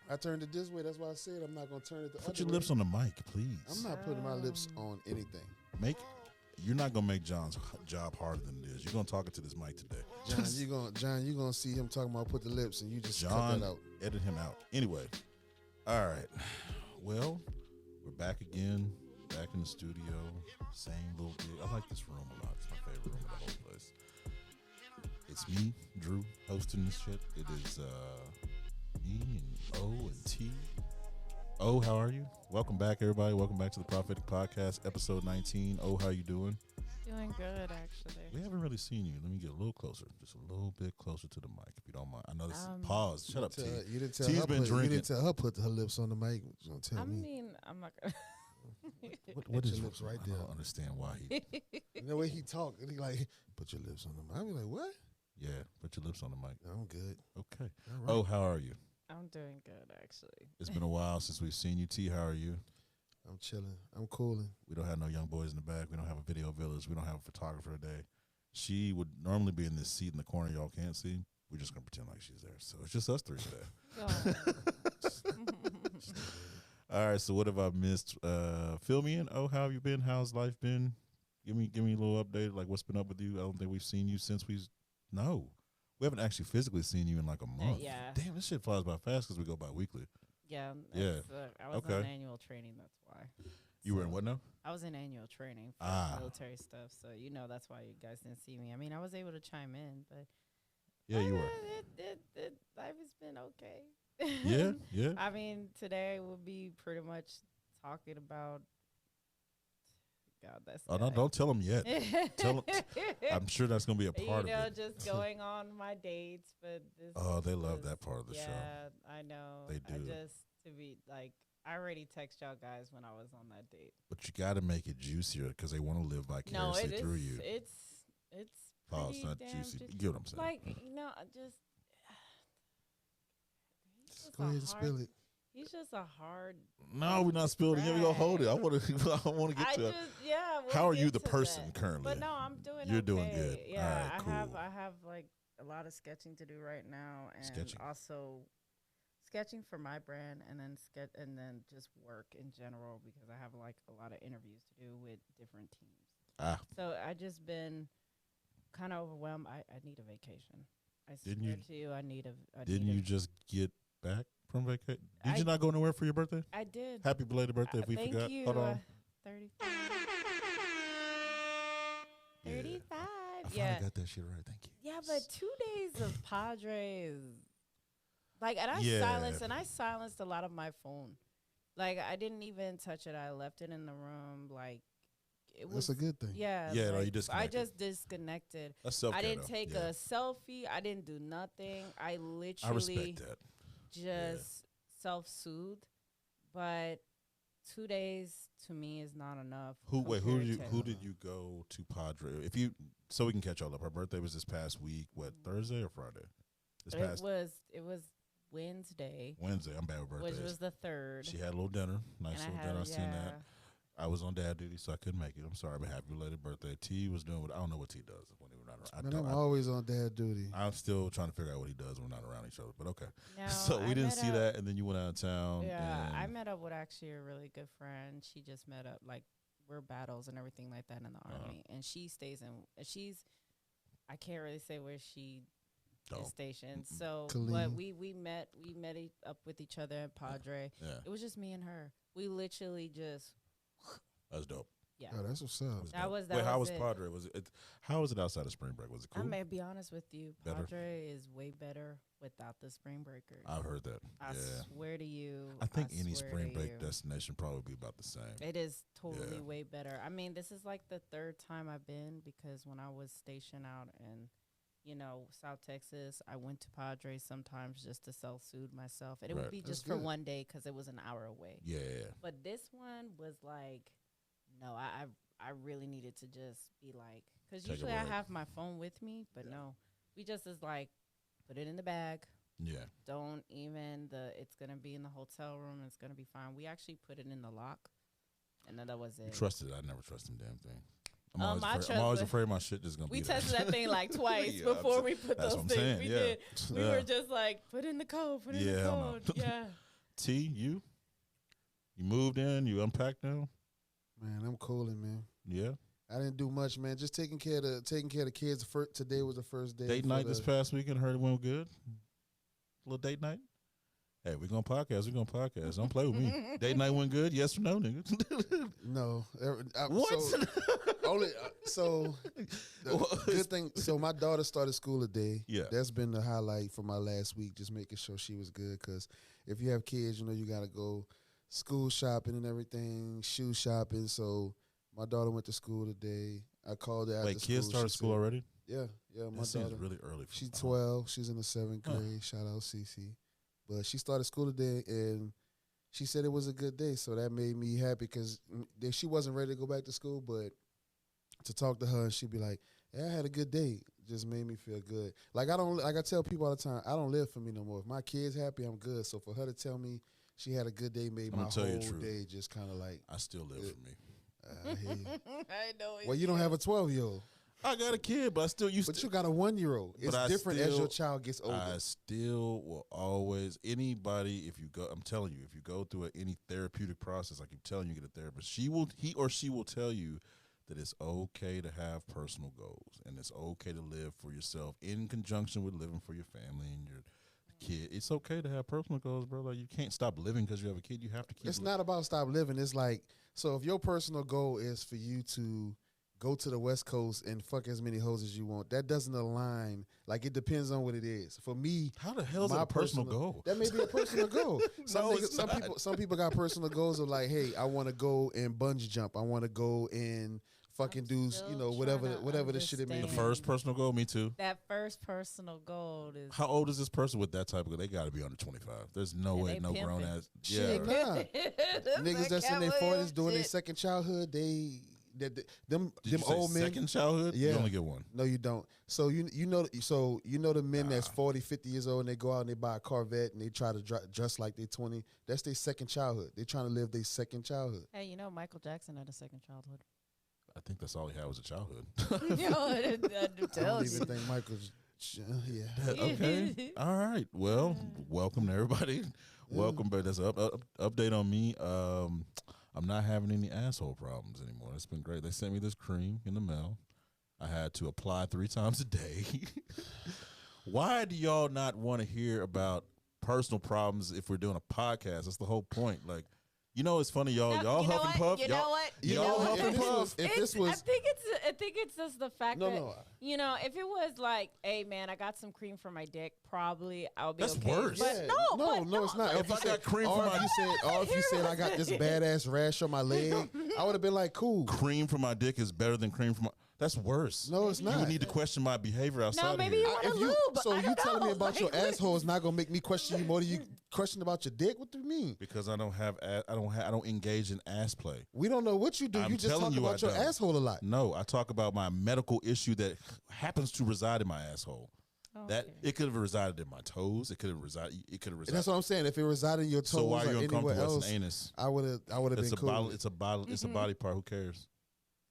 I turned it this way. That's why I said I'm not gonna turn it the other way. Put your lips on the mic, please. I'm not putting my lips on anything. You're not gonna make John's job harder than it is. You're gonna talk into this mic today. John, you gonna see him talking about put the lips, and you just John, cut that out. Edit him out. Anyway, all right. Well, we're back again. Back in the studio. Same little gig. I like this room a lot. It's my favorite room in the whole place. It's me, Drew, hosting this shit. It is me and O and T. O, how are you? Welcome back, everybody. Welcome back to the Prophetic Podcast, episode 19. O, how you doing? Doing good, actually. We haven't really seen you. Let me get a little closer. Just a little bit closer to the mic, if you don't mind. I know this is pause. Shut up, T. You didn't tell T's her been drinking. You didn't tell her put her lips on the mic. Don't tell me. I mean, I'm not gonna. What is your lips right there? I don't understand why he. The way he talk, he like put your lips on the mic. I be like, what? Yeah, put your lips on the mic. I'm good. Okay. Right. Oh, how are you? I'm doing good, actually. It's been a while since we've seen you. T, how are you? I'm chilling. I'm cooling. We don't have no young boys in the back. We don't have a video village. We don't have a photographer today. She would normally be in this seat in the corner y'all can't see. We're just going to pretend like she's there. So it's just us three today. All right, so what have I missed? Fill me in. Oh, how have you been? How's life been? Give me a little update. Like, what's been up with you? I don't think we've seen you since we haven't actually physically seen you in like a month. Yeah. Damn, this shit flies by fast because we go bi-weekly. Yeah. I was on annual training. That's why. You were in what now? I was in annual training for military stuff. So, that's why you guys didn't see me. I mean, I was able to chime in, but. Yeah, you were. Life has been okay. Yeah. I mean, today we'll be pretty much talking about. God, that's. Oh no! Don't tell them yet. Tell them. I'm sure that's gonna be a part of it. Just going on my dates, but this. Oh, they love that part of the show. Yeah, I know. They do. To be like, I already text y'all guys when I was on that date. But you got to make it juicier because they want to live vicariously through you. It's. Pause. Not juicy. You get what I'm saying? Like, just. Go ahead and spill it. He's just a hard. No, we're not spilling it. Here we go. Hold it. I want to get to it. Yeah. How are you, the person, currently? But no, I'm doing. You're doing good. Yeah, all right, cool. I have like a lot of sketching to do right now, and also sketching for my brand, and then just work in general because I have like a lot of interviews to do with different teams. So I just been kind of overwhelmed. I need a vacation. I swear to you, I need a. Didn't you just get back from vacation? Did you not go nowhere for your birthday? I did. Happy belated birthday if we thank forgot. You. Hold on. 35. 35. I finally got that shit right. Thank you. Yeah, but 2 days of Padres. Like, and I silenced a lot of my phone. Like, I didn't even touch it. I left it in the room. Like, that's a good thing. Yeah. Yeah, like, you disconnected. I just disconnected. That's self-care, I didn't take a selfie. I didn't do nothing. I literally respect that. Just self-soothed. But 2 days to me is not enough. Who did you go to Padre? So we can catch all up. Her birthday was this past week. What, Thursday or Friday? It was Wednesday. I'm bad with birthdays. Which was the 3rd. She had a little dinner. Nice little dinner. I seen that. I was on dad duty, so I couldn't make it. I'm sorry, but happy belated birthday. T was doing what I don't know what T does when we're not around. I'm always on dad duty. I'm still trying to figure out what he does when we're not around each other, but okay. No, so we didn't see that, and then you went out of town. Yeah, I met up with actually a really good friend. She just met up, like, we're battles and everything like that in the Army, and she stays in. I can't really say where she is stationed. So, but we met up with each other at Padre. Yeah. It was just me and her. We literally just. That's dope. Yeah. Oh, that's what's up. How was Padre? How was it outside of spring break? Was it cool? I may be honest with you. Padre is way better without the spring breakers. I've heard that. I swear to you. I think any spring break destination probably be about the same. It is totally way better. I mean, this is like the 3rd time I've been because when I was stationed out in, South Texas, I went to Padre sometimes just to self-soothe myself. And it would be just for one day because it was an hour away. Yeah. But this one was like, no, I really needed to just be like, because usually I have my phone with me, but no, we just is like, put it in the bag. Yeah. Don't even it's going to be in the hotel room. It's going to be fine. We actually put it in the lock. And then that was it. You trusted it. I never trust them damn thing. I'm always afraid my shit is going to be We tested that thing like twice before we put those things. We did. We were just like, put in the code, put in the code. Yeah. T, you moved in, you unpacked now? Man, I'm cooling, man. Yeah. I didn't do much, man. Just taking care of the kids. Today was the first day. Date night this past weekend. Heard it went good. A little date night. Hey, we're gonna podcast. Don't play with me. Date night went good. Yes or no, nigga? No. What? Good thing. So my daughter started school today. Yeah. That's been the highlight for my last week. Just making sure she was good. Because if you have kids, you know you gotta go school shopping and everything, shoe shopping. So my daughter went to school today. I called her after school. Kids started school already? Yeah. My daughter. Really early. She's 12. She's in the 7th grade. Shout out CC. But she started school today, and she said it was a good day. So that made me happy because she wasn't ready to go back to school. But to talk to her, and she'd be like, "Yeah, I had a good day." Just made me feel good. Like I tell people all the time, I don't live for me no more. If my kid's happy, I'm good. So for her to tell me she had a good day made my whole day just kind of like. I still live for me. I hear you. I know. Well, you don't have a 12-year-old. I got a kid, but I still used to. But you got a 1-year-old. It's different as your child gets older. I still will always, anybody, if you go, I'm telling you, if you go through any therapeutic process, I keep telling you, get a therapist, he or she will tell you that it's okay to have personal goals and it's okay to live for yourself in conjunction with living for your family and your kid. It's okay to have personal goals, bro. Like, you can't stop living because you have a kid. You have to keep It's not about stop living. It's like, so if your personal goal is for you to go to the West Coast and fuck as many hoes as you want, that doesn't align. Like, it depends on what it is. For me, how the hell is that a personal goal? That may be a personal goal. Some people got personal goals of like, hey, I want to go and bungee jump. I want to go and fucking do, whatever the shit it may be. The first personal goal, me too. That first personal goal is. How old is this person with that type of goal? They got to be under 25. There's no way, no grown ass. Yeah, niggas that's in their 40s doing their second childhood, them old men. Second childhood, yeah. You only get one. No, you don't. So you know the men that's 40, 50 years old and they go out and they buy a Corvette and they try to dress like they're 20. That's their second childhood. They're trying to live their second childhood. Hey, Michael Jackson had a second childhood. I think that's all he had was a childhood. I don't even think Michael's. Yeah. Okay. All right. Well, welcome to everybody. Welcome, but that's an update on me. I'm not having any asshole problems anymore. It's been great. They sent me this cream in the mail. I had to apply 3 times a day. Why do y'all not want to hear about personal problems if we're doing a podcast? That's the whole point. Like, it's funny, y'all. Y'all huff and puff. You know what? Y'all huff and puff. I think it's just the fact that if it was like, hey man, I got some cream for my dick, probably I'll be okay. That's worse. But no, it's not. If I got cream for my or if you said I got this badass rash on my leg, I would have been like, cool. Cream for my dick is better than cream for my. That's worse. No, it's not. You would need to question my behavior outside. No, maybe you want to lube. So you telling me about your asshole is not gonna make me question you more than you question about your dick? What do you mean? Because I don't engage in ass play. We don't know what you do. You just talk about your asshole a lot. No, I talk about my medical issue that happens to reside in my asshole. Okay. That it could have resided in my toes. It could have resided. That's what I'm saying. If it resided in your toes, so why are you uncomfortable with an anus? I would have been cool. It's a body part. Who cares?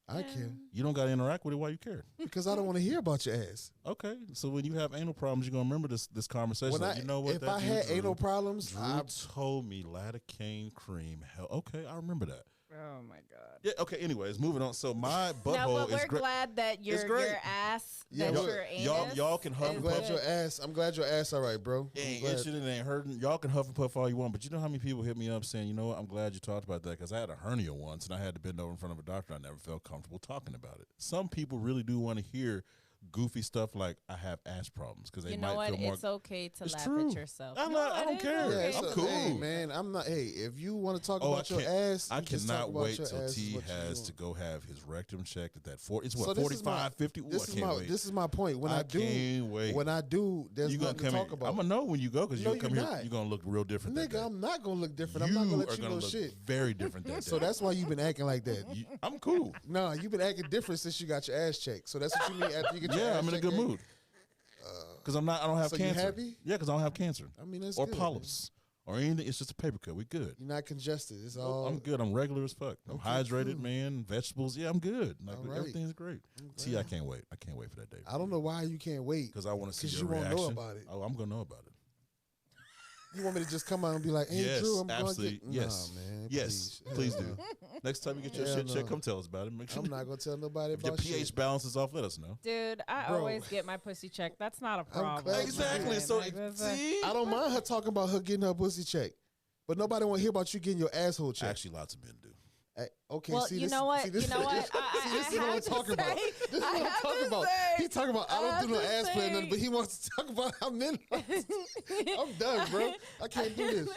I care. You don't got to interact with it. Why you care? Because I don't want to hear about your ass. Okay, so when you have anal problems, you're gonna remember this conversation. You know what? If I had anal problems, Drew told me lidocaine cream. Hell, okay, I remember that. Oh my god. Yeah. Okay. Anyways, moving on. So my butthole is great. No, but we're glad that your ass, that your anus. Y'all can huff and puff. I'm glad your ass all right, bro. It ain't hurting. Y'all can huff and puff all you want, but you know how many people hit me up saying, you know what, I'm glad you talked about that because I had a hernia once and I had to bend over in front of a doctor. I never felt comfortable talking about it. Some people really do want to hear goofy stuff like I have ass problems because they might feel more. It's okay to laugh at yourself. I don't care. Okay. I'm cool. Hey, man, I'm not. Hey, if you want to talk about your ass, I cannot wait till T has to go have his rectum checked at that 40. It's what, 45, 50? This is my point. When I do, there's nothing to talk about. I'm gonna know when you go because you're come here. You're gonna look real different. Nigga, I'm not gonna look different. I'm not gonna let you know shit. Very different. That so that's why you've been acting like that. I'm cool. No, you've been acting different since you got your ass checked. So that's what you mean after you get your ass checked. Yeah, I'm in a good mood. Because I don't have cancer. You happy? Yeah, because I don't have cancer. I mean, that's or good, polyps or anything. It's just a paper cut. We good. You're not congested. It's all. I'm good. I'm regular as fuck. I'm hydrated, man. Vegetables. Yeah, I'm good. Like, everything's great. T, I can't wait. I can't wait for that day. I don't know why you can't wait. Because I want to see your reaction. Because you won't know about it. Oh, I'm gonna know about it. You want me to just come out and be like, hey, yes, Drew, I'm absolutely. going to get... Yes. Nah, man, yes, please do. Next time you get your shit checked, come tell us about it. Make sure I'm not going to tell nobody if about your pH shit. balance is off, let us know. Dude, I always get my pussy checked. That's not a problem. Close. Exactly. So, see? I don't mind her talking about her getting her pussy checked. But nobody want to hear about you getting your asshole checked. Actually, lots of men do. Okay, well, see, you know what? This is what I'm talking about. This is what I'm talking about. He talking about I don't do no ass play nothing, but he wants to talk about how men. I'm done, bro. I can't do this.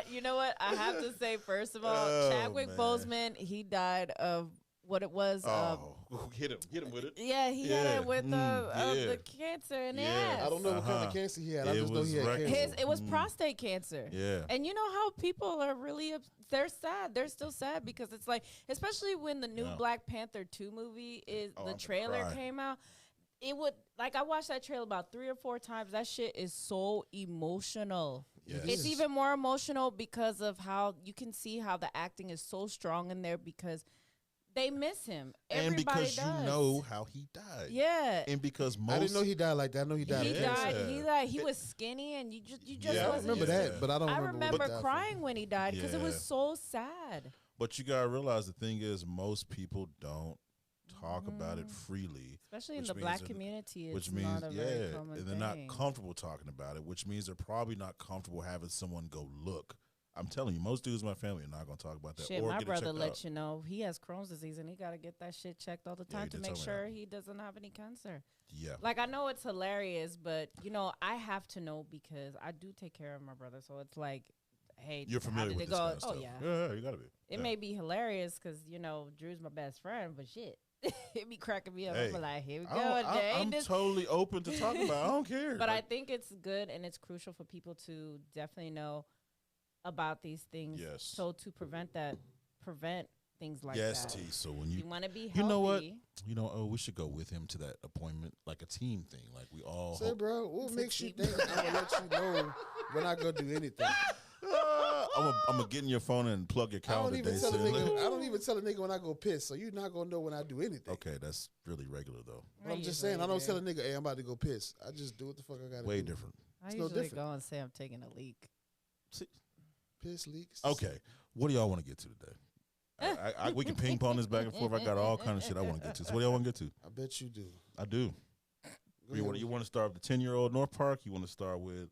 You know what? I have to say, first of all, Chadwick Boseman, he died of what it was. Hit him with it. Yeah, he had it with the cancer in the ass. I don't know what kind of cancer he had. I just know he had cancer. It was prostate cancer. Yeah. And you know how people are really they're sad. They're still sad because it's like, especially when the new Black Panther 2 movie the trailer came out. It would, like, I watched that trailer about 3 or 4 times. That shit is so emotional. Yes. It's even more emotional because of how you can see how the acting is so strong in there because they miss him. And because you know how he died. Yeah. And because I didn't know he died like that. I know he died. He was skinny and you just I wasn't. remember that, but I don't remember crying when he died because it was so sad. But you gotta realize the thing is most people don't talk about it freely. Especially in the Black community. Which means not a very common and they're not comfortable talking about it, which means they're probably not comfortable having someone go look. I'm telling you, most dudes in my family are not going to talk about that. Shit, or my get brother it let you know he has Crohn's disease and he got to get that shit checked all the time to make sure he doesn't have any cancer. Yeah. Like, I know it's hilarious, but, you know, I have to know because I do take care of my brother. So it's like, hey, you're familiar with this kind of stuff. Yeah, you got to be. It may be hilarious because, you know, Drew's my best friend, but shit. It be cracking me up. Hey, I'm like, here we go. I'm totally open to talking about it. I don't care. But I think it's good and it's crucial for people to definitely know about these things. Yes. So to prevent things like that. Yes, T. So when you want to be healthy. You know what? You know, we should go with him to that appointment, like a team thing. Like we all. Say, bro, what makes you think I'm gonna let you know when I go do anything? I'm gonna get in your phone and plug your calendar. I don't even tell a nigga when I go piss, so you're not gonna know when I do anything. Okay, that's really regular though. But I'm just saying, I don't tell a nigga, hey, I'm about to go piss. I just do what the fuck I gotta do. Way different. I usually go and say I'm taking a leak. Piss leaks. Okay, what do y'all want to get to today? We can ping pong this back and forth. I got all kind of shit I want to get to. So what do y'all want to get to? I bet you do. I do. You want to start with the 10-year-old North Park? You want to start with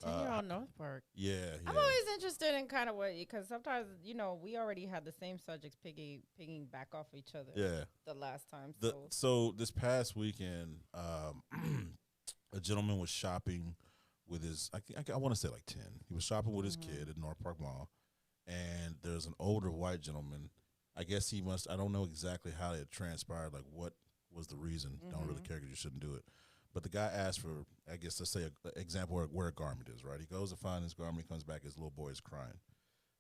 10-year-old North Park? Yeah. I'm always interested in kind of what, because sometimes, you know, we already had the same subjects picking back off each other. Yeah. The last time. So this past weekend, a gentleman was shopping with his, I want to say like 10. He was shopping with his kid at North Park Mall, and there's an older white gentleman. I guess I don't know exactly how it transpired, like what was the reason. Don't really care because you shouldn't do it. But the guy asked for, I guess, let's say an example where a garment is, right? He goes to find his garment, he comes back, his little boy is crying.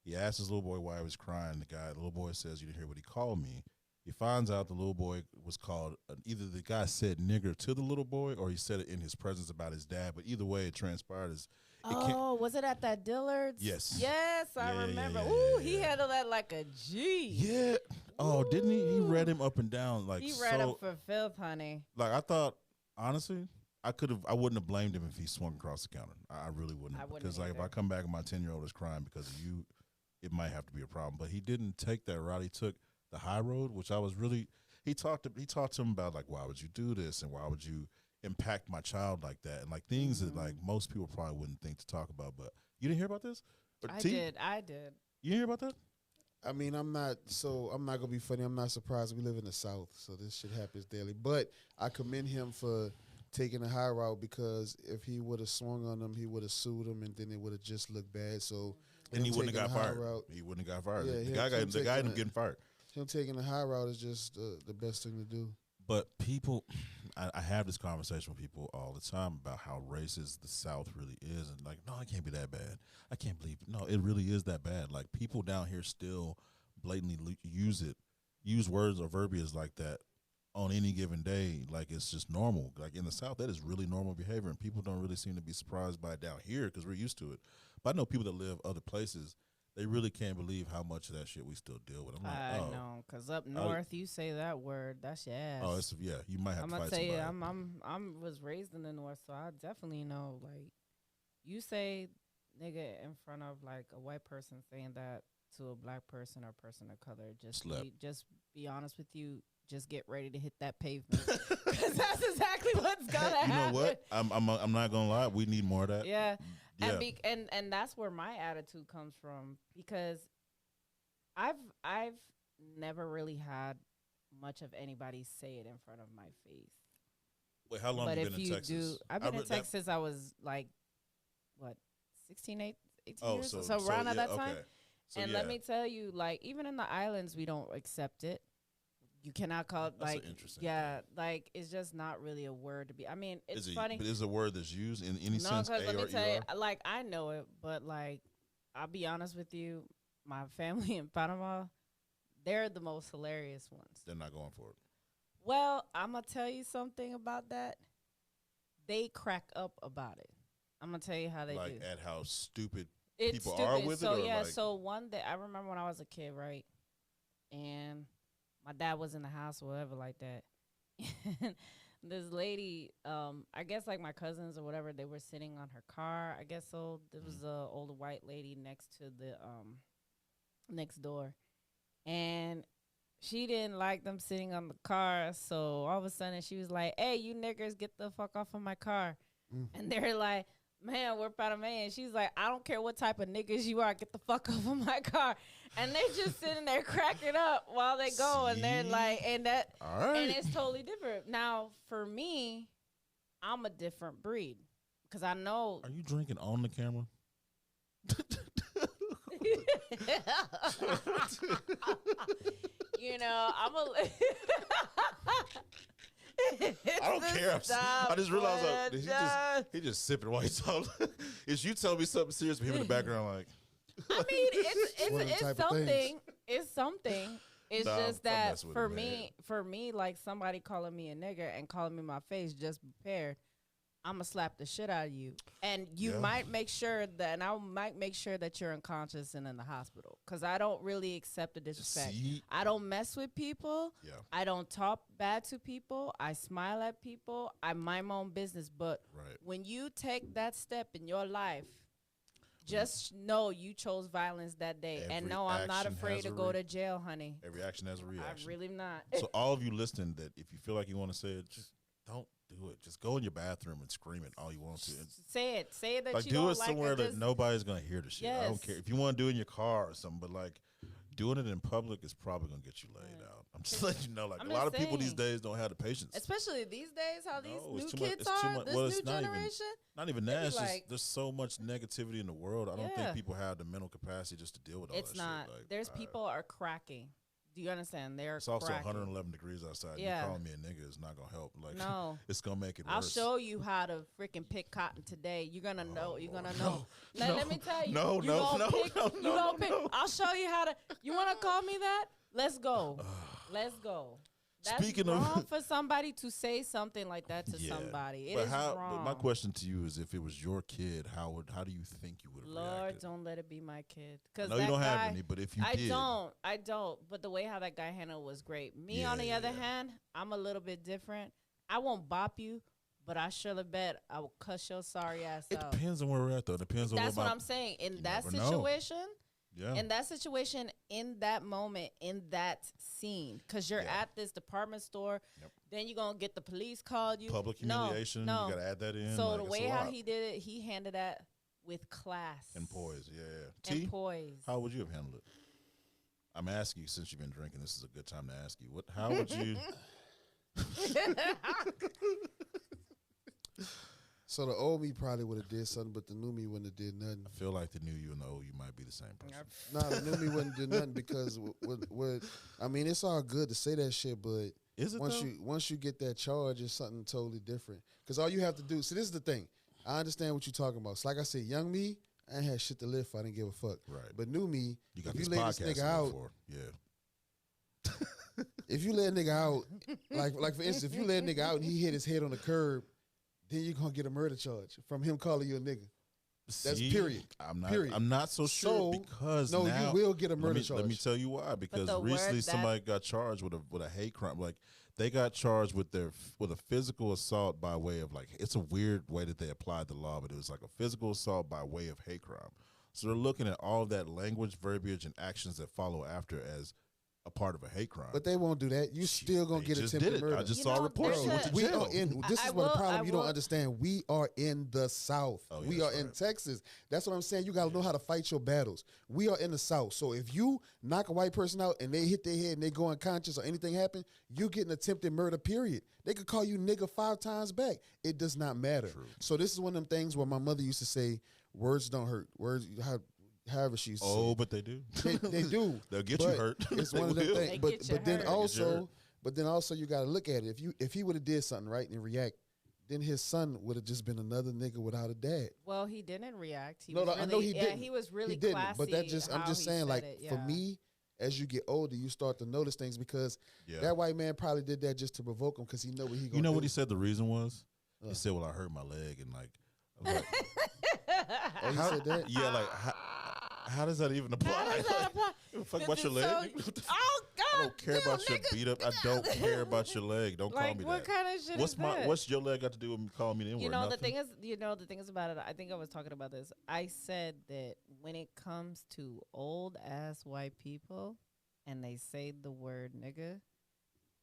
He asks his little boy why he was crying. The little boy says, you didn't hear what he called me. He finds out the little boy was called, either the guy said nigger to the little boy or he said it in his presence about his dad. But either way, it transpired as was it at that Dillard's? Yes. Yes, I remember. He handled that like a G. Yeah. Oh, didn't he? He read him up and down. Like he read him for filth, honey. Like I thought, honestly, I wouldn't have blamed him if he swung across the counter. I really wouldn't. Because like if I come back and my 10-year-old is crying because of you, it might have to be a problem. But he didn't take that route. He took the high road, which I was really. He talked to him about like, why would you do this and why would you impact my child like that, and like things that like most people probably wouldn't think to talk about. But you didn't hear about this? I did. You didn't hear about that? I mean, I'm not gonna be funny. I'm not surprised. We live in the South, so this shit happens daily. But I commend him for taking the high route, because if he would have swung on them, he would have sued him, and then it would have just looked bad. So and he wouldn't have got fired. He wouldn't have got fired. Yeah, the guy ended up getting fired. Him taking the high route is just the best thing to do. But people, I have this conversation with people all the time about how racist the South really is, and like, no, it can't be that bad. I can't believe it. No, it really is that bad. Like people down here still blatantly use words or verbiage like that on any given day, like it's just normal. Like in the South, that is really normal behavior, and people don't really seem to be surprised by it down here because we're used to it. But I know people that live other places, they really can't believe how much of that shit we still deal with. I'm like, I know, because up north, you say that word, that's your ass. Oh, you might have to fight somebody. I'm gonna tell you, I was raised in the North, so I definitely know, like, you say nigga in front of like a white person saying that to a black person or person of color, just be honest with you. Just get ready to hit that pavement, because that's exactly what's gonna happen. You know what? I'm not gonna lie. We need more of that. Yeah. And that's where my attitude comes from, because I've never really had much of anybody say it in front of my face. Wait, how long have you been in Texas? I've been in Texas since I was like, what, 18 years? So around at that time. So and let me tell you, like, even in the islands, we don't accept it. You cannot call it, like, like, it's just not really a word to be. I mean, it's funny. But is a word that's used in any sense? No, because let me tell you, like, I know it, but, like, I'll be honest with you, my family in Panama, they're the most hilarious ones. They're not going for it. Well, I'm going to tell you something about that. They crack up about it. I'm going to tell you how they do. Like, at how stupid people are with it? So, yeah, so one day, I remember when I was a kid, right? And my dad was in the house or whatever like that. And this lady, I guess like my cousins or whatever, they were sitting on her car. I guess so. There was a older white lady next to the next door. And she didn't like them sitting on the car. So all of a sudden she was like, hey, you niggers, get the fuck off of my car. And they're like, man, we're Panamanian. She's like, I don't care what type of niggas you are, get the fuck off of my car. And they just sitting there cracking up while they go. And they're like, and it's totally different. Now, for me, I'm a different breed, because I know. Are you drinking on the camera? You know, I'm a. I don't care. I just realized he just sipping white salt. Is you telling me something serious with him in the background? Like, I mean, it's something. It's something. It's just that for me, like somebody calling me a nigger and calling me my face, just prepared. I'ma slap the shit out of you, and you might make sure that, and I might make sure that you're unconscious and in the hospital, because I don't really accept the disrespect. I don't mess with people. Yeah. I don't talk bad to people. I smile at people. I mind my own business. But when you take that step in your life, just know you chose violence that day. And no, I'm not afraid to go to jail, honey. Every action has a reaction. I'm really not. So all of you listening, that if you feel like you want to say it, just don't do it. Just go in your bathroom and scream it all you want to. Say it. Say it that like, you do don't it somewhere that nobody's gonna hear the shit. Yes. I don't care if you want to do it in your car or something, but like doing it in public is probably gonna get you laid out. I'm just letting you know. Like, a lot of people these days don't have the patience, especially these days. How these new kids are. This new generation. Not even that. It's just there's so much negativity in the world. I don't think people have the mental capacity just to deal with all that shit. It's not. Like, there's people are cracking. Do you understand? It's also 111 degrees outside. Yeah. You calling me a nigga is not gonna help. Like, no, it's gonna make it worse. I'll show you how to freaking pick cotton today. You're gonna know. You're gonna know. Let me tell you. No. I'll show you how to. You wanna call me that? Let's go. Let's go. That's Speaking wrong of for somebody to say something like that to somebody. It is wrong. But my question to you is, if it was your kid, how do you think you would have reacted? Lord, don't let it be my kid. No, you don't have any, but if you did. I don't. But the way how that guy handled was great. Me, on the other hand, I'm a little bit different. I won't bop you, but I surely bet I will cuss your sorry ass out. It depends on where we're at, though. It depends on That's what I'm saying. In that situation... Yeah. In that situation, in that moment, in that scene, because you're at this department store, then you're going to get the police called you. Public humiliation, no. You got to add that in. So the way how he did it, he handled that with class. And poise, And poise. How would you have handled it? I'm asking you, since you've been drinking, this is a good time to ask you. How would you... So the old me probably would have did something, but the new me wouldn't have did nothing. I feel like the new you and the old you might be the same person. Nah, the new me wouldn't do nothing, because what I mean, it's all good to say that shit, but is it once you get that charge, it's something totally different. Because all you have to do, see, this is the thing. I understand what you're talking about. So like I said, young me, I ain't had shit to live for. I didn't give a fuck. Right. But new me, you got this podcast nigga out. If you let a nigga out, like for instance, if you let a nigga out and he hit his head on the curb, then you're gonna get a murder charge from him calling you a nigga. That's period. I'm not so sure, because now, you will get a murder charge. Let me tell you why. Because recently somebody got charged with a hate crime. Like, they got charged with a physical assault by way of, like, it's a weird way that they applied the law, but it was like a physical assault by way of hate crime. So they're looking at all of that language, verbiage, and actions that follow after as a part of a hate crime. But they won't do that. You still gonna get attempted murder. I just saw a report. She went to We jail. are in. This is what the problem you don't understand. We are in the South. Oh, we are in Texas. That's what I'm saying. You gotta know how to fight your battles. We are in the South. So if you knock a white person out and they hit their head and they go unconscious or anything happen, you get an attempted murder. Period. They could call you nigga 5 times back. It does not matter. True. So this is one of them things where my mother used to say, "Words don't hurt. Words." However she said. Oh, but they do. They do. They'll get you hurt. It's one of them things. But then also you got to look at it. If he would have did something right and react, then his son would have just been another nigga without a dad. Well, he didn't react. I know he didn't. He was really he didn't, classy. But I'm just saying, like, for me, as you get older, you start to notice things because that white man probably did that just to provoke him because he know what he gonna do. You know what he said the reason was? He said, well, I hurt my leg and like. I was like oh, he said that? Yeah, like. How does that even apply? How does that apply? Fuck about your leg? Oh God! I don't care about your beat up. I don't care about your leg. Don't call me that. What kind of shit is that? What's your leg got to do with calling me the N-word? You know, Nothing? the thing is about it. I think I was talking about this. I said that when it comes to old ass white people and they say the word nigga,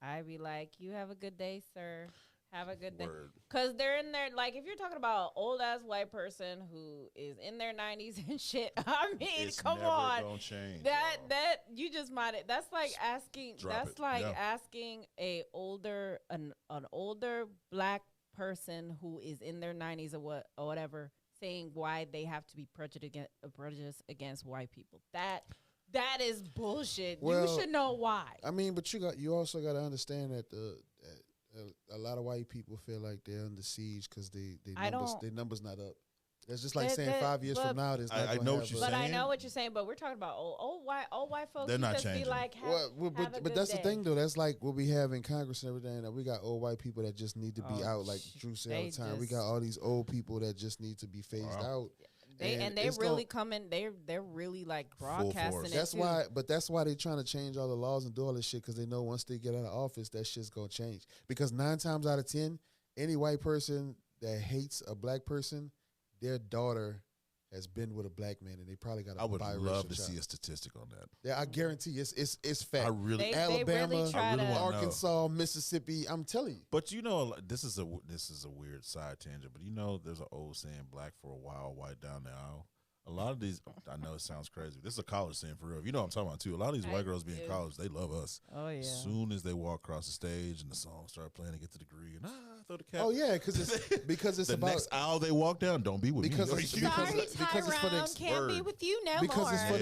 I be like, "You have a good day, sir. Have a good day." Because they're in there, like, if you're talking about an old-ass white person who is in their 90s and shit, I mean, it's come never on. Gonna change, that you just might it. That's like asking, asking an older black person who is in their 90s or whatever, saying why they have to be prejudiced against white people. That is bullshit. Well, you should know why. I mean, but you also got to understand that a lot of white people feel like they're under siege because their numbers not up. That's just like saying 5 years from now, there's not. I know what you're saying. But I know what you're saying. But we're talking about old white folks. They're not just changing. Be like, but that's the thing though. That's like what we have in Congress and everything. That we got old white people that just need to be out, like Drew said all the time. We got all these old people that just need to be phased out. They're really coming. They're really like broadcasting it. That's why. But that's why they're trying to change all the laws and do all this shit because they know once they get out of office, that shit's gonna change. Because 9 times out of 10, any white person that hates a black person, their daughter has been with a black man, and they probably got a biracial child. I would love to see a statistic on that. Yeah, I guarantee it's fact. I really, Alabama, really Arkansas, Mississippi. I'm telling you. But you know, this is a weird side tangent. But you know, there's an old saying: "Black for a while, white down the aisle." A lot of these, I know it sounds crazy. This is a college saying for real. You know what I'm talking about too. A lot of these white girls be in college, they love us. Oh yeah. As soon as they walk across the stage and the song start playing, they get to the degree and throw the cap. Oh yeah, because it's the about next aisle they walk down. Don't be with me. Sorry, Tyrone, can't be with you no more. Because it's for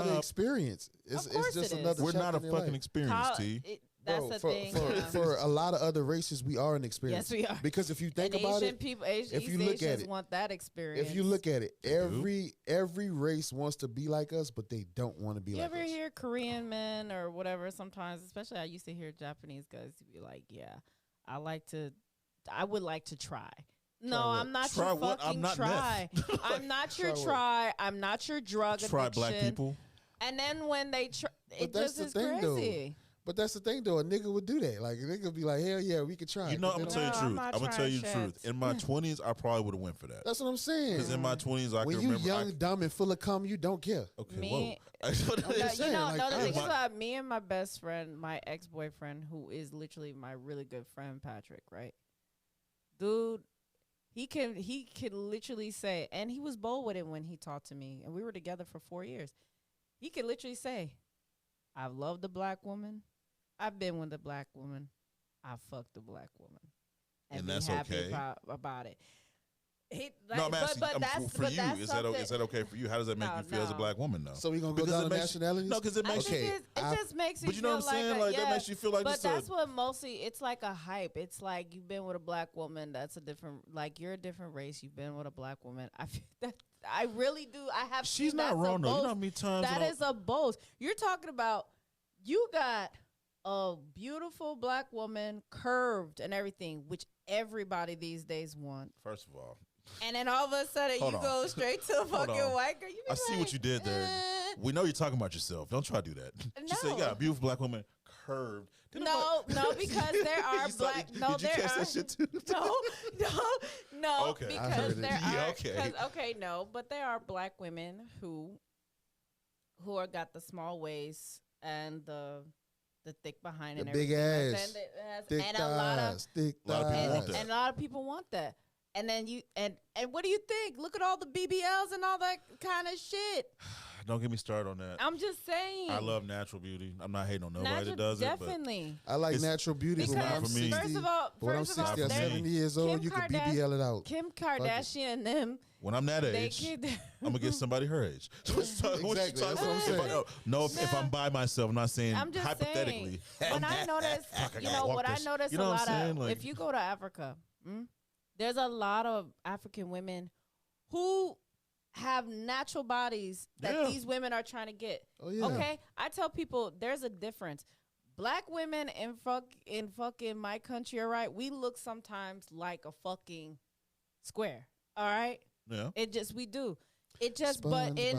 the experience. It's just another. We're not a fucking experience, T. That's the thing. For a lot of other races, we are an experience. Yes, we are. Because if you think about it, if you look at it, want that experience. If you look at it, every race wants to be like us, but they don't want to be like us. You ever hear Korean men or whatever? Sometimes, especially I used to hear Japanese guys be like, "Yeah, I would like to try." No, I'm not your fucking try. I'm not your try. I'm not your drug addiction. Try black people. And then when they try, it just is crazy. But that's the thing, though. A nigga would do that. Like, a nigga would be like, hell yeah, we could try. You know, I'm going to tell you the truth. I'm going to tell you the truth. In my 20s, I probably would have went for that. That's what I'm saying. Because in my 20s, I can remember. When you young, dumb, and full of cum, you don't care. Okay, the thing is about me and my best friend, my ex-boyfriend, who is literally my really good friend, Patrick, right? Dude, he can literally say, and he was bold with it when he talked to me, and we were together for 4 years. He could literally say, I've loved a black woman. I've been with a black woman. I fucked a black woman. And that's happy okay about it. I'm asking for you. Is that okay for you? How does that make you feel as a black woman, though? So we gonna go down to nationalities? No, because it makes it just makes you. But you know what I'm saying? Like that makes you feel like. But that's what mostly. It's like a hype. It's like you've been with a black woman. That's a different. Like you're a different race. You've been with a black woman. I feel that. I really do. I have. She's not wrong though. You know how many times that is a boast. You're talking about. You got a beautiful black woman, curved and everything, which everybody these days want. First of all. And then all of a sudden go straight to a fucking white girl. See what you did there. We know you're talking about yourself. Don't try to do that. No. She said you got a beautiful black woman, curved. No, because there are black. No, did you there catch are. that shit too? No. Okay. Because there Yeah, are. okay. Okay, no, but there are black women who are got the small waist and the thick behind The and big everything. ass, Thick thick and a lot of thick lot of people thighs. want that. and a lot of people want that. And then and what do you think? Look at all the BBLs and all that kind of shit. Don't get me started on that. I'm just saying. I love natural beauty. I'm not hating on nobody that does definitely. it. I like It's- natural beauty, but when Because I'm for me. 60, first of all, when I'm 60 or for me. 70 years old, Kim you can Kardashian- BBL it out. Kim Kardashian and them. When I'm that They age, could- I'm gonna get somebody her age. Exactly, that's what I'm saying. If I'm by myself, I'm not saying I'm just hypothetically. saying. When I notice, Fuck, I you gotta know, walk what I this. notice You know a what lot I'm saying? of, Like- if you go to Africa, there's a lot of African women who have natural bodies that Yeah. these women are trying to get. Oh, yeah. Okay, I tell people there's a difference. Black women in fucking my country, all right, we look sometimes like a fucking square. All right, Yeah. we do. It just but in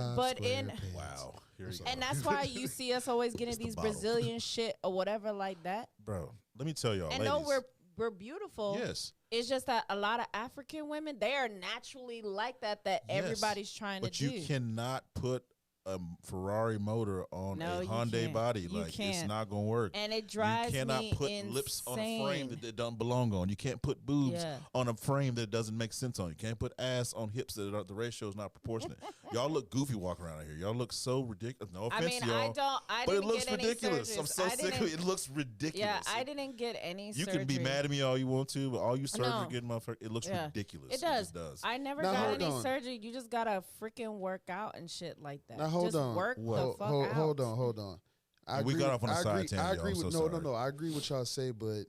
Wow. Here you go. and that's why you see us always getting It's the these bottle. Brazilian shit or whatever like that. Bro, let me tell y'all, And ladies. no, we're beautiful. Yes. It's just that a lot of African women, they are naturally like that Yes. everybody's trying But to do. you cannot put a Ferrari motor on No, a you Hyundai can't. body. You Like, it's can't. not going to work. And it drives You cannot me put insane. lips on a frame that they don't belong on. You can't put boobs Yeah. on a frame that doesn't make sense on. You can't put ass on hips that the ratio is not proportionate. Y'all look goofy walking around here. Y'all look so ridiculous. No I offense mean, to y'all. I but didn't it looks get any ridiculous. I'm surgeries. so I sick of didn't- it. It looks ridiculous. Yeah, I didn't get any You surgery. can be mad at me all you want to, but all you surgery No. getting, motherfucker, it looks Yeah. ridiculous. It does. just does. I never Now, got hold any on. surgery. You just gotta freaking work out and shit like that. Now hold just on. Work the fuck out. Hold on. And we got off on a side tangent, I agree y'all. I'm with so no. sorry. I agree with y'all say, but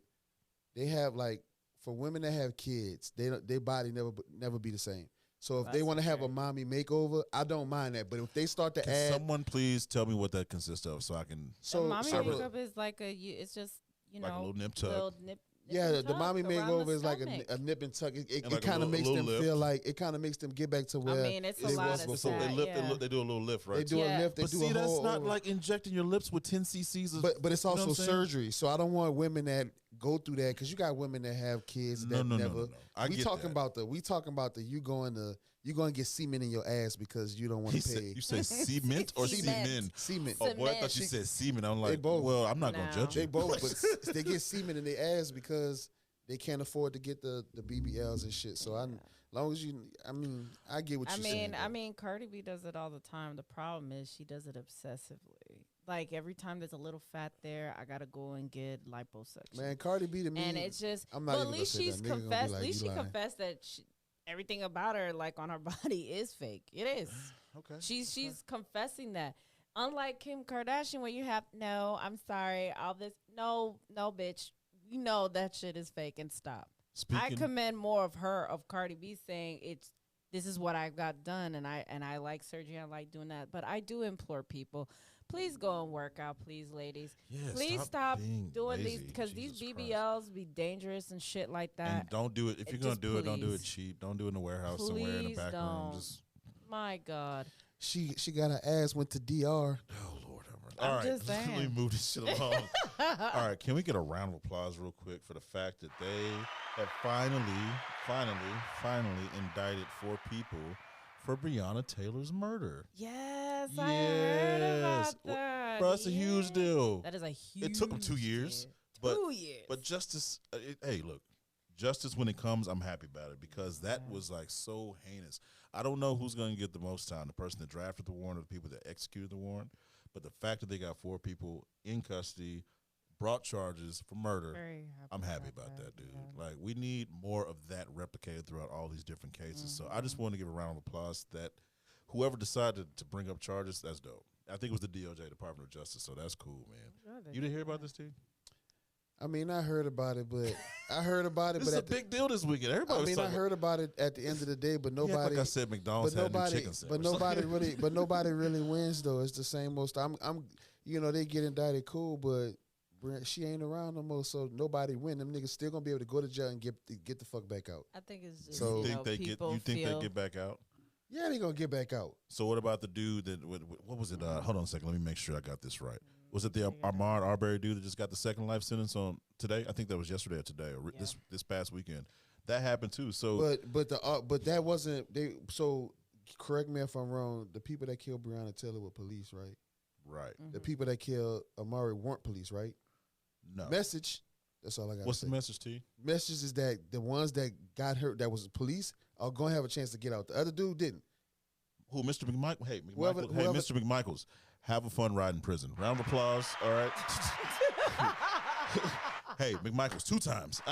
they have like for women that have kids, their body never be the same. So if they That's want to have true. a mommy makeover, I don't mind that. But if they start to Can add, someone please tell me what that consists of so I can so mommy so makeup is like it's just like a little nip tuck. nip yeah, and the tuck mommy around makeover the is like stomach. a nip and tuck. It And like a kind of makes little them lift. feel like it kind of makes them get back to where mean, it's a they lot was of before. that. They do a little lift, right? They do Yeah. a lift. They but do see, a that's whole. not like injecting your lips with 10 cc's of. But it's you know also what I'm saying? surgery. So I don't want women that go through that because you got women that have kids that never. I we get talking that. about the you going to get semen in your ass because you don't want to pay You say cement or Cement. semen? semen. Oh boy, I thought Cement. you said semen. I'm They like, both. well, I'm not No. gonna judge They you. both, but they get semen in their ass because they can't afford to get the BBLs and shit. So as long as I get what you're saying. I mean, Cardi B does it all the time. The problem is she does it obsessively. Like every time there's a little fat there, I gotta go and get liposuction. Man, Cardi B to me, and it's just. I'm not but even at gonna least say she's that. Nigga gonna be confessed. like, At least "You she lying." confessed that everything about her, like on her body, is fake. It is. Okay. She's confessing that. Unlike Kim Kardashian, where you have I'm sorry, all this. No, bitch. You know that shit is fake and stop. I commend more of Cardi B saying this is what I got done and I like surgery, I like doing that. But I do implore people, please go and work out, please, ladies. Yeah, please stop being doing lazy. these because these Jesus BBLs be dangerous and shit like that. And don't do it if It you're gonna just do it. Don't do it please. cheap. Don't do it in a warehouse somewhere in the Please back room. don't. Just My God. she got her ass went to DR. oh Lord, have mercy. I'm All right, just let me saying. move this shit along. All right, can we get a round of applause real quick for the fact that they have finally indicted 4 people for Breonna Taylor's murder? Yes, I heard about Well, that. Bro, that's a huge deal. That is a huge It took them 2 years, deal. but 2 years. But justice, hey, look, justice when it comes, I'm happy about it because that was like so heinous. I don't know who's going to get the most time, the person that drafted the warrant or the people that executed the warrant. But the fact that they got 4 people in custody, brought charges for murder, I'm happy about that, dude. Yeah. Like, we need more of that replicated throughout all these different cases. So I just want to give a round of applause that whoever decided to bring up charges, that's dope. I think it was the DOJ, Department of Justice, so that's cool, man. You didn't hear about this, T? I mean, I heard about it, but This is a big deal this weekend. Everybody I heard about it at the end of the day, but nobody. Like I said, McDonald's had a new chicken sandwich. But nobody really wins though. It's the same most. They get indicted, cool, but she ain't around no more, so nobody win. Them niggas still gonna be able to go to jail and get the fuck back out. I think it's just So- You think they get back out? Yeah, they gonna get back out. So what about the dude that what was it? Hold on a second. Let me make sure I got this right. Was it the Ahmaud Arbery dude that just got the second life sentence on today? I think that was yesterday or today or this past weekend. That happened too. So, but that wasn't they. So, correct me if I'm wrong. The people that killed Breonna Taylor were police, right? Right. The people that killed Amari weren't police, right? No. Message. That's all I got. What's the message, T? Message is that the ones that got hurt, that was police, are going to have a chance to get out. The other dude didn't. Who, Mr. McMichael? Hey, Mr. McMichaels, have a fun ride in prison. Round of applause. All right. Hey, McMichaels, 2 times.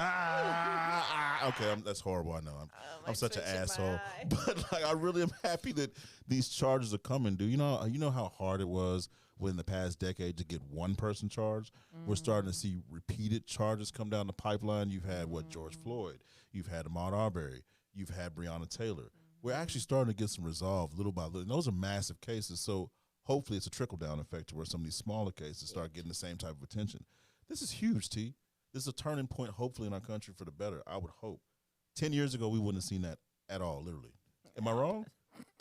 Okay, that's horrible. I know. I'm such an asshole. But like, I really am happy that these charges are coming, dude. You know how hard it was within the past decade to get one person charged. We're starting to see repeated charges come down the pipeline. You've had George Floyd. You've had Ahmaud Arbery. You've had Breonna Taylor. We're actually starting to get some resolve little by little. And those are massive cases. So hopefully it's a trickle down effect to where some of these smaller cases start getting the same type of attention. This is huge, T. This is a turning point, hopefully, in our country for the better. I would hope. 10 years ago, we wouldn't have seen that at all, literally. Am I wrong?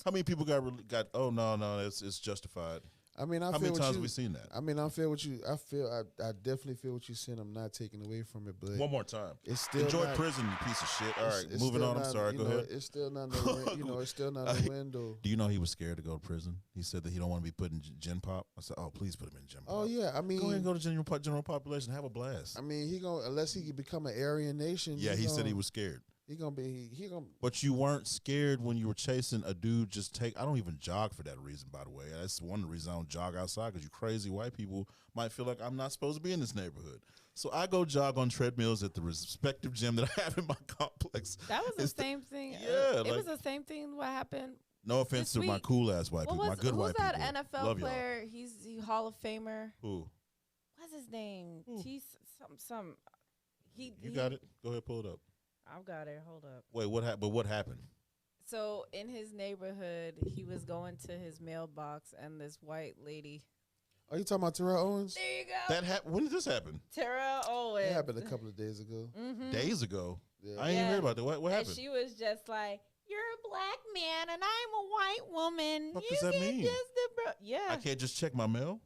How many people got? Oh no, it's justified. I mean, how many times have we seen that? I mean, I feel what you. I definitely feel what you're saying. I'm not taking away from it, but one more time. It's still enjoy prison, you piece of shit. All right, moving on. I'm sorry. Go ahead. It's still not. It's still not a window. Do you know he was scared to go to prison? He said that he don't want to be put in gen pop. I said, oh, please put him in gen pop. Oh yeah, I mean, go ahead and go to general population, have a blast. I mean, unless he could become an Aryan nation. Yeah, he said he was scared. He gonna. But you weren't scared when you were chasing a dude. I don't even jog for that reason, by the way. That's one of the reasons I don't jog outside, because you crazy white people might feel like I'm not supposed to be in this neighborhood. So I go jog on treadmills at the respective gym that I have in my complex. That was the same thing. Yeah, it was the same thing. What happened? No offense to my cool ass white people, my good white people. Who's that NFL player? He's Hall of Famer. Who? What's his name? You got it. Go ahead, pull it up. I've got it. Hold up. Wait, what happened? But what happened? So in his neighborhood, he was going to his mailbox, and this white lady. Are you talking about Terrell Owens? There you go. That happened. When did this happen? Terrell Owens. It happened a couple of days ago. Mm-hmm. Days ago. Yeah. I ain't heard about that. What happened? And she was just like, "You're a black man, and I'm a white woman. What does that mean? Yeah. I can't just check my mail.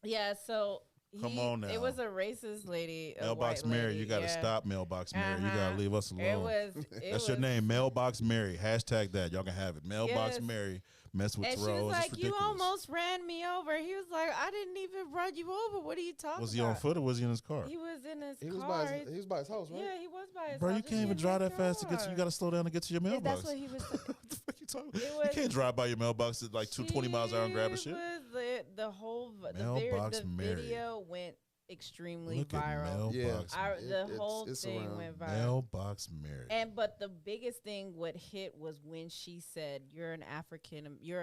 Yeah. So. Come on now. It was a racist lady. Mailbox Mary. You got to stop Mailbox Mary. You got to leave us alone. That's your name, Mailbox Mary. Hashtag that. Y'all can have it. Mailbox Mary. Mess with Terrell. And she was like, you almost ran me over. He was like, I didn't even run you over. What are you talking about? Was he on foot or was he in his car? He was in his car. He was by his house, right? Yeah, he was by his house. Bro, you can't even drive that fast to get to you. You got to slow down to get to your mailbox. That's what he was What the fuck you talking about? You can't drive by your mailbox at like 20 miles an hour and grab a shit. The video went extremely viral. The whole thing went viral. Mailbox Mary. But the biggest thing what hit was when she said, "You're an you're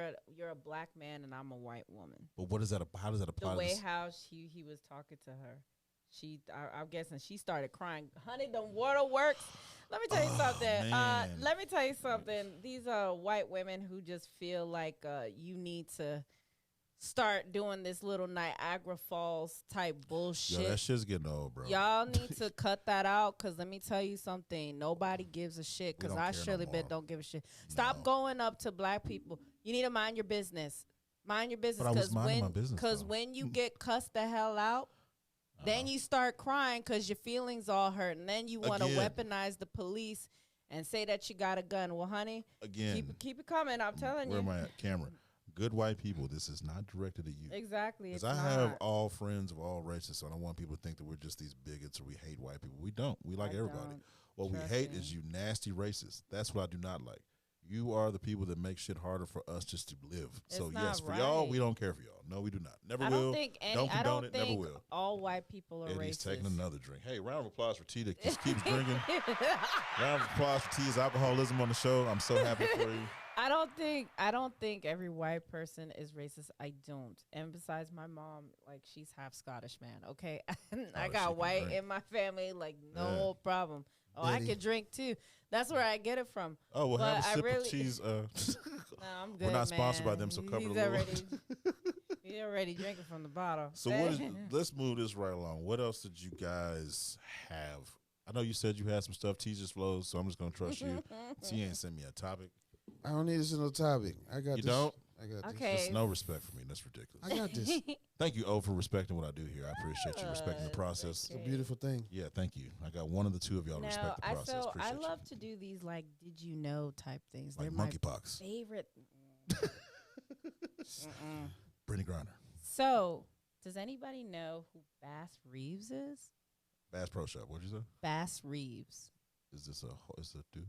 a black man, and I'm a white woman." But what is that? How does that apply? The way how he was talking to her, I'm guessing she started crying. Honey, the waterworks. Let me tell you something. Let me tell you something. These are white women who just feel like you need to start doing this little Niagara Falls type bullshit. Yo, that shit's getting old, bro. Y'all need to cut that out, because let me tell you something. Nobody gives a shit, because I surely don't give a shit. Stop going up to black people. You need to mind your business. Mind your business, because when you get cussed the hell out, then you start crying because your feelings all hurt, and then you want to weaponize the police and say that you got a gun. Well, honey, keep it coming. I'm telling you. Where am I at? Camera. Good white people, this is not directed at you. Exactly. Because I have all friends of all races, so I don't want people to think that we're just these bigots or we hate white people. We don't. We like everybody. What we hate is you nasty racists. That's what I do not like. You are the people that make shit harder for us just to live. So yes, for y'all, we don't care for y'all. No, we do not. Never will. Don't condone it. Never will. All white people are racist. He's taking another drink. Hey, round of applause for T that just keeps drinking. Round of applause for T's alcoholism on the show. I'm so happy for you. I don't think every white person is racist. I don't. And besides, my mom, like, she's half Scottish, man. Okay, I got white in my family, like, no problem. Oh, I can drink too. That's where I get it from. Oh, well, have a sip of cheese. No, I'm good. We're not sponsored by them, so cover the little. He's already drinking from the bottle. So let's move this right along. What else did you guys have? I know you said you had some stuff. T just flows, so I'm just gonna trust you. T ain't sent me a topic. I don't need to send no topic. I got. You don't? I got this. Okay. Just no respect for me. That's ridiculous. I got this. Thank you, O, for respecting what I do here. I appreciate you respecting the process. It's a beautiful thing. Yeah, thank you. I got one of the two of y'all to respect the process. I love to do these like did you know type things. Like They're monkeypox. my favorite. Brittney Griner. So, does anybody know who Bass Reeves is? Bass Pro Shop. What'd you say? Bass Reeves. Is this a dude?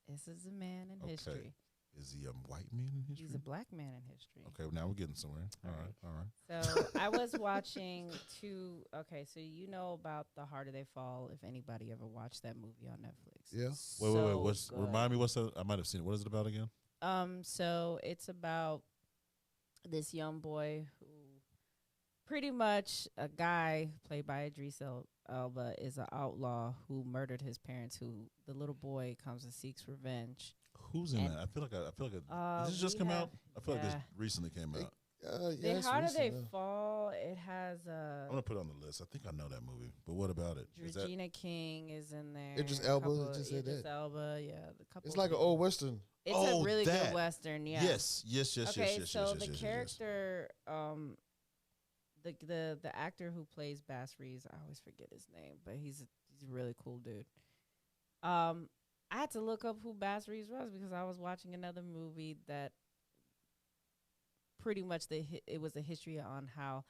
This is a man in history. Is he a white man in history? He's a black man in history. Okay, now we're getting somewhere. All right. So I was watching okay, so you know about The Harder They Fall, if anybody ever watched that movie on Netflix. Yeah. Wait. Remind me what's that? I might have seen it. What is it about again? So it's about this young boy who pretty much a guy played by Idris Elba is an outlaw who murdered his parents, who the little boy comes and seeks revenge. Who's in that? I feel like did this just come out? I feel like this recently came out. The Harder They Fall, it has I'm gonna put it on the list. I think I know that movie, but what about it? Regina King is in there. Idris Elba, just said that. Idris Elba, yeah. It's like an old Western. It's a really good Western, yeah. Yes. Okay, so the character, the actor who plays Bass Reeves, I always forget his name, but he's a really cool dude. I had to look up who Bass Reeves was because I was watching another movie that pretty much it was a history on how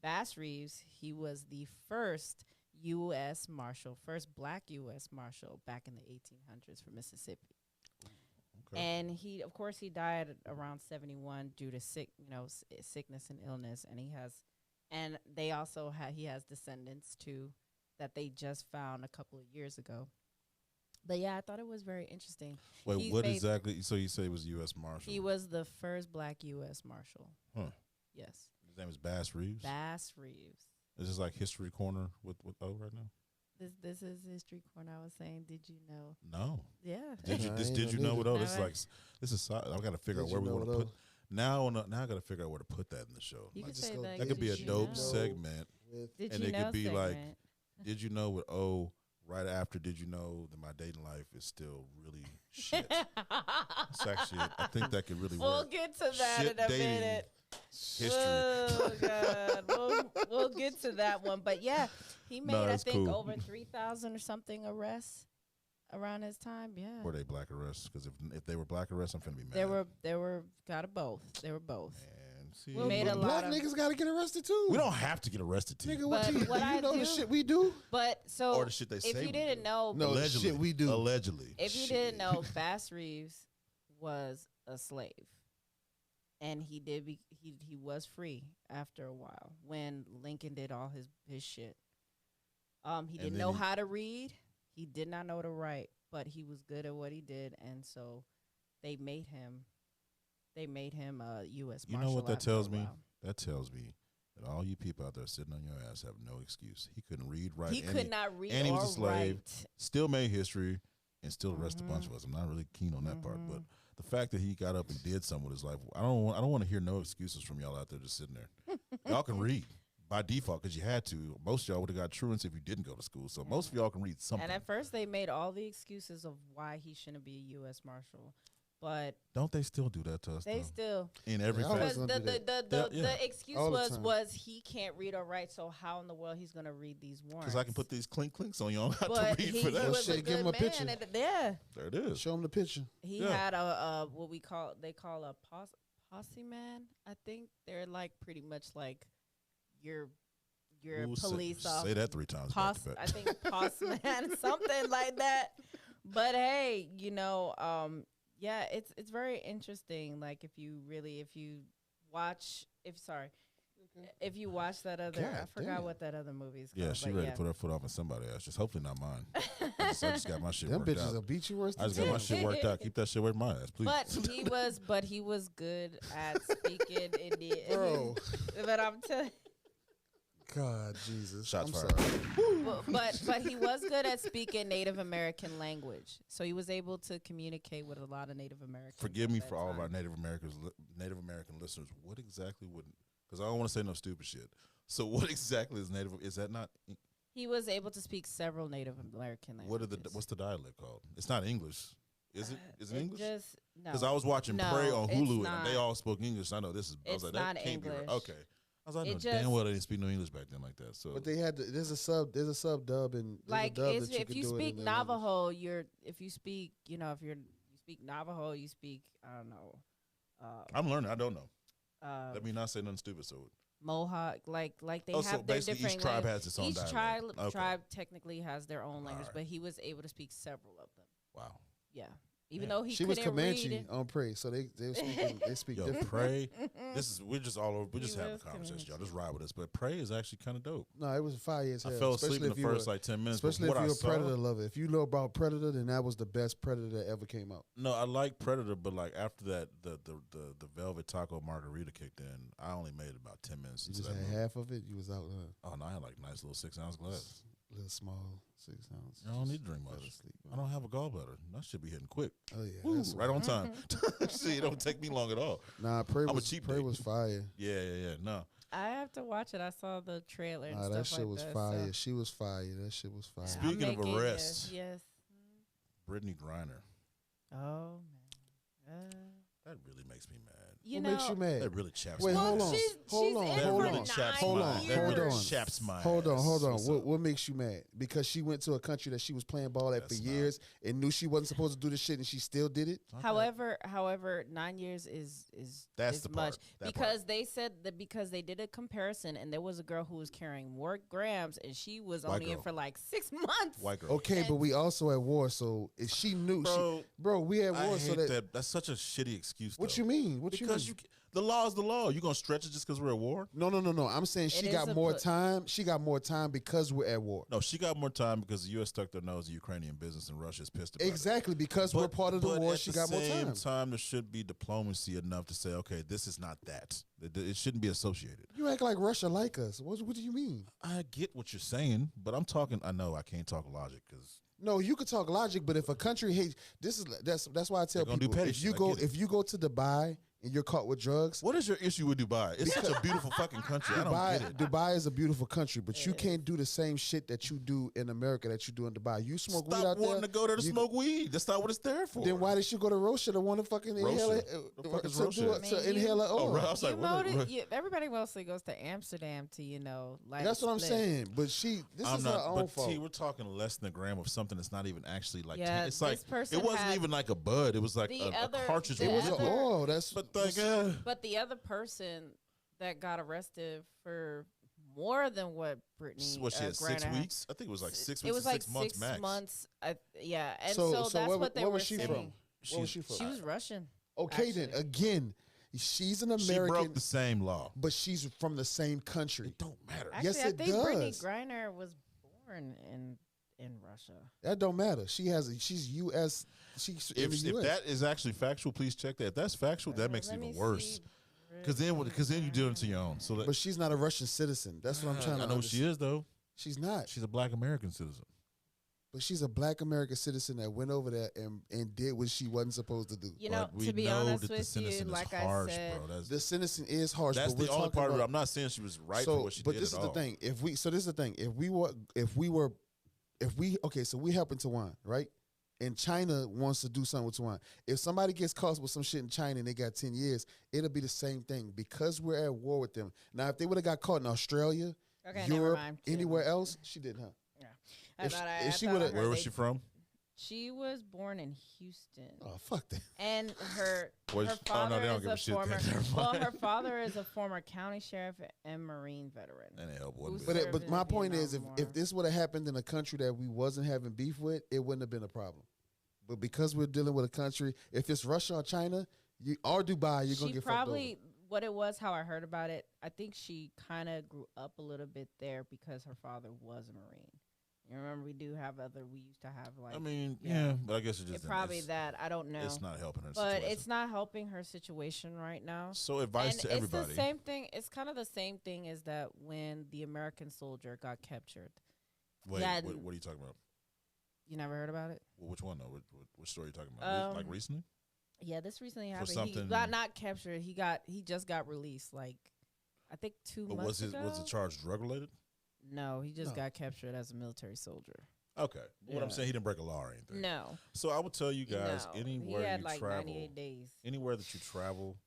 Bass Reeves, he was the first U.S. Marshal, first black U.S. Marshal back in the 1800s for Mississippi. Okay. And he died around 71 due to sickness and illness, and he has descendants too that they just found a couple of years ago. But yeah, I thought it was very interesting. Wait, what exactly? So you say it was U.S. Marshal? He was the first black U.S. Marshal. Huh. Yes. His name is Bass Reeves? Bass Reeves. Is this like History Corner with O right now? This is History Corner. I was saying, did you know? No. Yeah. Did you know what O? This is I've got to figure out where we want to put. Now I got to figure out where to put that in the show. You could say that could be a dope segment. And it could be like, did you know with O? Right after, did you know that my dating life is still really shit? It's actually, I think that could really work. We'll get to that in a minute. History. Oh, God. We'll get to that one. But, yeah, he made, I think, over 3,000 or something arrests around his time. Yeah. Were they black arrests? Because if they were black arrests, I'm finna be mad. They were both. They were both. See, we made a lot black niggas gotta get arrested too. We don't have to get arrested too. Nigga, what you know the shit we do? But so or the shit they say. If you didn't know, no, the shit we do. Allegedly. If you didn't know, Bass Reeves was a slave, and he was free after a while when Lincoln did all his shit. He didn't know how to read. He did not know to write, but he was good at what he did, and so they made him a U.S. Marshal. You know what that tells me? That tells me that all you people out there sitting on your ass have no excuse. He couldn't read, write. He could not read, and he was a slave. Write. Still made history, and still arrested a bunch of us. I'm not really keen on that part, but the fact that he got up and did something with his life, I don't want to hear no excuses from y'all out there just sitting there. Y'all can read by default because you had to. Most of y'all would have got truants if you didn't go to school. So most of y'all can read something. And at first, they made all the excuses of why he shouldn't be a U.S. Marshal. But don't they still do that to us? They still in every because the excuse was he can't read or write, so how in the world he's gonna read these warrants? Because I can put these clinks on you. I don't have to read for that. Was shit, give him a picture. Yeah, there it is. Show him the picture. He had a what they call a posse man. I think they're like pretty much like your police officer. Say that 3 times. I think posse man, something like that. But hey, yeah, it's very interesting. Like if you watch that other, God, I forgot what that other movie is called. Yeah, she ready to put her foot off on somebody else. Just hopefully not mine. I just got my shit them worked out. Them bitches will beat you worse than I just got my shit worked out. Keep that shit away from my ass, please. But he was good at speaking Indian. Bro. But I'm telling. God, Jesus. Shots I'm fired. sorry. But he was good at speaking Native American language, so he was able to communicate with a lot of Native Americans. Forgive me for all of our Native American listeners. What exactly because I don't want to say no stupid shit. So what exactly is Native? Is that not? He was able to speak several Native American languages. What's the dialect called? It's not English. Is it English? Just no. Because I was watching No, Prey on it's Hulu not. and they all spoke English. I know this is. I was It's like, that not can't be right. English. Okay. I was like, no, It damn just- well they didn't speak no English back then like that. So, But they had there's a sub dub and Like there's a dub it's, that you if can you do speak it in Navajo, if you speak, if you speak Navajo, you speak, I don't know. I'm learning. I don't know. Let me Uh, not say nothing stupid. So, Mohawk, like they so have their basically different. each tribe has its own Each dialect. Okay. tribe technically has their own language, Alright. but he was able to speak several of them. Wow. Yeah, even Yeah. though he She was couldn't Comanche read. on Prey, so they speak Yo, different. Prey. We're just all over. We're just He having a was conversation, y'all. Comanche. Just ride with us. But Prey is actually kind of dope. No, it was fire as hell. I fell asleep especially in if the you first were- like 10 minutes. but Especially if what you're I a saw- Predator lover. If you know about Predator, then that was the best Predator that ever came out. No, I like Predator, but like after that, the Velvet Taco Margarita kicked in. I only made about 10 minutes You into just that had movie. half of it. You was out Oh no, I had like nice little 6-ounce glass. little small 6 ounce. I don't need to drink Fell much. asleep. I don't have a gallbladder. That should be hitting quick. Oh yeah, Woo, that's right on time. See, it don't take me long at all. Nah, Prey I'm a was cheap Prey date. was fire. Yeah. No, I have to watch it. I saw the trailer and Nah, stuff that shit like was that. fire. So. She was fire. That shit was fire. Speak- Speaking of I'm making- arrests. yes. Brittney Griner. Oh man. That really makes me mad. You What know, makes you mad? That really chaps Wait, my hold ass. on. She's Hold in on, for That hold really on. chaps Hold my on, ass. That hold really on. chaps my Hold on, ass. hold on. What's What, up? what makes you mad? Because she went to a country that she was playing ball at That's for not- years and knew she wasn't supposed to do this shit, and she still did it. Okay. However, 9 years is That's is the much part. That because they said that because they did a comparison and there was a girl who was carrying more grams and she was White only in girl. for like 6 months. White girl. Okay, but we also at war, so if she knew, Bro, we at I war, hate so that. That's such a shitty excuse. What though. you mean? What Because you mean? the law is the law. You gonna stretch it just because we're at war? No. I'm saying she It got is a more put- time. She got more time because we're at war. No, she got more time because the U.S. stuck their nose in Ukrainian business and Russia's pissed about it. Exactly, because we're part of the but war. at She the got more same time. time, there should be diplomacy enough to say, okay, this is not that. It shouldn't be associated. You act like Russia like us. What do you mean? I get what you're saying, but I'm talking. I know I can't talk logic because No, you could talk logic, but if a country hates, that's why I tell They're gonna do people petty if shit, you I go get it. if you go to Dubai and you're caught with drugs, what is your issue with Dubai? It's such a beautiful fucking country. I don't get it. Dubai is a beautiful country, but you can't do the same shit that you do in America that you do in Dubai. You smoke weed Stop out wanting there. to go there to you- smoke weed. That's not what it's there for. Then why did she go to Russia to want to fucking inhale it? The fuck is to Russia? do I it, to mean, inhale it? Oh, oil. right. I was like, Everybody mostly goes to Amsterdam to like. That's what I'm split. saying. But this I'm is not, her own but fault. T, we're talking less than a gram of something that's not even actually like. Yeah, it's like this person it wasn't had even like a bud. It was like the a other- cartridge. the It of was an other- liquid. oil. That's But like, But the other person that got arrested for more than what Brittney what she had 6 Griner had- weeks. I think it was like 6 It weeks. was to like 6 months 6 max. months. Yeah, and So- so, so that's where- what they where were was she saying. from? Where was she from? She was Russian. Okay, then actually. again, she's an She American, broke the same law. but she's from the same country. It don't matter. Actually, Yes, I it think Brittney does. Griner was born in Russia. That don't matter. She's U.S. She's in the If U.S. that is actually factual, please check that. If that's factual, that makes it Let even me worse. see Because then you do it to your own. So that, But she's not a Russian citizen. That's what I'm trying to I know what she is though. She's not. She's a Black American citizen. But she's a Black American citizen that went over there and did what she wasn't supposed to do. You know, But we to be know honest that the with you, sentencing is like harsh, I said, bro. That's, The sentencing is harsh. that's but the we're only talking part of it. about- I'm not saying she was right so, for what she but did this at is all. the thing. So this is the thing. So we helping Taiwan, right? And China wants to do something with Taiwan. If somebody gets caught with some shit in China and they got 10 years, it'll be the same thing because we're at war with them. Now, if they would have got caught in Australia, okay, never Europe, mind. anywhere else, she didn't, huh? I if- thought I, if I she thought I would've- heard Where was they- she from? She was born in Houston, Oh, fuck that. and her Was- her oh, no, father they don't is give a a shit. former. Never Well, mind. her father is a former county sheriff and Marine veteran. That ain't help one Who's bit. served But in my the point is, Vietnam if War. this would have happened in a country that we wasn't having beef with, it wouldn't have been a problem. But because we're dealing with a country, if it's Russia or China, or Dubai, you're gonna She get probably fucked what it was. How I heard about it, I think she kind of grew up a little bit there because her father was a Marine. You remember we used to have like. I mean, yeah. yeah, but I guess it just It probably that I don't know. It's not helping her but situation. it's not helping her situation right now. So advice And to it's everybody. the same thing. It's kind of the same thing as that when the American soldier got captured. Wait, Yeah, what are you talking about? You never heard about it? Well, which one though? Which story are you talking about? Like recently? Yeah, this recently For happened. He something- got not captured. He just got released. Like I think 2 But months was ago. the charge drug related? No, he just No. got captured as a military soldier. Okay. What I'm saying, he didn't break a law or anything. No. So I would tell you guys, No. anywhere He had you like travel, 98 days. anywhere that you travel,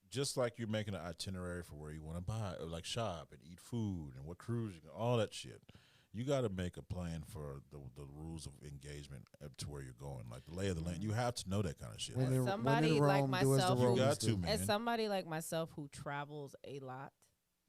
just like you're making an itinerary for where you want to buy, or like shop and eat food and what cruise, all that shit. You got to make a plan for the rules of engagement to where you're going, like the lay of the land. You have to know that kind of shit. When Somebody in like Rome, myself, you got to, man. as somebody like myself who travels a lot.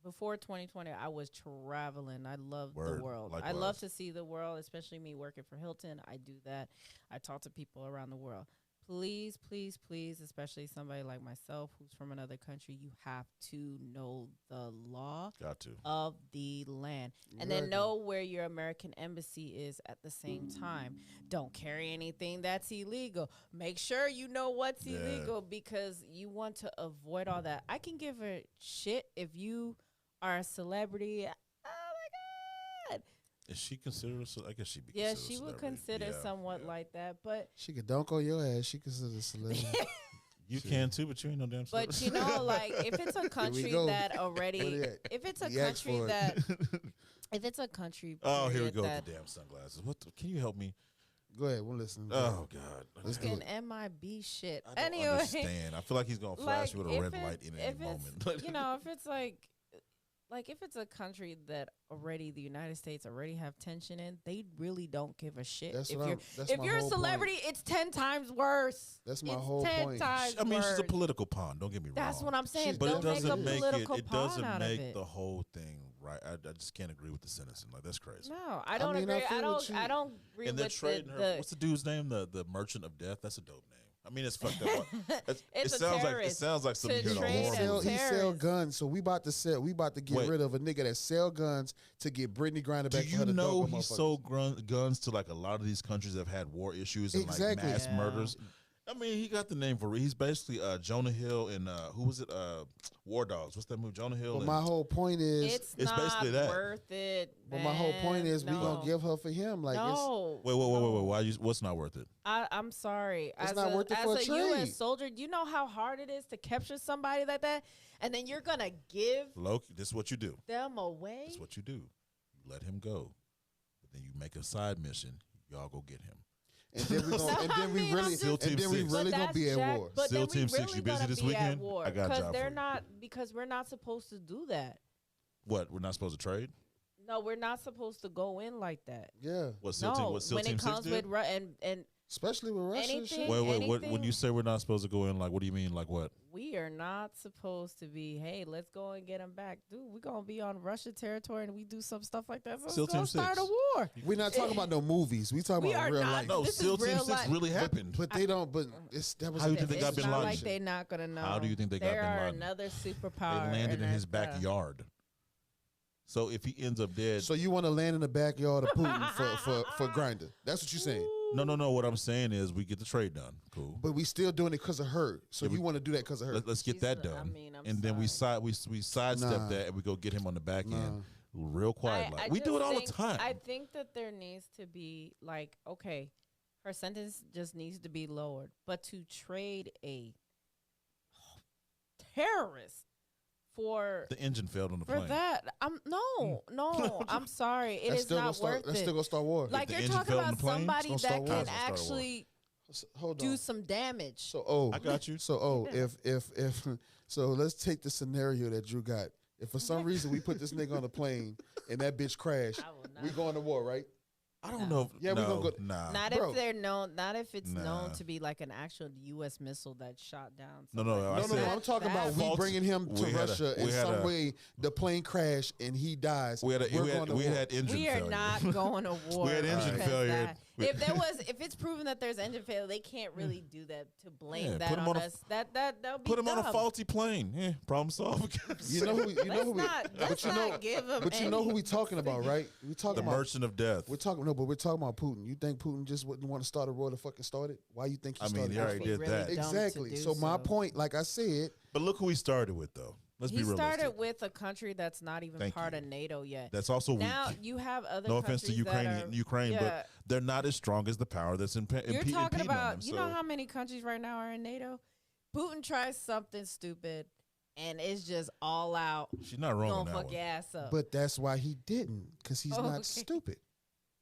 Before 2020, I was traveling. I love the world. Likewise. I love to see the world, especially me working for Hilton. I do that. I talk to people around the world. Please, please, please, especially somebody like myself who's from another country, you have to know the law of the land. And then know where your American embassy is at the same time. Don't carry anything that's illegal. Make sure you know what's illegal because you want to avoid all that. I can give a shit if you are a celebrity. Oh, my God. Is she considered? I guess she'd be. Yeah, she would consider somewhat like that, but she could dunk on your ass. She considered a celebrity. You can too, but you ain't no damn celebrity. But you know, like if it's a country that already, if it's a country that, if it's a country. Oh, here we go with the damn sunglasses. Can you help me? Go ahead, we'll listen. Oh God, let's get MIB shit. I don't understand. I feel like he's gonna flash with a red light in any moment. You know, if it's like if it's a country that already the United States already have tension in, they really don't give a shit. If you're a celebrity, it's 10 times worse. That's my whole point. I mean, she's a political pawn. Don't get me wrong. That's what I'm saying. But it doesn't make it doesn't make the whole thing right. I just can't agree with the sentencing. Like that's crazy. No, I don't agree. I don't agree and with her. What's the dude's name? The Merchant of Death. That's a dope name. I mean, it's fucked up. It sounds like something you hear. He sell guns, so we about to get rid of a nigga that sell guns to get Brittney Griner back. Do you know he sold guns to like a lot of these countries that have had war issues and like mass murders? I mean, he got the name for it. He's basically Jonah Hill and who was it? War Dogs. What's that movie? Jonah Hill. But my whole point is, it's not basically that. Worth it. But my whole point is, we gonna give her for him. Like, wait. Why? What's not worth it? I'm sorry. It's not worth it for a trade. U.S. soldier, do you know how hard it is to capture somebody like that? And then you're gonna give Loki. This is what you do. Them away. This is what you do. You let him go, but then you make a side mission. Y'all go get him. And then we really gonna be at war. But SEAL Team 6, you busy this weekend? I got a job for you. Because we're not supposed to do that. What? We're not supposed to trade? No, we're not supposed to go in like that. Yeah. What SEAL Team 6 did? When it comes with and especially with Russia. Wait. When you say we're not supposed to go in, like, what do you mean? Like what? We are not supposed to be, hey, let's go and get them back. Dude, we're going to be on Russia territory and we do some stuff like that. So let's go start a war. We're not talking about no movies. We talking about real life. No, SEAL Team 6 really happened. But they don't, that was how do you think they got Bin Laden? It's not like they're not going to know. How do you think they got Bin Laden? They are another superpower. They landed in his backyard. So if he ends up dead. So you want to land in the backyard of Putin for Grindr. That's what you're saying. No. What I'm saying is we get the trade done. Cool. But we still doing it because of her. So you want to do that because of her. Let's get that done. Then we sidestep that and we go get him on the back end. Real quiet. We do it all the time. I think that there needs to be like, okay, her sentence just needs to be lowered. But to trade a terrorist for the engine failed on the plane. For that, I'm sorry. It is not worth it. Let's still go start war. Like you're talking about somebody that can actually do some damage. So I got you. So if so let's take the scenario that Drew got. If for some reason we put this nigga on a plane and that bitch crashed, we going to war, right? I don't know. Yeah, we're gonna go. Nah. Not if they're known. Not if it's known to be like an actual U.S. missile that shot down. No. I'm talking about we bringing him to Russia in some way. The plane crashed and he dies. We had engine failure. We are not going to war. We had engine failure. If it's proven that there's engine failure, they can't really do that to blame that on us. That'll be put him on a faulty plane. Yeah, problem solved. You know who we talking about, right? We talking about Merchant of Death. We're talking about Putin. You think Putin just wouldn't want to start a war to fucking start it? Why you think he started? He already did that. Exactly. So my point, like I said, but look who he started with, though. Let's be realistic. He started with a country that's not even part of NATO yet. That's also now weak. You have other. No offense to Ukraine, but they're not as strong as the power that's impeding You're talking about. them. You know how many countries right now are in NATO? Putin tries something stupid, and it's just all out. She's not wrong. Gonna fuck your ass up. But that's why he didn't, because he's not stupid.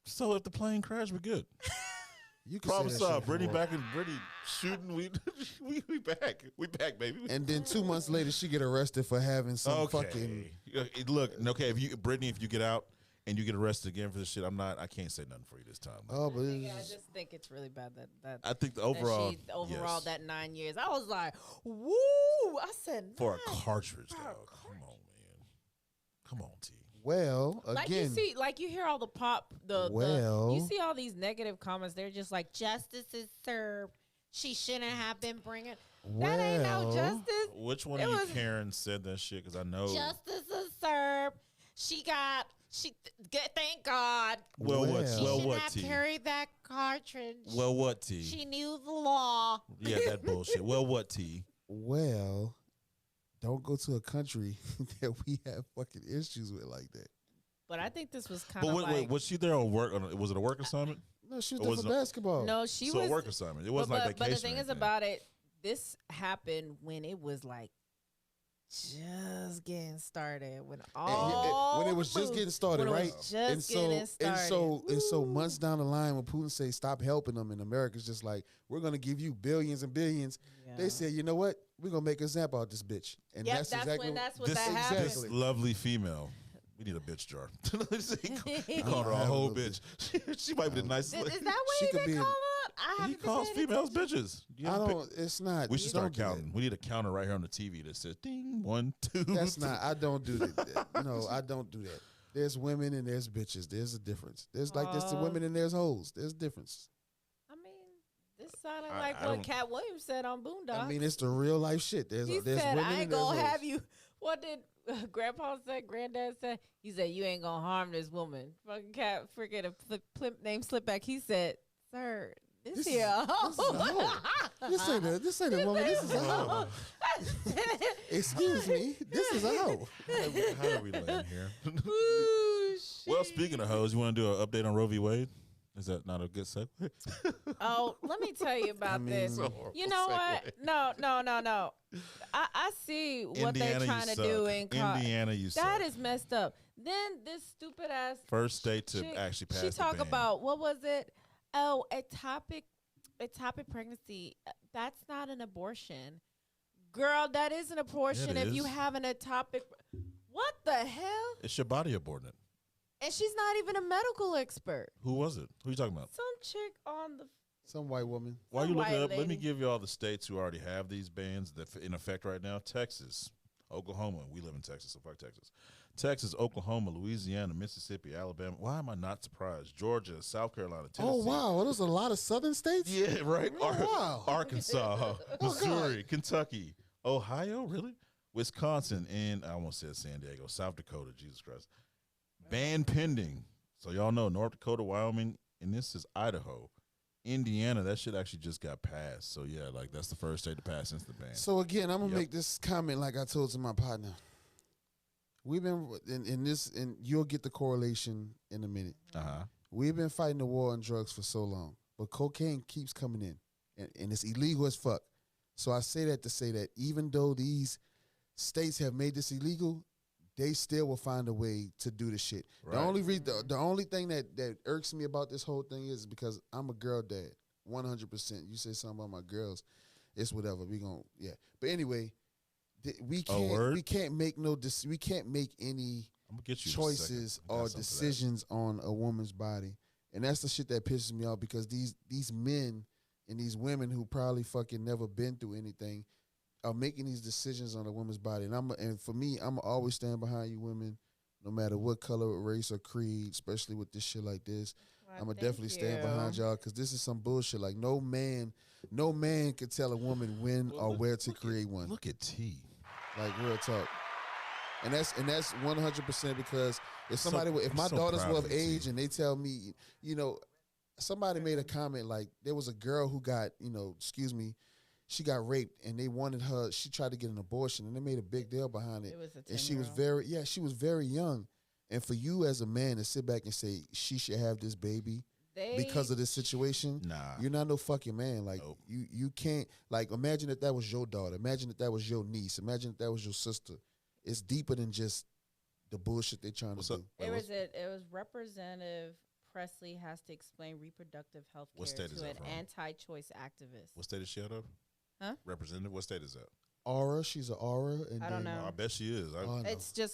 So if the plane crashed, we're good. You can Problem say that solved. shit Brittney for back in Brittney shooting. We back. We back, baby. And then 2 months later, she get arrested for having some fucking. Look, okay. If you get out and you get arrested again for this shit, I can't say nothing for you this time. Oh, but I just think it's really bad that I think the overall, yes. That 9 years. I was like, woo! I said for a cartridge, dog. Come on, man. Come on, T. Well, again, like you hear all the you see all these negative comments. They're just like, justice is served. She shouldn't have been bringing. That ain't no justice. Which one of you, Karen, said that shit? Because I know justice is served. Thank God. Well, what? She Well, should what? have T. carried that cartridge. Well, what? T. She knew the law. Yeah, that bullshit. Well, what? T. Well, don't go to a country that we have fucking issues with like that. But I think this was kind of wait, was she there on work? Was it a work assignment? No, she was there for basketball. No, she was. So a work assignment. It wasn't like vacation. But the thing is about it, this happened when it was like just getting started. When it was just getting started, right? And so months down the line, when Putin say stop helping them, and America's just like, we're gonna give you billions and billions. Yeah. They said, you know what? We're gonna make an example out of this bitch. And that's exactly what happened. This lovely female. We need a bitch jar. He called her a whole bitch. She might be the nicest. Is that what he call up? He calls females bitches. It's not. We should start counting. We need a counter right here on the TV that says ding, 1, 2. That's not. I don't do that. No, I don't do that. There's women and there's bitches. There's a difference. There's the women and there's hoes. There's a difference. I mean, this sounded like what Cat Williams said on Boondocks. I mean, it's the real life shit. There's said, women I ain't and there's gonna hoes. have you. What did Grandpa say? Granddad said? He said, you ain't gonna harm this woman. Fucking Cat, forget a name slip back. He said, sir, this here a hoe. This ain't a woman. This is a hoe. Excuse me. This is a hoe. How do we land here? Well, speaking of hoes, you want to do an update on Roe v. Wade? Is that not a good segue? Oh, let me tell you about this. You know what? No. I see what they're trying to do in Indiana. You suck. That is messed up. Then this stupid ass first state to actually pass. She talk about what was it? Oh, ectopic pregnancy. That's not an abortion, girl. That is an abortion if you have an ectopic. What the hell? It's your body aborting it. And she's not even a medical expert. Who was it? Who are you talking about? Some chick on the... Some white woman. While you looking up, let me give you all the states who already have these bans that in effect right now. Texas, Oklahoma. We live in Texas, so fuck Texas. Texas, Oklahoma, Louisiana, Mississippi, Alabama. Why am I not surprised? Georgia, South Carolina, Tennessee. Oh, wow. There's a lot of southern states? Yeah, right. Oh, wow. Arkansas, Missouri, Kentucky, Ohio, really? Wisconsin, and I almost said San Diego, South Dakota, Jesus Christ. Ban pending. So y'all know North Dakota, Wyoming, and this is Idaho. Indiana, that shit actually just got passed. So yeah, like that's the first state to pass since the ban. So again, I'm gonna make this comment like I told to my partner. We've been in this, and you'll get the correlation in a minute. We've been fighting the war on drugs for so long, but cocaine keeps coming in, and it's illegal as fuck. So I say that to say that even though these states have made this illegal, they still will find a way to do the shit. Right. The only thing that irks me about this whole thing is because I'm a girl dad, 100%. You say something about my girls, it's whatever. But anyway, we can't make any choices or decisions on a woman's body, and that's the shit that pisses me off because these men and these women who probably fucking never been through anything are making these decisions on a woman's body. And for me, I'm always stand behind you women, no matter what color, race, or creed, especially with this shit like this. I'm going to definitely stand behind y'all because this is some bullshit. Like, no man can tell a woman when or where to create one. Look at T. Like, real talk. And that's 100% because if my daughters were of age and they tell me, somebody made a comment like there was a girl who got, she got raped and they wanted her. She tried to get an abortion and they made a big deal behind it. And she was very young. And for you as a man to sit back and say she should have this baby because of this situation, you're not no fucking man. Like you can't. Like imagine if that was your daughter. Imagine if that was your niece. Imagine if that was your sister. It's deeper than just the bullshit they're trying to do. It was Representative Presley has to explain reproductive health What care state is to that an from? anti-choice activist. What state is she out of? Huh? Representative? What state is that? Aura, she's an Aura. And I don't then, know. I bet she is.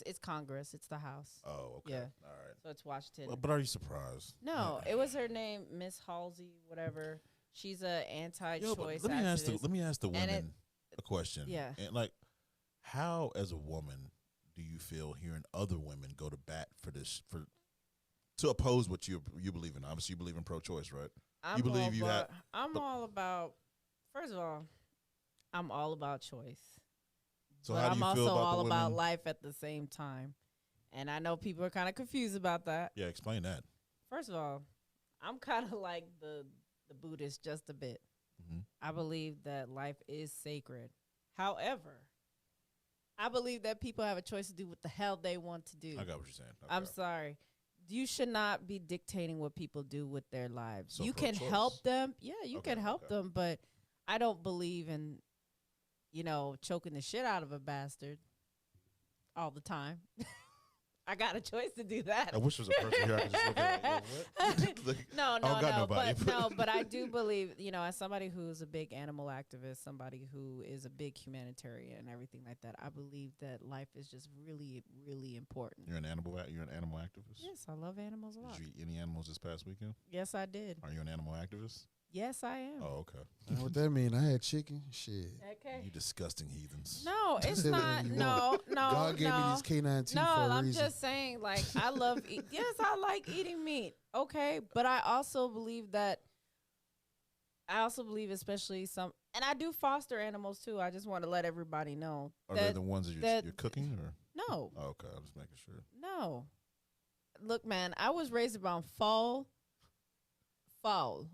It's Congress. It's the House. Oh, okay. Yeah. All right. So it's Washington. Well, but are you surprised? No, it was her name, Miss Halsey, whatever. She's a anti-choice activist. Let me ask the women a question. Yeah. And like, how as a woman do you feel hearing other women go to bat for this to oppose what you believe in? Obviously, you believe in pro-choice, right? I'm all about. First of all, I'm all about choice. So but how do you I'm feel also about all the about women? life at the same time. And I know people are kind of confused about that. Yeah, explain that. First of all, I'm kind of like the Buddhist just a bit. Mm-hmm. I believe that life is sacred. However, I believe that people have a choice to do what the hell they want to do. I got what you're saying. Okay. I'm sorry. You should not be dictating what people do with their lives. So you can pro-choice. help them. Yeah, you Okay, can help them, but I don't believe in, choking the shit out of a bastard all the time. I got a choice to do that. I wish there was a person here I could just look at. Like, what? No. But I do believe, as somebody who's a big animal activist, somebody who is a big humanitarian and everything like that, I believe that life is just really, really important. You're an animal activist? Yes, I love animals a lot. Did you eat any animals this past weekend? Yes, I did. Are you an animal activist? Yes, I am. Oh, okay. what that mean? I had chicken. Shit. Okay. You disgusting heathens. No, it's Say not. whatever you No, want. God gave me these canine teeth for a I'm reason. just saying, like, I love. Yes, I like eating meat. Okay, but I also believe that. Especially and I do foster animals too. I just want to let everybody know. Are they the ones that you're cooking or? No. Oh, okay, I'm just making sure. No. Look, man, I was raised around fowl,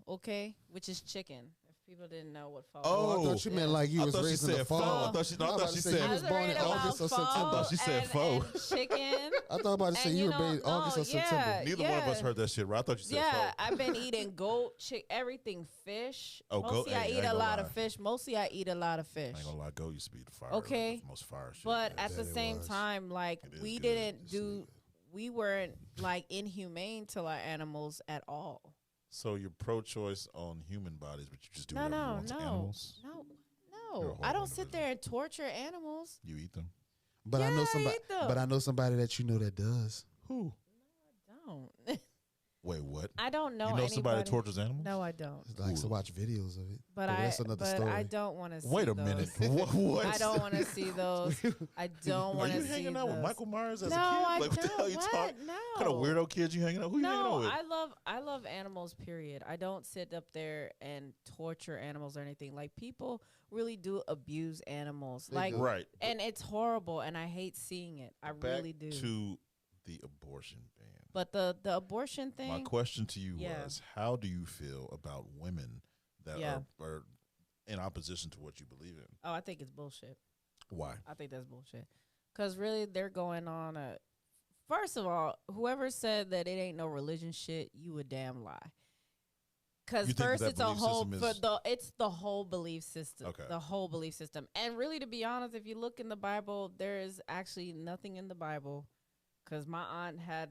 okay, which is chicken. If people didn't know what fowl. Oh, I thought you meant like you was raised in the fall. I thought she said you was born in August or September. I thought she said foe. Chicken. I thought about to say you were born August or September. Neither one of us heard that shit, right? I thought you said foe. Yeah, I've been eating goat, everything fish. Oh, Mostly goat. I eat a lot of fish. Mostly I eat a lot of fish. I ain't gonna lie, goat used to be the fire. Okay. The most fire shit. But at the same time, like, we weren't like inhumane to our animals at all. So you're pro-choice on human bodies, but you just do whatever you want to animals? No. I don't sit there and torture animals. You eat them? But yeah, I know somebody. I eat them. But I know somebody that you know that does. Who? No, I don't. Wait, what? I don't know. You know somebody that tortures animals? No, I don't. Likes to watch videos of it. But that's another story. I don't want to see Wait a those. minute. What? I don't want to see those. I don't want to see those. Are you hanging out with Michael Myers as no, a kid? I Like, don't. what the hell you talking? No. What kind of weirdo kids you hanging out? Who you hanging out with? I love animals, period. I don't sit up there and torture animals or anything. Like, people really do abuse animals. Like, right. And it's horrible, and I hate seeing it. I really do. To the abortion ban. But the abortion thing. My question to you was, how do you feel about women that are in opposition to what you believe in? Oh, I think it's bullshit. Why? I think that's bullshit. Because really, they're going on a... First of all, whoever said that it ain't no religion shit, you a damn lie. Because first, it's a whole... It's the whole belief system. Okay. The whole belief system. And really, to be honest, if you look in the Bible, there is actually nothing in the Bible. Because my aunt had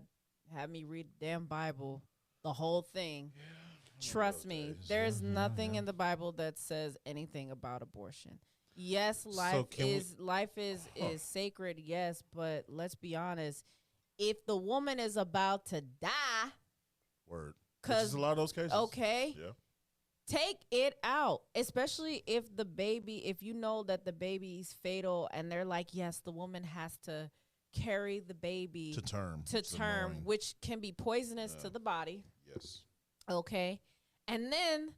me read the damn Bible, the whole thing. Yeah, trust me, there's nothing in the Bible that says anything about abortion. Yes, life is sacred, yes, but let's be honest. If the woman is about to die, because a lot of those cases, okay, take it out. Especially if you know that the baby's fatal, and they're like, yes, the woman has to carry the baby to term, which can be poisonous to the body. Yes. Okay. And then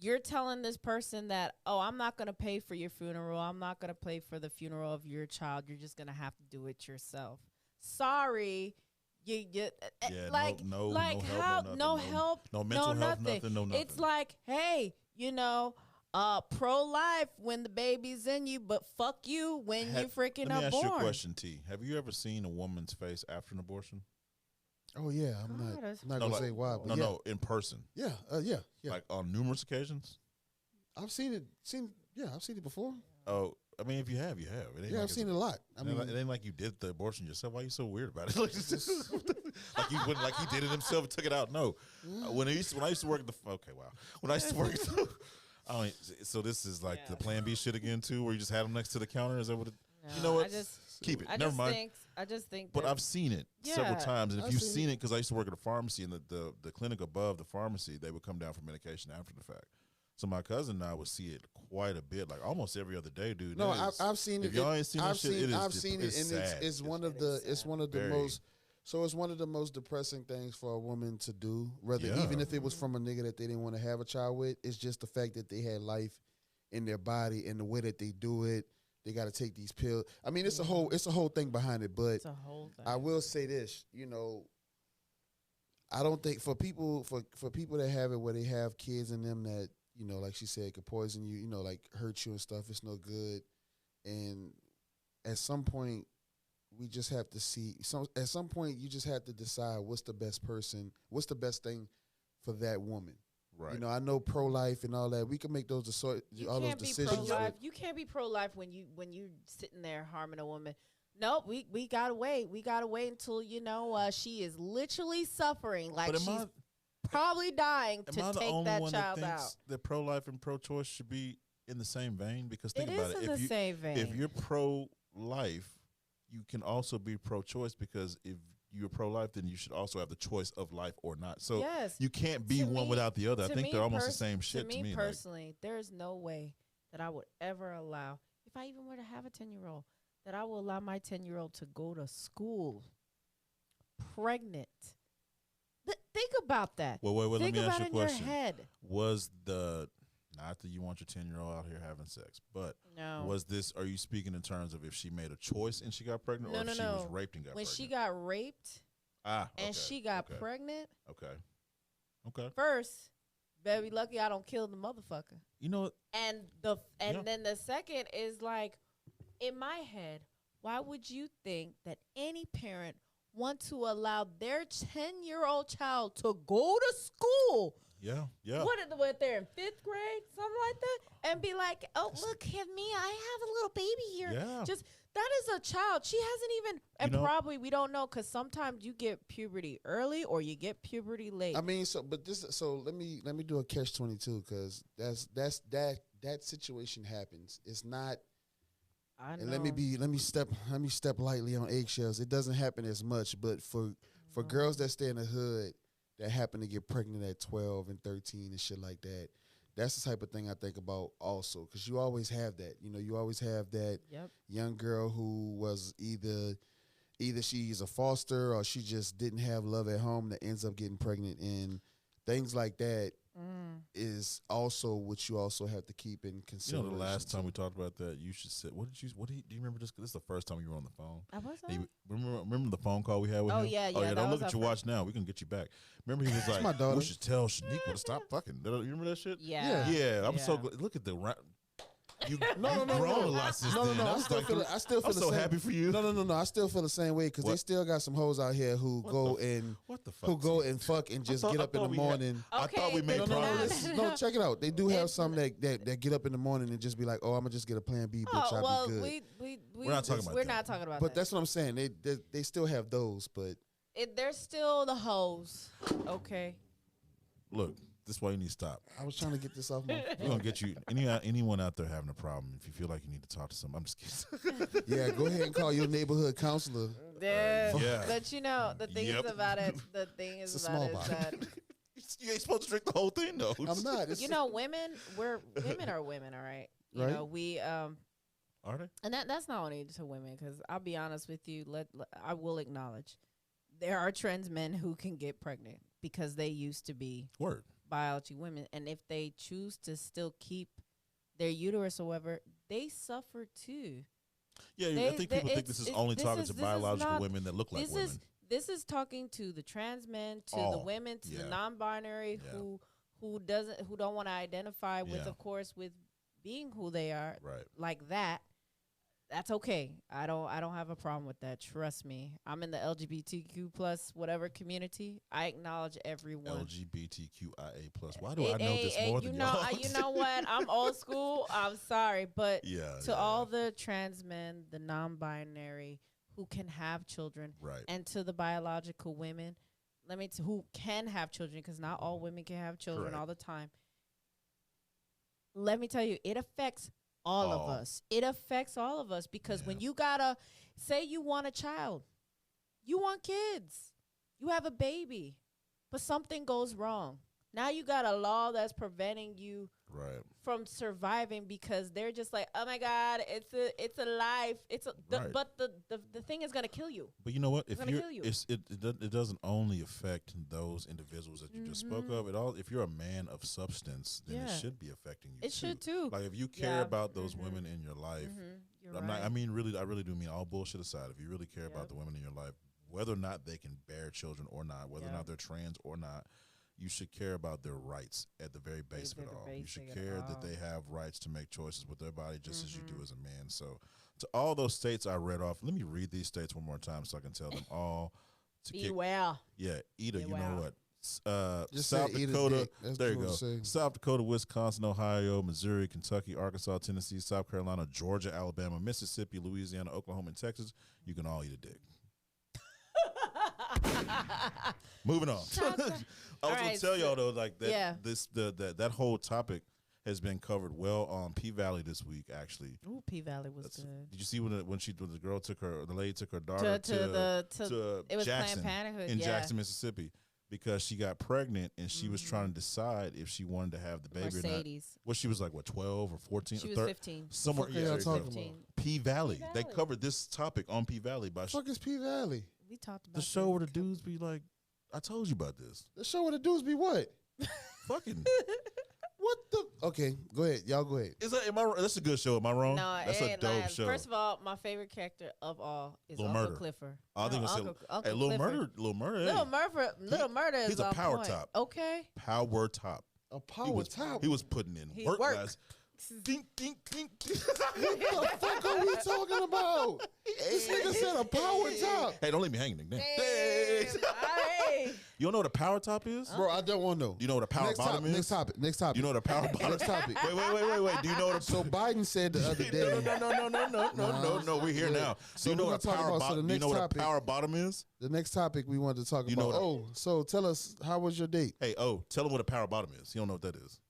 you're telling this person that, oh, I'm not going to pay for your funeral. I'm not going to pay for the funeral of your child. You're just going to have to do it yourself. Sorry. No help, no mental health, nothing. It's like, hey, pro-life when the baby's in you, but fuck you when you freaking are born. Let me ask you a question, T. Have you ever seen a woman's face after an abortion? Oh, yeah. I'm not going to say why. But no, in person. Yeah, yeah. Like on numerous occasions? I've seen it. I've seen it before. Oh, I mean, if you have, you have. I've seen it a lot. It ain't like you did the abortion yourself. Why are you so weird about it? like he did it himself and took it out. No, when I used to work at the when I used to work at the, so this is like the Plan B shit again too, where you just had them next to the counter. Is that what? You know what? Keep it. Never mind. I just think. But I've seen it several times, and if you've seen it, because I used to work at a pharmacy, and the clinic above the pharmacy, they would come down for medication after the fact. So my cousin and I would see it quite a bit, like almost every other day, dude. No, I've seen it. If y'all ain't seen that shit, I've seen it, and sad. it's one of the most. So it's one of the most depressing things for a woman to do. Even if it was from a nigga that they didn't want to have a child with, it's just the fact that they had life in their body and the way that they do it. They got to take these pills. I mean, it's a whole thing behind it. But it's a whole thing. I will say this, I don't think for people that have it where they have kids in them that, like she said, could poison you, like hurt you and stuff. It's no good. And at some point, we just have to see. At some point, you just have to decide what's the best thing for that woman. Right. I know pro-life and all that. We can make those decisions. You can't be pro-life when you sitting there harming a woman. Nope, we gotta wait. We gotta wait until she is literally suffering, like she's probably dying to take that child out. That pro-life and pro-choice should be in the same vein, because think about it. If you're pro-life, you can also be pro-choice, because if you're pro-life, then you should also have the choice of life or not. So you can't be one without the other. I think they're almost the same shit to me. Personally, there's no way that I would ever allow, if I even were to have a 10-year-old, that I will allow my 10-year-old to go to school pregnant. Think about that. Well, wait, let me ask you a question. Your head. Was not that you want your 10-year-old out here having sex, but are you speaking in terms of if she made a choice and she got pregnant, or if she was raped and got pregnant? When she got raped and she got pregnant. Okay. First, baby, lucky I don't kill the motherfucker. You know what? And then the second is like, in my head, why would you think that any parent want to allow their 10-year-old child to go to school? Yeah. What they're in 5th grade, something like that, and be like, "Oh, look at me, I have a little baby here." Yeah. Just that is a child. She hasn't even, and probably we don't know, because sometimes you get puberty early or you get puberty late. I mean, let me do a catch-22, because that situation happens. It's not. I know. And let me step lightly on eggshells. It doesn't happen as much, but for girls that stay in the hood that happen to get pregnant at 12 and 13 and shit like that, that's the type of thing I think about also, because you always have that. You always have that young girl who was either she's a foster or she just didn't have love at home that ends up getting pregnant, and things like that is also what you also have to keep in consideration. The last time we talked about that, you should say, do you remember this? This is the first time you were on the phone. I was Remember the phone call we had with him? Yeah. Don't look at your watch now. We can get you back. Remember he was like, my daughter. We should tell Shaniqua to stop fucking. You remember that shit? Yeah. I'm so glad. Look at the You've grown a lot since then. I still feel I'm so happy for you. No. I still feel the same way, because they still got some hoes out here who go and fuck and just get up in the morning. I thought we made progress. No, check it out. They do have some that get up in the morning and just be like, "Oh, I'm gonna just get a Plan B, bitch. I'll be good." We're not talking about that. We're not talking about that. But that's what I'm saying. They still have those, but they're still the hoes. Okay. Look. This is why you need to stop. I was trying to get this off my phone. We're going to get you. Anyone out there having a problem, if you feel like you need to talk to someone, I'm just kidding. Yeah, go ahead and call your neighborhood counselor. Yeah. But the thing is about it, that you ain't supposed to drink the whole thing, though. I'm not. Women are women, all right? We are they? And that's not only to women, because I'll be honest with you, I will acknowledge there are trans men who can get pregnant because they used to be biology women, and if they choose to still keep their uterus or whatever, they suffer too. Yeah, I think people think this is only talking to biological women that look like women. This is talking to the trans men, to the women, to the non-binary who don't want to identify with, of course, with being who they are, like that. That's okay. I don't have a problem with that. Trust me. I'm in the LGBTQ plus whatever community. I acknowledge everyone. LGBTQIA plus. Why do I know this more than y'all? You know what? I'm old school. I'm sorry, but to all the trans men, the non-binary who can have children, Right. and to the biological women, who can have children, because not all women can have children Correct. all the time. Let me tell you, it affects all of us. It affects all of us, because when you gotta say you want a child, you want kids, you have a baby, but something goes wrong. Now you got a law that's preventing you from surviving, because they're just like, oh my God, it's a life. But the thing is gonna kill you. But you know what? It's gonna kill you. It doesn't only affect those individuals that you just spoke of. If you're a man of substance, then it should be affecting you. It should too. Like if you care about those women in your life, I really do mean all bullshit aside. If you really care about the women in your life, whether or not they can bear children or not, whether or not they're trans or not, you should care about their rights at the very base of it all. You should care that they have rights to make choices with their body just as you do as a man. So to all those states I read off, let me read these states one more time so I can tell them all. Be well. Yeah, Ida, you know what? Just South Dakota, there you go. Say. South Dakota, Wisconsin, Ohio, Missouri, Kentucky, Arkansas, Tennessee, South Carolina, Georgia, Alabama, Mississippi, Louisiana, Oklahoma, and Texas. You can all eat a dick. Moving on. I was gonna tell y'all though, like that that whole topic has been covered well on P Valley this week. Actually, Ooh, P Valley was good. Did you see when the lady took her daughter to it was Jackson Planned Parenthood in Jackson, Mississippi, because she got pregnant and she was trying to decide if she wanted to have the baby or not. Well, she was like 12 or 14. She was 15. Somewhere. Yeah, talking about P Valley. They covered this topic on P Valley. What the fuck is P Valley? We talked about the show where the dudes be like, I told you about this. The show where the dudes be what? Fucking. What the? Okay, go ahead. Y'all go ahead. That's a good show. Am I wrong? No, that's a dope show. First of all, my favorite character of all is Little Uncle Murder. Clifford. I think Uncle Little Clifford. Murder. Little Murder is he's a power point. top. Okay. Power top. A power top. He was putting in work. Guys. Dink, dink, dink, dink. What the fuck are we talking about? This nigga said a power top. Hey, don't leave me hanging. Hey. You don't know what a power top is? Bro, I don't want to know. You know what a power bottom is? Next topic. You know what a power bottom is? Next topic. Wait. Do you know what a... So Biden said the other day. No. We're here now. So you know what a power bottom? You know what a power bottom is? The next topic we wanted to talk about. So tell us, how was your date? Hey, tell him what a power bottom is. He don't know what that is.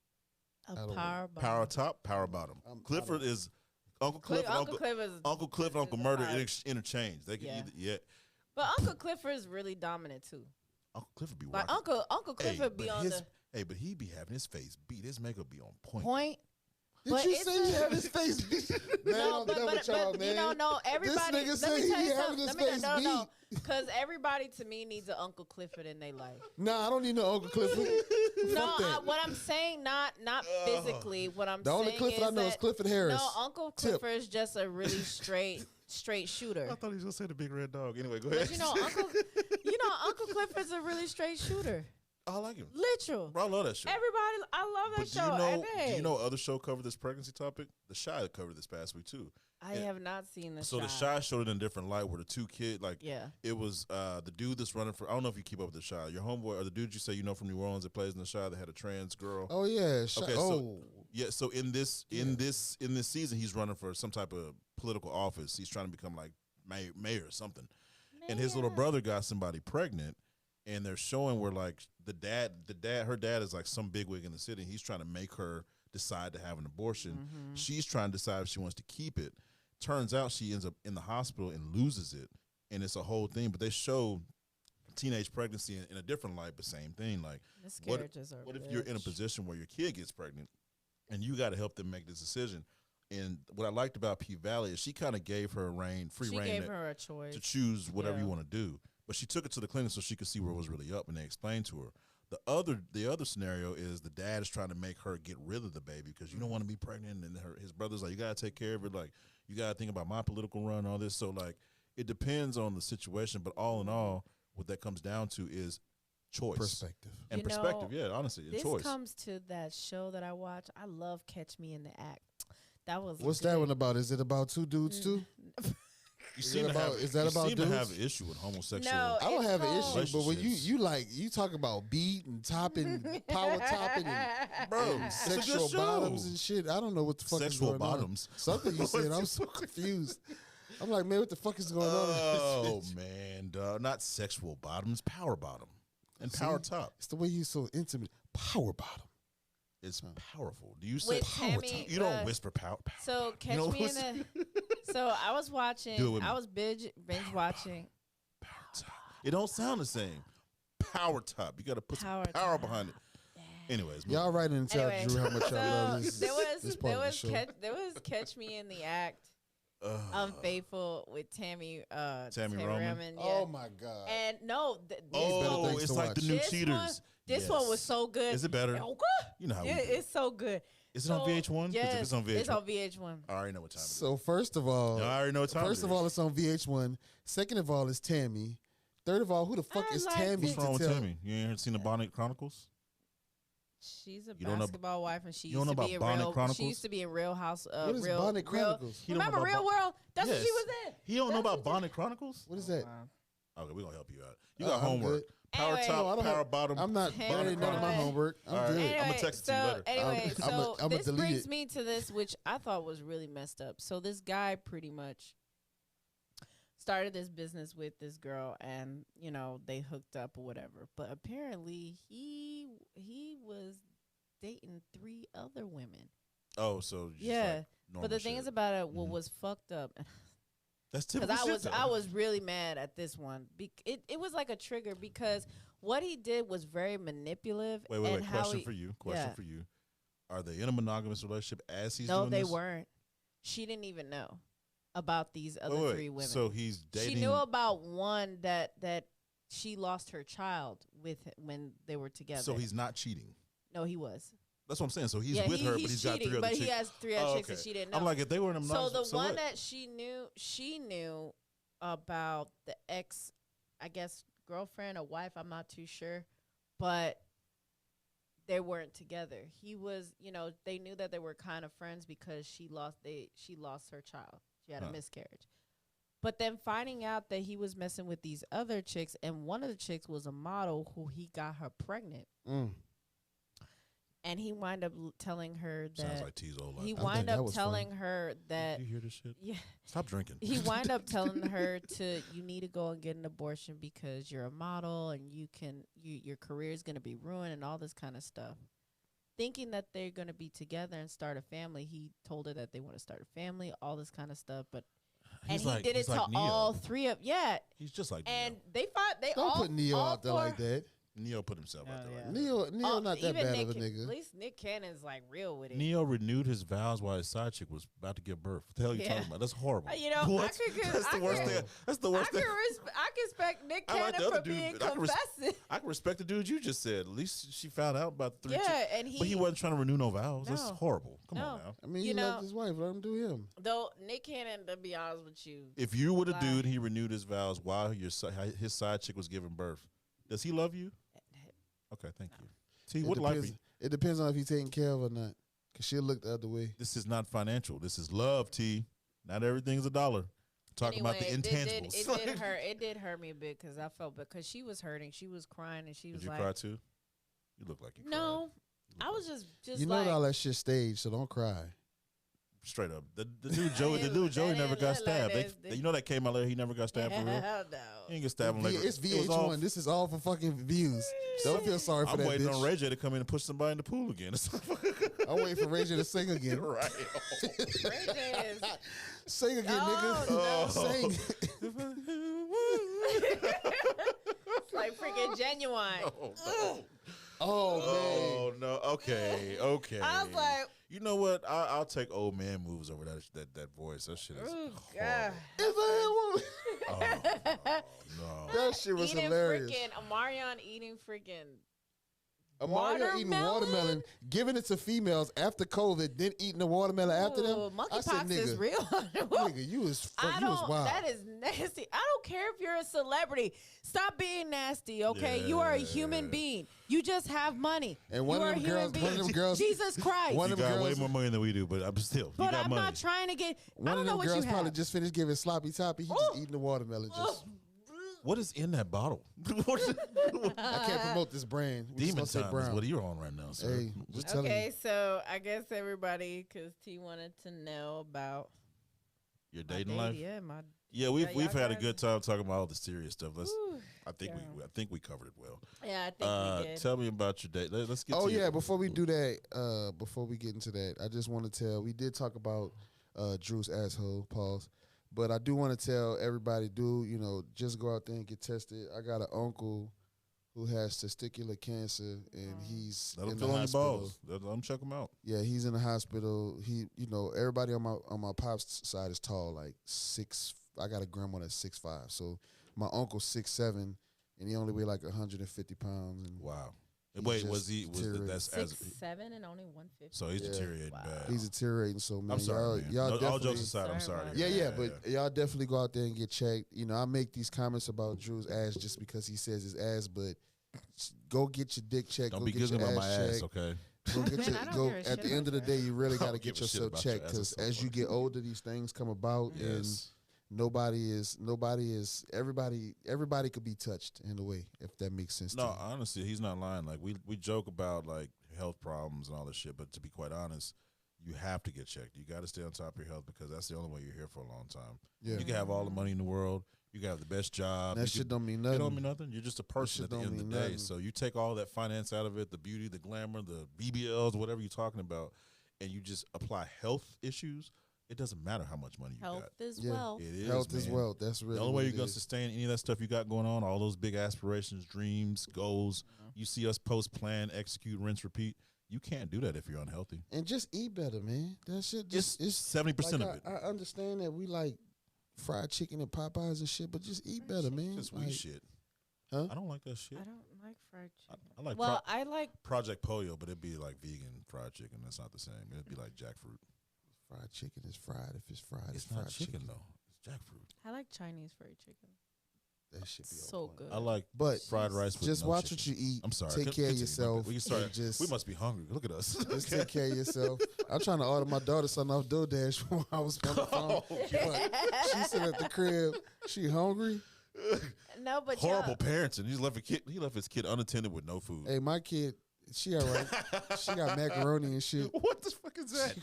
A power bottom. Power top, power bottom. Clifford is Uncle Cliff and Uncle Murder interchange. They can either But Uncle Clifford is really dominant too. Uncle Clifford be like Uncle Clifford be on the. Hey, but he be having his face beat. His makeup be on point. Point. Did you say he had his face beat? Man, no, but you don't know everybody. This nigga said he having his face beat. No, because everybody to me needs an Uncle Clifford in their life. Nah, I don't need no Uncle Clifford. What I'm saying, not physically. What I'm the saying only Clifford I know is Clifford Harris. No, Uncle Clifford is just a really straight shooter. I thought he was gonna say the big red dog. Anyway, go ahead. But Uncle Clifford's a really straight shooter. I like him. Literal. Bro, I love that show. I love that show. Do you know other show covered this pregnancy topic? The Shy covered this past week too. I have not seen the So The Shy showed it in a different light where the two kids, it was the dude that's running for, I don't know if you keep up with The Shy. Your homeboy or the dude you say you know from New Orleans that plays in The Shy that had a trans girl. Oh yeah. So in this season he's running for some type of political office. He's trying to become like mayor or something. And his little brother got somebody pregnant. And they're showing where like her dad is like some bigwig in the city. And he's trying to make her decide to have an abortion. Mm-hmm. She's trying to decide if she wants to keep it. Turns out she ends up in the hospital and loses it. And it's a whole thing. But they show teenage pregnancy in a different light, but same thing. Like, what if you're in a position where your kid gets pregnant and you got to help them make this decision? And what I liked about P Valley is she kind of gave her free reign. She gave her a choice to choose whatever you want to do. But she took it to the clinic so she could see what was really up, and they explained to her. The other scenario is the dad is trying to make her get rid of the baby because you don't want to be pregnant, and his brother's like, you gotta take care of it, like you gotta think about my political run, and all this. So like, it depends on the situation, but all in all, what that comes down to is choice, perspective, and perspective. Yeah, honestly, this choice. Comes to that show that I watch. I love Catch Me in the Act. That was what's that one about? Is it about two dudes too? You seem to have an issue with homosexual. No, I don't have an issue, but when you talk about beat and topping, power topping, and sexual bottoms and shit, I don't know what the fuck is going bottoms. On. Something you said, I'm so confused. I'm like, man, what the fuck is going on? Oh man, dog. Not sexual bottoms, power bottom, and power top. It's the way you're so intimate. Power bottom. It's powerful. Do you say With power Tammy, top? You don't whisper power. So catch me in the. So I was watching. I was binge watching. Power top. It don't sound the same. Power top. You got to put some power behind it. Anyways, y'all write in and tell Drew how much y'all love this. There was Catch Me in the Act. Unfaithful with Tammy Roman. Yeah. Oh my God. And no, it's like the new Cheaters. This one was so good. Is it better? You know how it's so good. Is it on VH1? Yes, if it's on VH1. It's on VH1. I already know what time it is. So first of all, I already know what time it is. First of all, it's on VH1. Second of all, it's Tammy. Third of all, who the fuck is Tammy? What's wrong with Tammy? You ain't seen the Bonnet Chronicles? She's a basketball wife, and she used to be in Real House. What is Bonnet Chronicles? Remember Real World? That's what she was in. He don't know about Bonnet Chronicles? What is that? Okay, we're gonna help you out. You got homework. Power Anyway, top, power bottom. I'm not none of my homework. I'm good. Anyway, I'm gonna text it to you later. Anyway, I'm this brings me to this, which I thought was really messed up. So this guy pretty much started this business with this girl, and they hooked up or whatever. But apparently, he was dating 3 other women. Oh, so yeah. Like but the thing is about it, what was fucked up. That's typical. Because I was really mad at this one. It was like a trigger because what he did was very manipulative. Wait. Question for you. Are they in a monogamous relationship as he's doing this? No, they weren't. She didn't even know about these other 3 women. So he's dating. She knew about one that she lost her child with when they were together. So he's not cheating. No, he was. That's what I'm saying. So he's with her, but he's got 3 other chicks. But he has 3 other chicks that she didn't know. I'm like, if they were in a monogamous. So the one that she knew about the ex, I guess, girlfriend or wife, I'm not too sure, but they weren't together. He was, they knew that they were kind of friends because she lost her child. She had a miscarriage. But then finding out that he was messing with these other chicks, and one of the chicks was a model who he got her pregnant. And he wound up telling her that. Sounds like T's old life. He wind up telling her that. You hear this shit? Yeah. Stop drinking. He wind up telling her you need to go and get an abortion because you're a model and your career is going to be ruined and all this kind of stuff. Thinking that they're going to be together and start a family, he told her that they want to start a family, all this kind of stuff. But he did it to all 3 of He's just like and Neo. they fought. They don't all put Neo out there like that. Neo put himself out there. Yeah. Like Neo not that bad of a nigga. At least Nick Cannon's like real with it. Neo renewed his vows while his side chick was about to give birth. What the hell are you talking about? That's horrible. What? That's the worst thing. That's the worst thing. I can respect Nick Cannon for being confessing. I can respect the dude you just said. At least she found out about the 3 chicks. And but he wasn't trying to renew no vows. No. That's horrible. Come on now. I mean, he loved his wife. Let him do him. Though Nick Cannon, to be honest with you, if you were the dude, he renewed his vows while his side chick was giving birth. Does he love you? Okay, thank you. T, what life? It depends on if he's taken care of or not. Cause she'll look the other way. This is not financial. This is love, T. Not everything's $1. Talking about the intangibles. It did hurt me a bit because I felt because she was hurting. She was crying and she was Did you like, cry too? You look like you cried. No, I was just. You know all that shit staged, so don't cry. Straight up, the dude Joey never got stabbed. You know that came out later. He never got stabbed for real. Hell no. He didn't get stabbed. It's VH1. This is all for fucking views. Don't feel sorry for that. I'm waiting bitch. on Ray J to come in and push somebody in the pool again. I'm waiting for Ray J to sing again. Right. Ray J is sing again, nigga. No. Sing. It's like freaking Genuine. Oh man. No. Okay. I was like, you know what? I'll take old man moves over that voice. That shit is God. No. That shit was hilarious. Omarion eating freaking Omarion eating watermelon, giving it to females after COVID, then eating the watermelon after them. Monkeypox is real. Nigga, you was wild. That is nasty. I don't care if you're a celebrity. Stop being nasty, okay? Yeah. You are a human being. You just have money. And one of them girls, Jesus Christ. One of them got way more money than we do, but I'm still. But I'm not trying to get. One I don't of know them what girls you probably have. just finished giving sloppy toppy. He just eating the watermelon. What is in that bottle? I can't promote this brand. Demon Time is what you're on right now, sir. Hey, just telling you. So I guess everybody, because T wanted to know about. Your dating life? Yeah, we've had a good time talking about all the serious stuff. I think we covered it well. Yeah, I think we did. Tell me about your date. Let's get. Before we do that, before we get into that, I just want to tell. We did talk about Drew's asshole. Pause. But I do want to tell everybody, just go out there and get tested. I got an uncle who has testicular cancer, and he's let him in the fill hospital. Balls. Let him check him out. Yeah, he's in the hospital. Everybody on my pop's side is tall, like 6. I got a grandma that's 6'5". So my uncle's 6'7", and he only weighed like 150 pounds. And wow. Wait, was that's 6'7" and only 150? So he's deteriorating bad. He's deteriorating. So man, I'm sorry, y'all all jokes aside, I'm sorry. But y'all definitely go out there and get checked. I make these comments about Drew's ass just because he says his ass, but go get your dick checked. Don't go be get good your about my ass, checked. okay? At the end of the day, you really got to get yourself checked because as you get older, these things come about, and everybody could be touched in a way, if that makes sense. No, honestly, he's not lying. Like we joke about like health problems and all this shit, but to be quite honest, you have to get checked. You got to stay on top of your health because that's the only way you're here for a long time. Yeah. You can have all the money in the world. You can have the best job. That shit don't mean nothing. It don't mean nothing. You're just a person at the end of the day. So you take all that finance out of it, the beauty, the glamour, the BBLs, whatever you're talking about, and you just apply health issues. It doesn't matter how much money you got. Health is wealth. It is, health is wealth. That's really the only way you're going to sustain any of that stuff you got going on, all those big aspirations, dreams, goals. You see us post, plan, execute, rinse, repeat. You can't do that if you're unhealthy. And just eat better, man. That shit it's 70% of it. I understand that we like fried chicken and Popeyes and shit, but just eat better, man. It's weak shit. Huh? I don't like that shit. I don't like fried chicken. I like I like Project Pollo, but it'd be like vegan fried chicken. That's not the same. It'd be like jackfruit. Fried chicken is fried. If it's fried, it's fried not chicken though. It's jackfruit. I like Chinese fried chicken. That should be so good. I like fried rice with just no watch chicken. what you eat. I'm sorry. Take care of yourself. We must be hungry. Look at us. Just take care of yourself. I'm trying to order my daughter something off DoorDash while I was on the phone. She said at the crib, she hungry. No, but horrible parenting. He left his kid unattended with no food. Hey, my kid, she all right. She got macaroni and shit. What the fuck is that?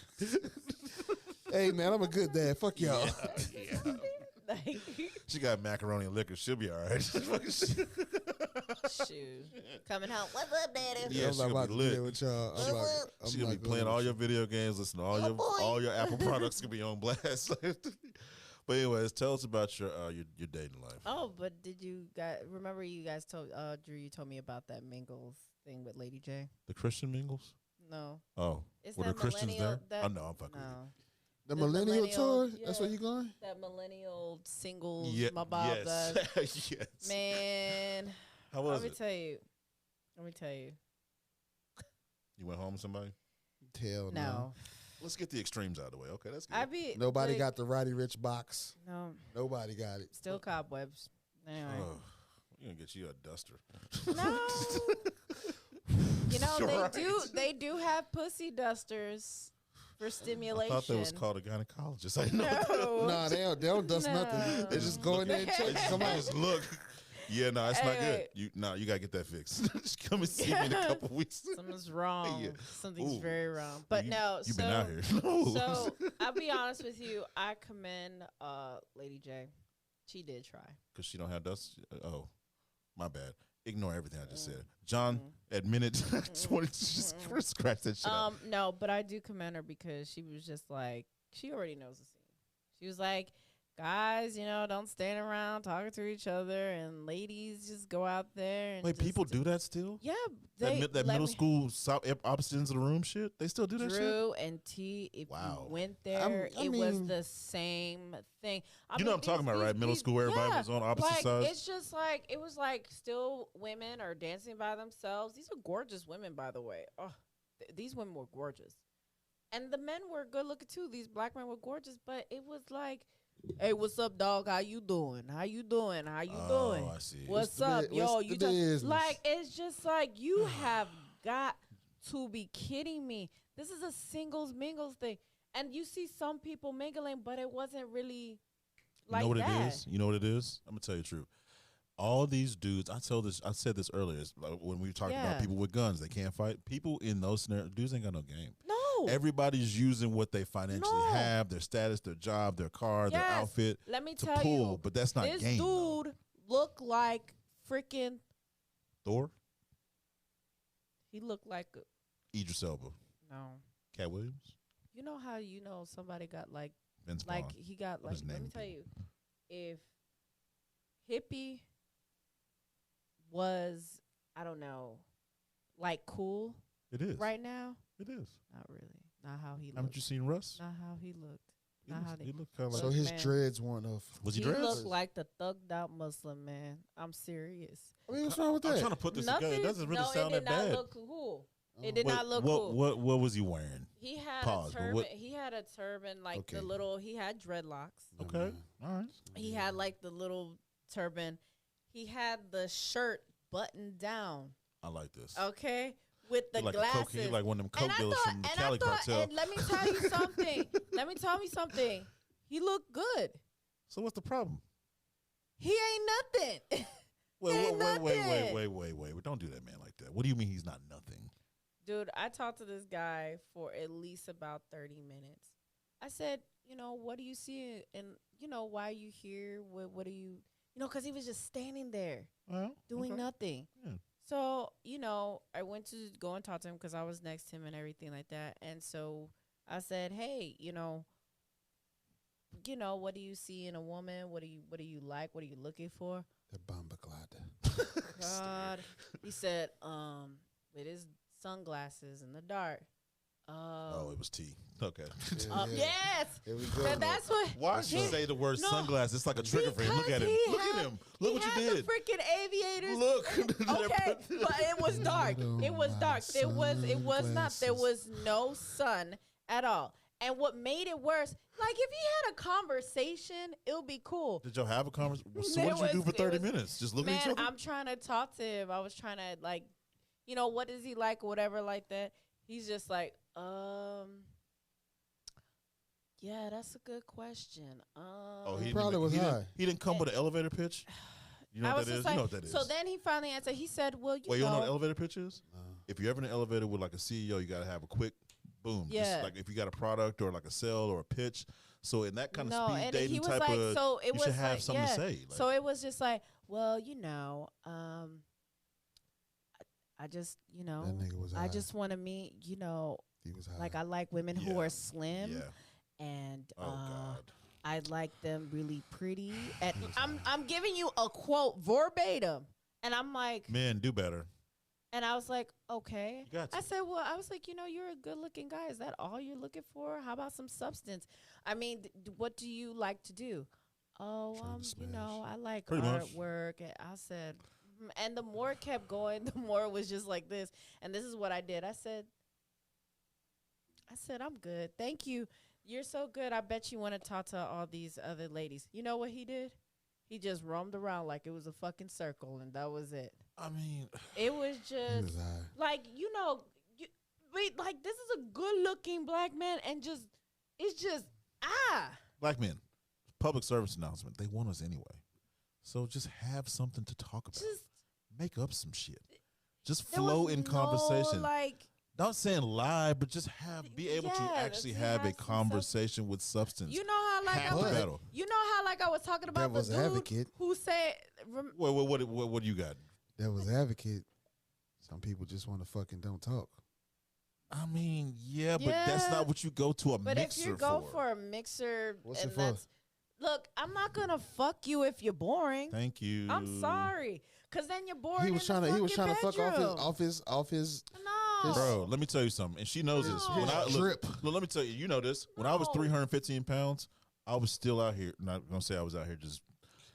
Hey man, I'm a good dad. Fuck y'all. Yeah. She got macaroni and liquor. She'll be all right. Shoot. Coming home. What's up, daddy? Yeah, she's gonna be lit. With y'all. She's gonna be playing all your video games, listening to all your Apple products gonna be on blast. But anyways, tell us about your dating life. Oh, but did you guys remember you guys told Drew, you told me about that mingles thing with Lady J? The Christian mingles? No. Oh. Were there Christians there? Oh no, I'm fucking with you. The millennial tour? Yeah. That's where you going? That millennial singles, my Bob. Yes. Yes. Man. How was it? Let me tell you. You went home with somebody? Hell no. Let's get the extremes out of the way. Okay, that's good. Nobody got the Roddy Rich box. No. Nobody got it. Still cobwebs. Anyway. Oh, we're going to get you a duster. No. You know, they do have pussy dusters. For stimulation. I thought that was called a gynecologist. I know. No, they don't dust nothing. They just go in there and check. Somebody just look. Yeah, no, it's not good. You gotta get that fixed. Just come and see me in a couple weeks. Something's wrong. Yeah. Something's very wrong. But you've been out here. So I'll be honest with you. I commend Lady J. She did try. Because she don't have dust. Oh, my bad. Ignore everything I just said. John admitted 20. Just scratch that shit out. No, but I do commend her because she was just like, she already knows the scene. She was like, guys, don't stand around talking to each other, and ladies just go out there. And wait, people do that still? Yeah. That middle school opposite ends of the room shit? They still do that shit? Drew and T, if you went there, it was the same thing. You know what I'm talking about, right? Middle school, everybody was on opposite sides. It's just like, it was like still women are dancing by themselves. These are gorgeous women, by the way. Oh, these women were gorgeous. And the men were good looking too. These black men were gorgeous, but it was like, hey, what's up, dog? How you doing? How you doing? How you doing? I see. What's up, yo? You just like, it's just like, you have got to be kidding me. This is a singles mingles thing, and you see some people mingling, but it wasn't really like that. You know what it is? I'm gonna tell you the truth. All these dudes, I said this earlier, like when we were talking about people with guns, they can't fight. People in those scenarios, dudes ain't got no game. No. No. Everybody's using what they financially have, their status, their job, their car, their outfit. Let me to tell pull, you, but that's not this game. Dude looked like freaking Thor. He looked like Idris Elba. No. Cat Williams. You know how somebody got Vince like Vaughn. he got like. Let me tell you, if Hippie was, I don't know, like cool. It is right now. It is not really. Not how he looked. Haven't you seen Russ? Not how he looked. He looked kind of like. So his dreads weren't off. Was he dreads? He looked like the thugged out Muslim man. I'm serious. I mean, what's wrong with that? I'm trying to put this together. It doesn't really sound that bad. It did not look cool. It did not look cool. What was he wearing? He had a turban. He had a turban, like the little. He had dreadlocks. Okay, all right. He had like the little turban. He had the shirt buttoned down. I like this. Okay, with the like glasses. Like one of them coke dealers from the Cali cartel. And let me tell you something. Something. He looked good. So what's the problem? He ain't nothing. Wait. Don't do that, man, like that. What do you mean he's not nothing? Dude, I talked to this guy for at least about 30 minutes. I said, what do you see? And, why are you here? What do you, because he was just standing there doing nothing. Yeah. So, I went to go and talk to him because I was next to him and everything like that. And so I said, hey, what do you see in a woman? What do you like? What are you looking for? The bomba glad. God. He said, with his sunglasses in the dark. It was T. Okay. Yes. Here we go. That's what. Why should you say the word sunglasses? It's like a trigger for him. Look at him. Look at him. Look what you did. The freaking aviators. Look. Okay, but it was dark. It was dark. It was not. There was no sun at all. And what made it worse, like if he had a conversation, it would be cool. Did y'all have a conversation? So what did you do for 30 minutes? Just look at each other? I'm trying to talk to him. I was trying to what is he like or whatever like that. He's just like, yeah, that's a good question. He probably was high. He didn't come with an elevator pitch? You know what that is? You know what that is. So then he finally answered. He said, well, you know what an elevator pitch is? If you're ever in an elevator with like a CEO, you got to have a quick boom. Yeah. Just like if you got a product or like a sell or a pitch. So in that kind of speed dating type of, so you should have something to say. Like, so it was just like, well, I just, I just want to meet, he was high. like I like women who are slim and I like them really pretty. And I'm giving you a quote verbatim. And I'm like, men do better. And I was like, okay. I said, well, I was like, you're a good looking guy. Is that all you're looking for? How about some substance? I mean, what do you like to do? Oh, I like artwork. And I said, and the more it kept going, the more it was just like this. And this is what I did. I said, I'm good. Thank you. You're so good. I bet you want to talk to all these other ladies. You know what he did? He just roamed around like it was a fucking circle, and that was it. I mean, it was just like, this is a good-looking black man, and it's just black men. Public service announcement. They want us anyway, so just have something to talk about. Just make up some shit. Just flow in conversation. Not saying lie, but just be able to actually have a conversation with substance. You know how I was talking about Devil's the dude advocate. Who said? What do you got? Devil's advocate. Some people just want to fucking don't talk. I mean, but that's not what you go to a mixer for. But if you go for a mixer, what's it for? Look, I'm not gonna fuck you if you're boring. Thank you. I'm sorry, cause then you're boring. He was trying to fuck off his. No, bro. Let me tell you something, and she knows this. When let me tell you, you know this. When I was 315 pounds, I was still out here. Not gonna say I was out here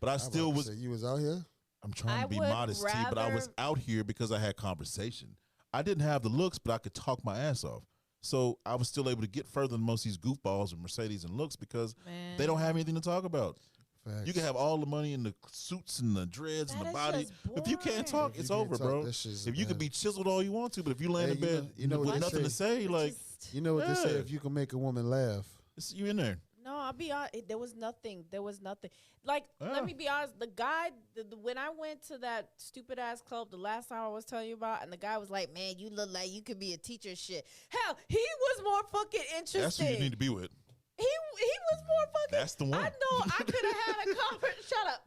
but I still was. You was out here. I'm trying to be modest, T, but I was out here because I had conversation. I didn't have the looks, but I could talk my ass off. So I was still able to get further than most of these goofballs and Mercedes and looks because they don't have anything to talk about. Facts. You can have all the money in the suits and the dreads and the body. If you can't talk, it's over, bro. If you can be chiseled all you want to, but if you land in bed with nothing to say, like you know what they say, if you can make a woman laugh, you in there. No, I'll be honest. There was nothing. Like, let me be honest. The guy, when I went to that stupid ass club the last time I was telling you about, and the guy was like, "Man, you look like you could be a teacher." Shit. Hell, he was more fucking interesting. That's who you need to be with. He was more fucking. That's the one. I know I could have had a conversation. Shut up.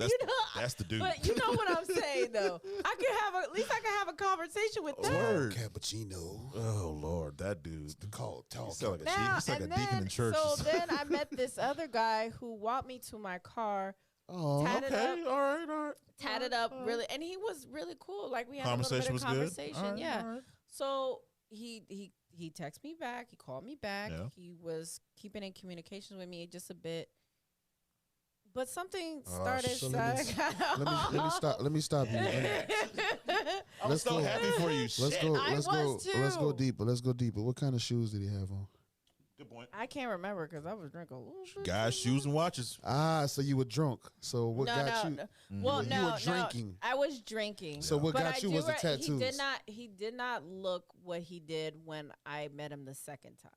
That's the dude. But you know what I'm saying though. At least I can have a conversation with that. Word. Cappuccino. Oh Lord, that dude. The call talk. He's like a deacon in church. So then I met this other guy who walked me to my car. Oh, okay. All right. Tatted up really, and he was really cool. Like we had a little bit of conversation. All right, yeah. all right. So he texted me back. He called me back. Yeah. He was keeping in communication with me just a bit. But something started. So let me stop you. I'm so happy for you. Let's go deeper. What kind of shoes did he have on? Good point. I can't remember because I was drinking. Guys, shoes and watches. So you were drunk. So what got you? No. Well, you were drinking. I was drinking. So what got you was the tattoos. He did not look what he did when I met him the second time.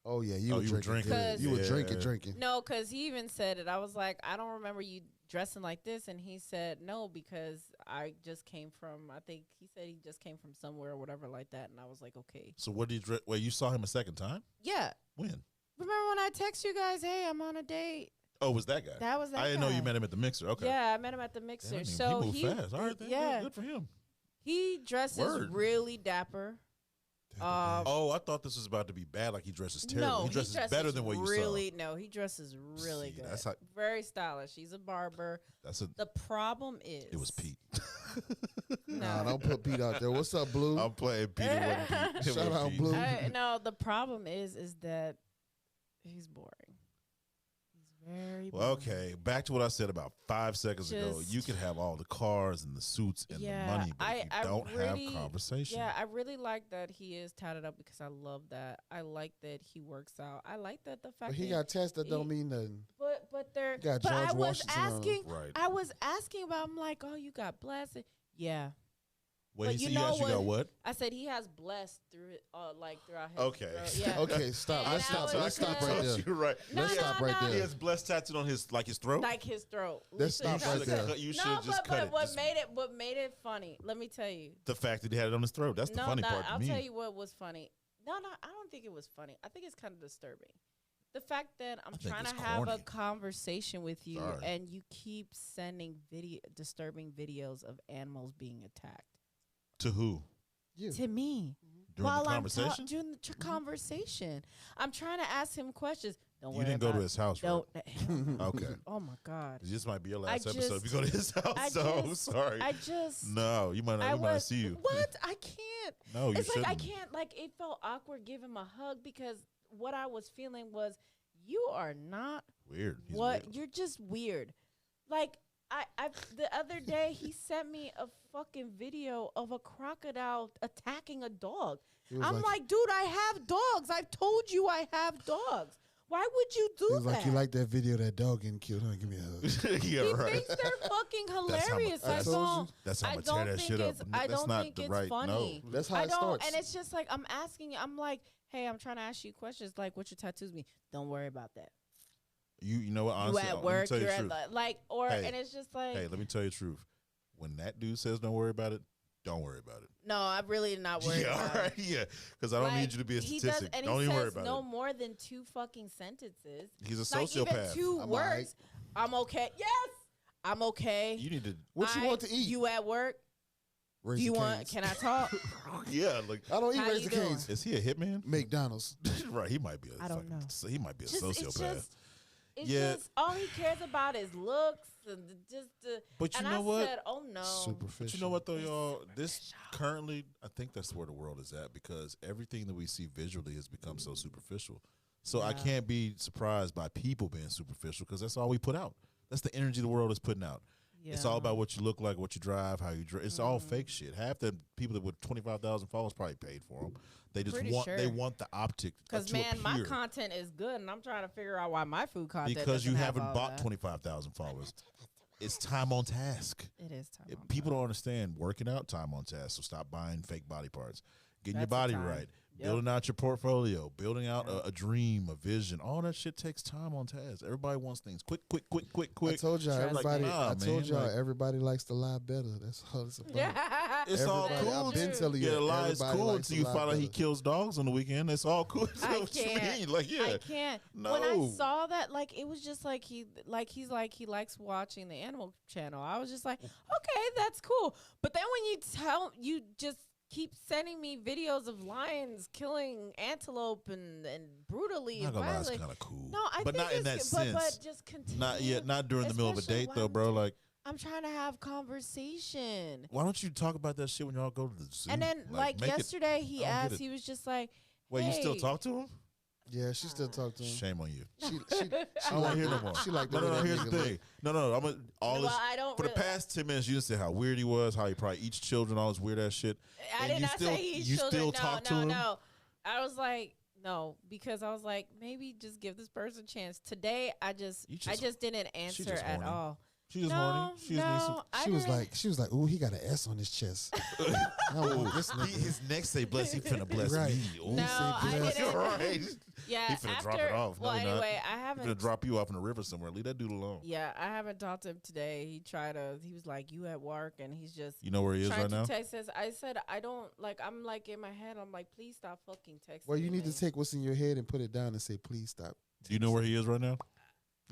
Oh yeah, you were drinking. You were drinking. No, because he even said it. I was like, I don't remember you dressing like this, and he said no because I just came from. I think he said he just came from somewhere or whatever like that, and I was like, okay. So what did you? Wait, you saw him a second time? Yeah. When? Remember when I text you guys? Hey, I'm on a date. Oh, was that guy? That was that. I didn't know you met him at the mixer. Okay. Yeah, I met him at the mixer. Damn, so he moved fast. All right, then. Good for him. He dresses really dapper. Oh, I thought this was about to be bad. Like he dresses terrible. No, he dresses better than what you saw. No, he dresses really good. That's how, very stylish. He's a barber. The problem is it was Pete. Nah, don't put Pete out there. What's up, Blue? I'm playing Pete. It wasn't Pete. Shout out, Blue. No, the problem is that he's boring. Very boring. Well, okay, back to what I said about 5 seconds ago. You can have all the cars and the suits and the money, but if you don't have conversation. Yeah, I really like that he is tatted up because I love that. I like that he works out. I like that the fact but he got tested don't mean nothing. But there. Got but George I was Washington asking. Right. I was asking about. I'm like, oh, you got blessed. Yeah. Wait, he said you got what? I said he has blessed through it, throughout his Okay. throat. Yeah. Okay, stop. Let's stop right there. You're right. Let's stop right there. He has blessed tattooed on his throat. Like his throat. Let's stop right there. You should just cut it. What made it funny? Let me tell you. The fact that he had it on his throat. That's the funny part to me. I'll tell you what was funny. No, I don't think it was funny. I think it's kind of disturbing. The fact that I'm trying to have a conversation with you and you keep sending disturbing videos of animals being attacked. To who? You. To me. During the conversation? During the conversation. I'm trying to ask him questions. Don't worry. You didn't go to his house, right? Okay. Oh, my God. This might be your last episode if you go to his house. I'm sorry. No, we might not see you. What? I can't. No, you shouldn't. Like I can't. Like it felt awkward giving him a hug because what I was feeling was you are not weird. You're just weird. Like I the other day he sent me a fucking video of a crocodile attacking a dog. I'm like, dude, I have dogs. I've told you I have dogs. Why would you do that? Like you like that video of that dog getting killed. Huh? Give me a hug. Yeah, he right. thinks they're fucking hilarious. That's how I'm gonna tear that shit up. I don't think it's funny. No. That's how it starts. And it's just like I'm asking you. I'm like, hey, I'm trying to ask you questions. Like, what your tattoos mean? Don't worry about that. You know what? Honestly, you at work, you're at and it's just like, hey, let me tell you the truth. When that dude says don't worry about it, don't worry about it. No, I'm really not worried about it. Yeah, because I don't need you to be a statistic. Don't even worry about it. No more than 2 fucking sentences. He's a sociopath. Even 2 words. I'm okay. Yes, I'm okay. You need to. What you want to eat? You at work? Raise you want? Can I talk? Yeah, like I don't eat Raise the Cane's. Is he a hitman? McDonald's. Right, he might be. I don't know. He might be a sociopath. It's just all he cares about is looks and But you and know I what? said, oh no. Superficial. But you know what though, y'all? This currently, I think that's where the world is at because everything that we see visually has become so superficial. So I can't be surprised by people being superficial because that's all we put out. That's the energy the world is putting out. Yeah. It's all about what you look like, what you drive, how you drive. It's all fake shit. Half the people that with 25,000 followers probably paid for them. They just they want the optic. Because man, my content is good, and I'm trying to figure out why my food content. Because you haven't bought 25,000 followers. It's time on task. It is time. People don't understand working out time on task. So stop buying fake body parts. Getting your body right. building out your portfolio, building out a dream, a vision. All that shit takes time on task. Everybody wants things quick. I told y'all, everybody likes to lie better. That's all it's about. It's all cool. I've been telling you, yeah, lie is cool until you find out he kills dogs on the weekend. It's all cool. I can't. I can't. No. When I saw that, like, it was just like he likes watching the Animal Channel. I was just like, okay, that's cool. But then when you just keep sending me videos of lions killing antelope and brutally and violently. That's kind of cool. No, I but think not in that sense. But just continue. Not during the middle of a date though, bro. Like, I'm trying to have conversation. Why don't you talk about that shit when y'all go to the zoo? And then, like yesterday, he asked. He was just like, "Wait, hey. You still talk to him?" Yeah, she still talk to him. Shame on you. She I don't want to hear no more. She like no. Here's the thing. No. For the past 10 minutes, you just said how weird he was, how he probably eats children, all this weird ass shit. I did not say he eats children. Talk to him? No. I was like, no, because I was like, maybe just give this person a chance. Today, I just didn't answer at all. She just horny. She was like, ooh, he got an S on his chest. I don't want this nigga. His neck say bless. He finna bless me. Ooh, no, I didn't. Right. Yeah, he finna drop it off. Well, anyway, I haven't. He finna drop you off in the river somewhere. Leave that dude alone. Yeah, I haven't talked to him today. He was like, you at work, and he's just. You know where he is right now? Text us. I said, I don't, like, I'm like in my head, I'm like, please stop fucking texting. Well, you need to take what's in your head and put it down and say, please stop. Do you know where he is right now?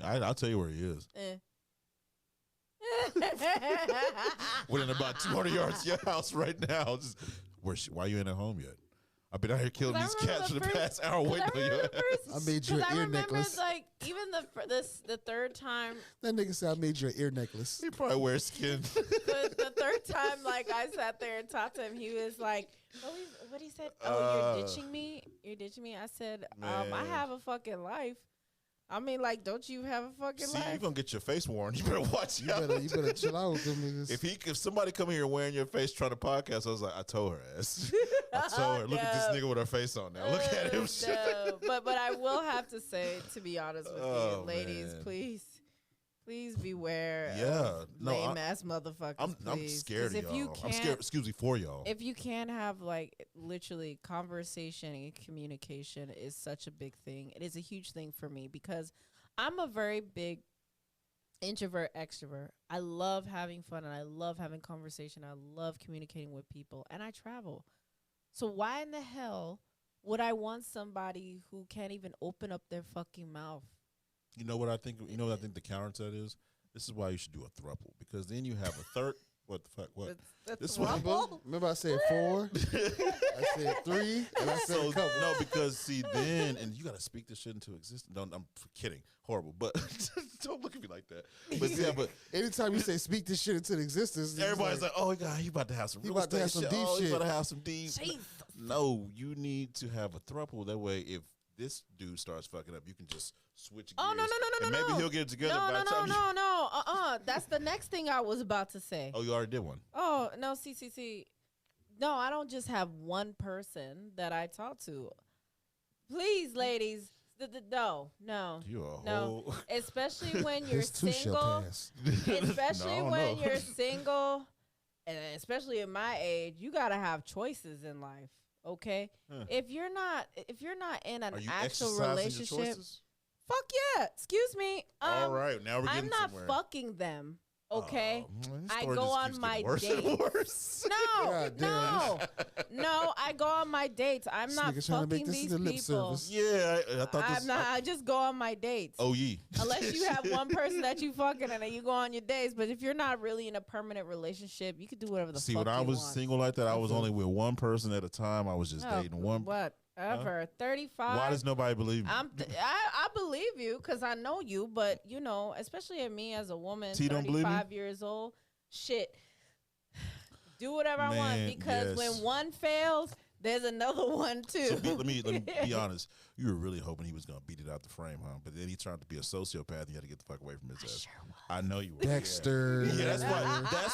I'll tell you where he is. Within about 200 yards of your house right now. Why you ain't at home yet? I've been out here killing these cats for the past hour waiting for you. I made you an ear necklace. Like, even the third time. That nigga said I made you an ear necklace. He probably wears skin. the third time, like, I sat there and talked to him, he was like, what he said? Oh, you're ditching me? You're ditching me? I said, I have a fucking life. I mean, like, don't you have a fucking life? You're going to get your face worn. You better watch out. You better chill out with them niggas. If somebody come here wearing your face trying to podcast, I was like, I told her ass. I told her, look at this nigga with her face on now. Look at him. No. But I will have to say, to be honest with you, ladies, please beware. Yeah. Lame ass motherfuckers. I'm scared of y'all. I'm scared, for y'all. If you can't have, like, literally conversation and communication is such a big thing. It is a huge thing for me because I'm a very big introvert, extrovert. I love having fun and I love having conversation. I love communicating with people and I travel. So why in the hell would I want somebody who can't even open up their fucking mouth? You know what I think? You know what I think the counter to that is? This is why you should do a throuple because then you have a third. What the fuck? What? This one. Remember I said 4. I said 3, and I said a couple. No, because see then, and you got to speak this shit into existence. No, I'm kidding. Horrible, but don't look at me like that. But yeah, but anytime you say speak this shit into existence, everybody's like, oh God, he about to have some real estate shit. He about to have some deep. No, you need to have a throuple. That way, if this dude starts fucking up, you can just switch gears. Oh, no. And maybe he'll get it together by the time No. That's the next thing I was about to say. Oh, you already did one? Oh, no, see. No, I don't just have one person that I talk to. Please, ladies. No. Especially when you're single. Especially when you're single. And especially in my age, you got to have choices in life. Okay, if you're not in an actual relationship, fuck yeah. Excuse me. All right, now we're getting I'm not fucking them. Okay, I go on my dates. No, I go on my dates. I'm not fucking these people. Yeah, I thought this. I'm not. I just go on my dates. Oh, yeah. Unless you have one person that you fucking and then you go on your dates. But if you're not really in a permanent relationship, you could do whatever the fuck you want. See, when I was single like that, I was only with one person at a time. I was just dating one. Whatever. 35. Why does nobody believe me? I believe you because I know you, but you know, especially in me as a woman, 35 years old, shit. Do whatever I want because when one fails, there's another one too. So let me be honest. You were really hoping he was gonna beat it out the frame, huh? But then he turned to be a sociopath. And you had to get the fuck away from his ass. Sure was. I know you were. Dexter. Yeah, that's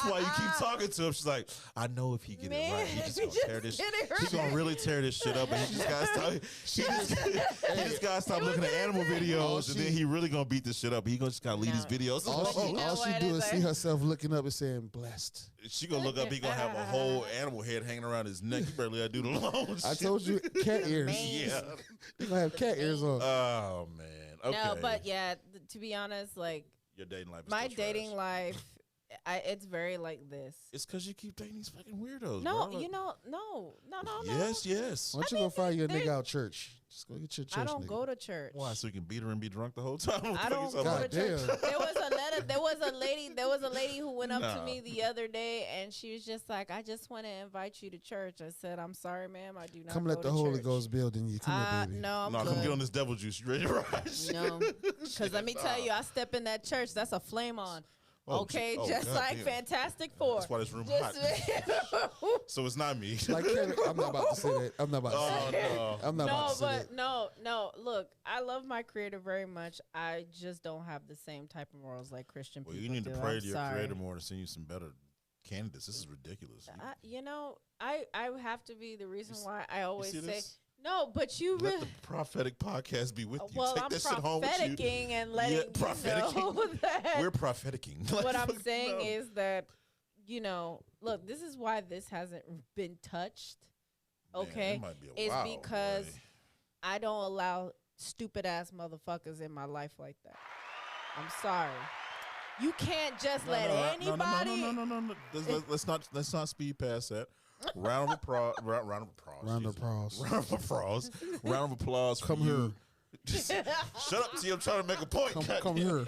why you keep talking to him. She's like, I know if he get it right, he just gonna tear this. He gonna really tear this shit up, and he just gotta stop. He just gotta stop looking at animal videos, and then he really gonna beat this shit up. He just gotta leave these videos alone. All she do is see herself looking up and saying blessed. She gonna look up. He gonna have a whole animal head hanging around his neck. You better leave that dude alone. alone. I told you, cat ears. Yeah. You gonna have cat ears on. Oh man. Okay. No, but yeah, to be honest, like your dating life. Is my still dating trash. life, it's very like this. It's because you keep dating these fucking weirdos. No, bro. you know, no. Yes, yes. Why don't you go find you a nigga out church? Just go get your church. I don't nigga. go to church. Why? So you can beat her and be drunk the whole time? I don't go to church. damn. There was a lady who went up to me the other day, and she was just like, "I just want to invite you to church." I said, "I'm sorry, ma'am, I do not." Come go let the to Holy church. Ghost build in you. Come here, baby. No, I'm No, good. come get on this devil juice. You ready to rise? No, because let me tell you, I step in that church, that's a flame on. Oh, Okay, oh, just God like damn. Fantastic Four. That's why this room Just- hot. So it's not me. Like Kevin, I'm not about to say that. I'm not about to say that. no. I'm not about to say that. no. Look, I love my creator very much. I just don't have the same type of morals like Christian Well, people you need to do. pray I'm to your sorry. creator more to send you some better candidates. This is ridiculous. I have to be the reason why I always see say this? no, but you Let really. the prophetic podcast be with you. Well, Take I'm that shit home with you. propheticking and letting Yeah, you propheticking. know that. We're propheticking. What I'm fuck saying no. is that, look, this is why this hasn't been touched. Man, Okay, it might be a it's while, because boy. I don't allow stupid ass motherfuckers in my life like that. I'm sorry. You can't just let anybody. No. Let's not speed past that. Round of applause. Round of applause. Round of Jesus. applause. Round of applause. Round of applause. For Come you. Shut up, T. I'm trying to make a point. Come here.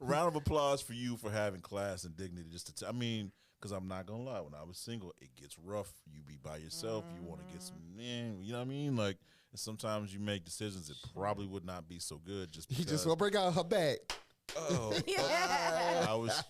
Round of applause for you for having class and dignity. Because I'm not gonna lie, when I was single, it gets rough. You be by yourself. You want to get some men. You know what I mean? Like, and sometimes you make decisions that probably would not be so good. Just because. He just gonna break out her bag. Oh, Yeah. I was.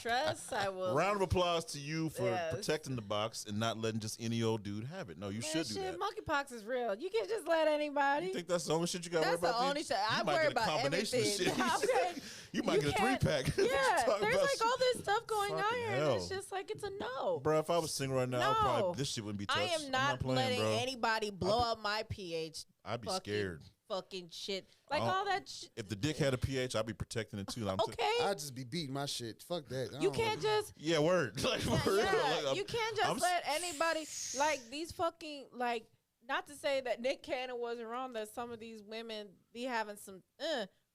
Trust, I will. Round of applause to you for Yes. protecting the box and not letting just any old dude have it. No, you should do that. Monkeypox is real. You can't just let anybody. You think that's the only shit you got to worry That's the about? only shit. I You might worry get a about combination of everything. shit. Okay. You might get a can't- 3-pack. Yeah, Talk there's about like shit. all this stuff going on Fucking here, and it's hell. just like it's a no. Bro, if I was single right now, I'd No. probably, this shit wouldn't be touched. I am I'm not playing, letting bro. anybody blow up my pH. I'd be fucking- scared. Fucking shit, like I don't- all that shit. If the dick had a pH, I'd be protecting it too. Okay, I just be beating my shit. Fuck that. I you don't- can't just. Yeah, word. Like, Yeah, word. Like, you can't just let anybody like these fucking like. Not to say that Nick Cannon wasn't wrong. That some of these women be having some,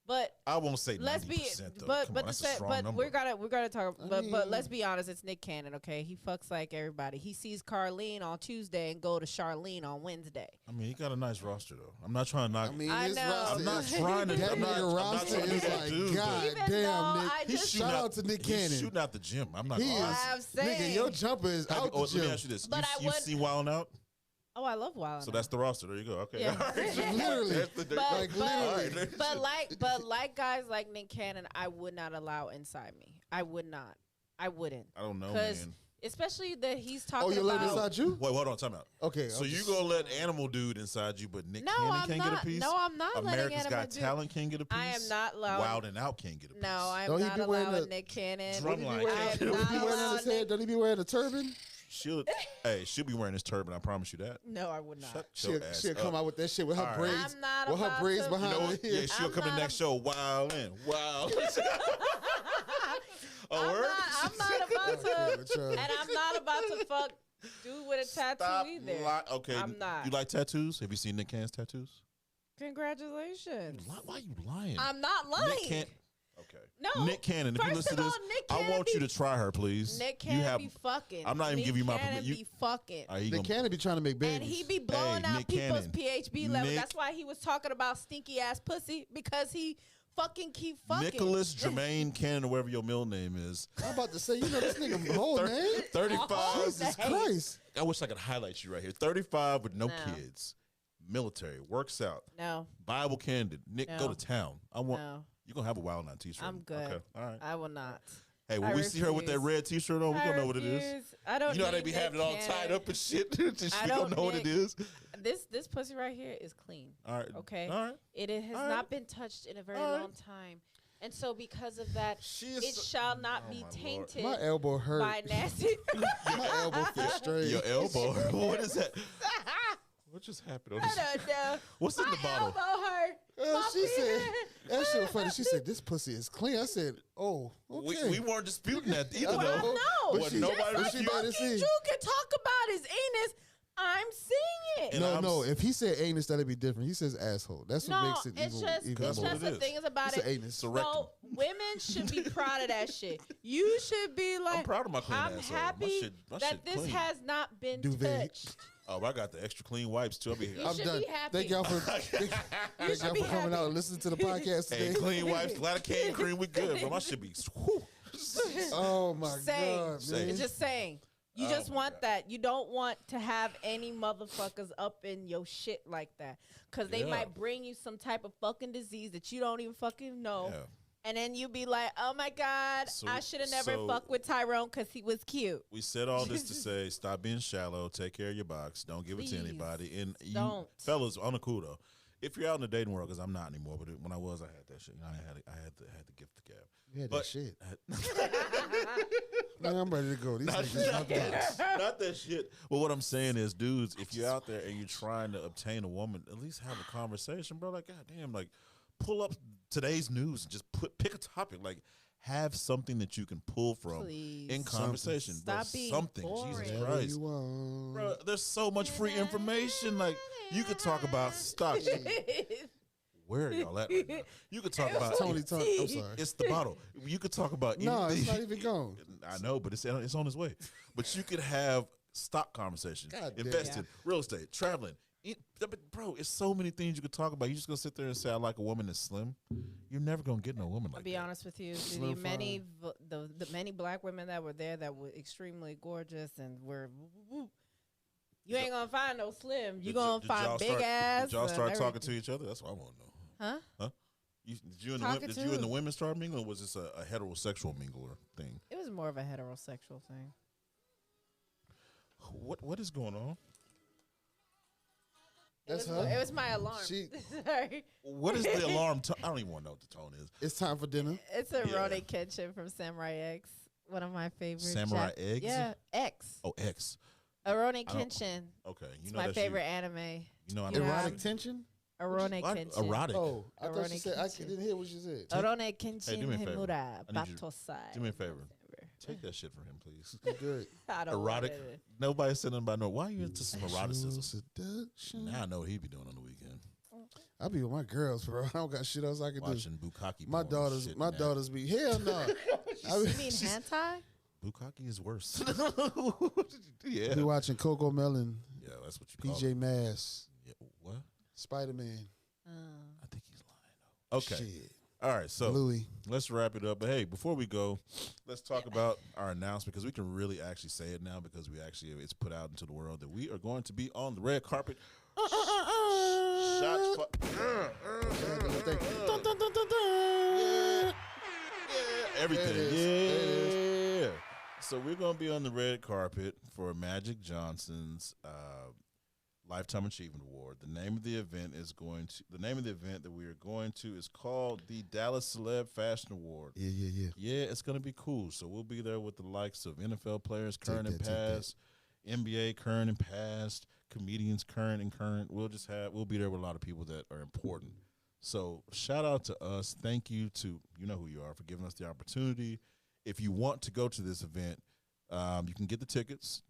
but I won't say 90%, let's be, though. but Come but on, the that's a set, strong but number. we're gonna talk. I But let's mean- be honest, it's Nick Cannon. Okay, he fucks like everybody. He sees Carlene on Tuesday and go to Charlene on Wednesday. I mean, he got a nice roster, though. I'm not trying to knock. I mean, I his know. roster. I'm not is- trying to. That I'm not, nigga I'm not roster trying to be is that like, dude. God Even damn, though Nick. I just- Shout out to Nick He's Cannon. shooting out the gym. I'm not He gonna is. lie. I'm saying, Nigga, your jumper is out the Let me gym. ask you this. But I you would- see Wildin' Out? oh, I love Wild. So that's the roster. There you go. Okay. Yeah. All right. Literally. That's the- But, Like, literally. but like guys like Nick Cannon, I would not allow inside me. I would not. I wouldn't. I don't know, Because man. especially that he's Oh, talking you let him about. inside you? Wait, hold on. Time out. Okay. So I'm you just- gonna let Animal Dude inside you, but Nick No, Cannon I'm can't not. get a piece? No, I'm not letting America's Animal Got Dude- Talent can't get a piece? I am not allowing. Wild and Out can't get a piece. No, I'm Don't he not be wearing allowing a Nick Cannon. Drumline Don't can't he be wearing- I am get a don't he not be wearing on allowing his head? Nick. Don't he be wearing a turban? She'll be wearing this turban. I promise you that. No, I would not. Shut your She'll, ass she'll up. come out with that shit with her All right. braids. I'm not with her about braids to- behind You know her what? ear. Yeah, she'll I'm come in not next a- show. Wild in. Wild. I'm word? not about Okay, to, but, and I'm not about to fuck dude with a tattoo Stop either. Okay. I'm not. You like tattoos? Have you seen Nick Cannon's tattoos? Congratulations. Why are you lying? I'm not lying. Nick Cannon. Okay. No. Nick Cannon. If you First listen of to all, this, Nick I Cannon want you be- to try her, please. Nick You Cannon have. be fucking. I'm not even Nick giving you my Cannon permission. be fucking. Are you Nick gonna- Cannon be trying to make babies. And he be blowing out Nick people's Cannon. PHB levels. Nick- That's why he was talking about stinky ass pussy, because he fucking keep fucking. Nicholas Jermaine Cannon, or whatever your middle name is. I'm about to say, you know this nigga whole name? 35. Oh, Jesus Hey. Christ. I wish I could highlight you right here. 35 with no No. kids. Military. Works out. No, Bible candid. Nick, No. go to town. I want. no, You're going to have a Wild Night t-shirt. I'm good. Okay. All right. I will not. Hey, when I we see her with that refuse. red t-shirt on, we're I going to know what it is. refuse. I don't. You know how they need be Nick having it all tied Cannon. up and shit? Just I we don't don't know what it need- is. This pussy right here is clean. All right. Okay. All right. It has All right. not been touched in a very All right. long time, and so because of that, She is it so- shall not Oh, be my Lord. tainted My elbow hurt. by nasty. My elbow feels straight. Your elbow. What is that? What just happened? I don't know. What's in My the bottle? elbow hurt. She said, that shit was funny. She said, this pussy is clean. I said, oh, okay. We weren't disputing that either, I though. know. But But she- nobody but she refused. about to see. Drew can talk about his anus. I'm seeing it. And No. If he said anus, that'd be different. He says asshole. That's what No, makes it it's even just even it's more. just what the it thing is about It's it. an anus. It's a rectum. No, women should be proud of that shit. You should be like, I'm proud of my clean I'm asshole. happy My that shit this clean. has not been Duvet. touched. Oh, I got the extra clean wipes too. I'll be here. You I'm should done. be happy. Thank y'all for thank y'all should be for coming happy. out and listening to the podcast Hey, today. clean wipes, lidocaine cream, we good, bro. My shit be. Whew. Oh my Saying. god, Saying. man. Just saying. You Oh just my want God. that. You don't want to have any motherfuckers up in your shit like that. Because they Yeah. might bring you some type of fucking disease that you don't even fucking know. Yeah. And then you be like, oh my God, So- I should have never so- fucked with Tyrone because he was cute. We said all this to say, stop being shallow. Take care of your box. Don't give it to Please, anybody. And you, don't. fellas, on the cool though, if you're out in the dating world, because I'm not anymore, but when I was, I had that shit. I had the gift the gab. You had But- that shit. Man, I'm ready to go. These Not, niggas not that. not that shit. But what I'm saying is, dudes, if you're out there and you're trying to obtain a woman, at least have a conversation, bro. Like, goddamn, like, pull up today's news and just pick a topic. Like, have something that you can pull from Please. in conversation. Bro. Stop being something. boring. Jesus Whatever Christ. you want. Bro, there's so much free information. Like, you could talk about stock. Where are y'all at right now? You could talk about Tony, I'm sorry. It's the bottle. You could talk about No, anything. it's not even gone. I know, but it's on its way. But you could have stock conversation, God damn. investing, real estate, traveling. But bro, it's so many things you could talk about. You just gonna sit there and say I like a woman that's slim. You're never gonna get no woman like I'll be that. honest with you. Slim The many black women that were there that were extremely gorgeous and were. You ain't gonna find no slim. You Did gonna did find y'all big start, ass. Did y'all and start talking everything. to each other? That's what I want to know. Huh? Did you and Talking did to you and the who? women start mingling, or was this a heterosexual mingler thing? It was more of a heterosexual thing. What is going on? That's it was, her. It was my alarm. She- Sorry. What is the alarm tone? I don't even want to know what the tone is. It's time for dinner. It's a Yeah. Rone Kenshin from Samurai X. One of my favorite. Samurai Eggs? Yeah, X. Oh, X. Arone don't- Kenshin. Okay, you It's know my that's favorite anime. You know I You know know, Erotic I'm- tension? Arone What? Kenshin. Erotic. Oh, I thought she Aronic said, I tension. didn't hear what she said. Arone Hey, Kenshin do me a favor. Himura. I need you- Batosai. do me a favor. Take that shit from him, please. You good. I don't Erotic. want it. Nobody said nothing about no. Why are you into some eroticism? Seduction. Now I know what he'd be doing on the weekend. I be with my girls, bro. I don't got shit else I can do. Watching Bukkake. My porn and daughters, shit my and that. daughters be hell no. I You mean hentai? Bukkake is worse. yeah. be watching Coco Melon, Yeah, that's what you call PJ it. Masks, Yeah, what? Spider Man. I think he's lying though. Okay. Shit. All right. So Louis. let's wrap it up. But hey, before we go, let's talk about our announcement because we can really actually say it now because it's put out into the world that we are going to be on the red carpet. Shots Thank you. everything. There it is. Yeah. So we're gonna be on the red carpet for Magic Johnson's Lifetime Achievement Award. The name of the event that we are going to is called the Dallas Celeb Fashion Award. Yeah. Yeah, it's gonna be cool. So we'll be there with the likes of NFL players, current and take that. past, NBA current and past, comedians current and current. We'll be there with a lot of people that are important. So shout out to us. Thank you to you know who you are for giving us the opportunity. If you want to go to this event, you can get the tickets,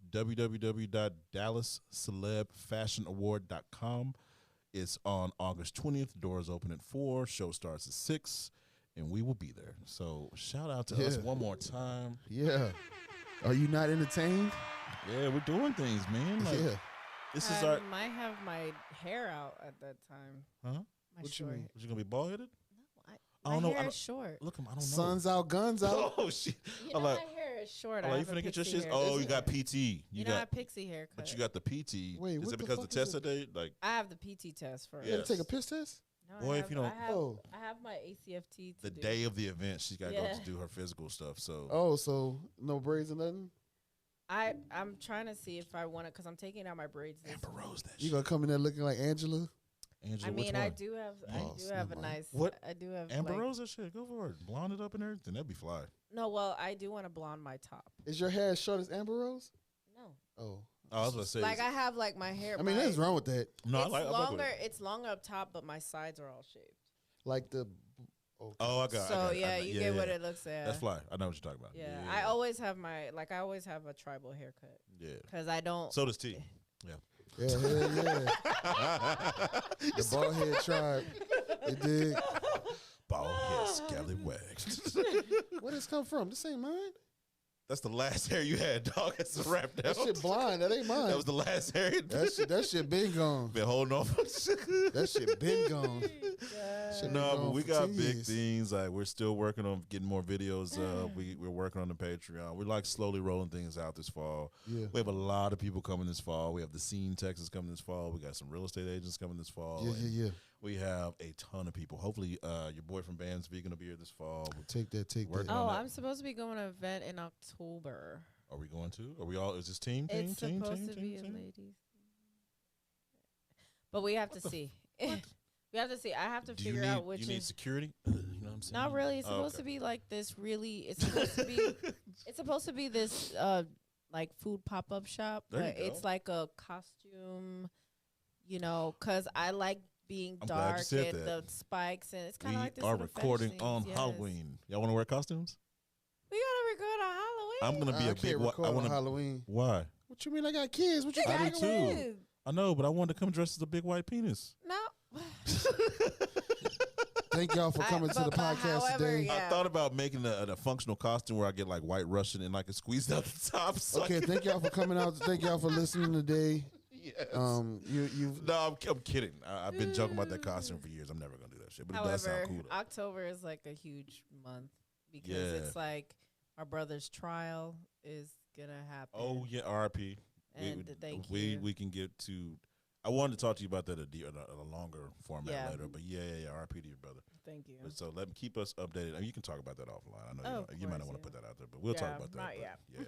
www.dallascelebfashionaward.com. It's on August 20th. Doors open at 4. Show starts at 6. And we will be there. So shout out to us Yeah. one more time. Yeah. Are you not entertained? Yeah, we're doing things, man. Like, Yeah. This is I our. might have my hair out at that time. Huh? My What you short. mean? Was you gonna be bald headed? No, I my don't know. hair I is short. Look, I don't know. Suns out, guns out. Oh shit! You I'm know, like, my hair is short. I'm I like, have you a finna get your pixie shit. hair. Oh, you got PT. You know, I have pixie haircut. But you got the PT. Wait, is what it the because the fuck is test it? today? Like, I have the PT test first. You had Yes. to take a piss test? No, Boy, if you don't- I have my ACFT to the do. day of the event, she's got to go Yeah. to do her physical stuff. So, Oh, so no braids or nothing? I'm trying to see if I want it because I'm taking out my braids. This Amber week. Rose, that You shit. gonna come in there looking like Angela? Angela, I which mean, one? I do have Lost, a never mind. nice. What? I do have Amber like, Rose, that shit. Go for it. Blonde it up and everything. That'd be fly. No, well, I do want to blonde my top. Is your hair as short as Amber Rose? No, Oh, Oh, I was gonna say, Like I have like my hair. I mean, there's wrong with that. No, it's I like longer. it. It's longer up top, but my sides are all shaved. Like the. Okay. Oh, I got. So I got it. you get what it looks like. That's fly. I know what you're talking about. Yeah, I always have I always have a tribal haircut. Yeah. Because I don't. So does T. Yeah. Yeah, the bald head tribe. It did. Bald head scallywags. Where does this come from? This ain't mine. That's the last hair you had, dog. That's a wrap down. That shit blind. That ain't mine. That was the last hair. That shit been gone. Been holding off. That shit been gone. No, but we got big things. Like we're still working on getting more videos. We're working on the Patreon. We're like slowly rolling things out this fall. Yeah. We have a lot of people coming this fall. We have the Scene Texas coming this fall. We got some real estate agents coming this fall. Yeah. We have a ton of people. Hopefully, your boy from Band's Vegan will be here this fall. Take that. Oh, I'm supposed to be going to an event in October. Are we going to? Are we all? Is this team? It's supposed to be a ladies. But we have to see. We have to see. I have to figure out which. Do you need security? You know what I'm saying? Not really. It's supposed to be like this. Really, it's supposed to be. It's supposed to be this like food pop up shop, but it's like a costume. You know, because I like being dark and the spikes, and it's kind of like this. We are recording on Halloween. Y'all want to wear costumes? We gotta record on Halloween. I'm gonna be a big. I want Halloween. Why? What you mean? I got kids. What you I do too. I know, but I wanted to come dressed as a big white penis. No. Thank y'all for coming to the podcast today. Yeah. I thought about making a functional costume where I get like white Russian and I can squeeze out the top. So okay, thank y'all for coming out. Thank y'all for listening today. Yes. No, I'm kidding. I've been joking about that costume for years. I'm never gonna do that shit. But it does sound cool. October is like a huge month because it's like our brother's trial is gonna happen. Oh yeah, RIP. And thank you. We can get to. I wanted to talk to you about that at a longer format later, but yeah. RIP to your brother. Thank you. So keep us updated. I mean, you can talk about that offline. I know you might not want to put that out there, but we'll talk about that. Not yet. Yeah.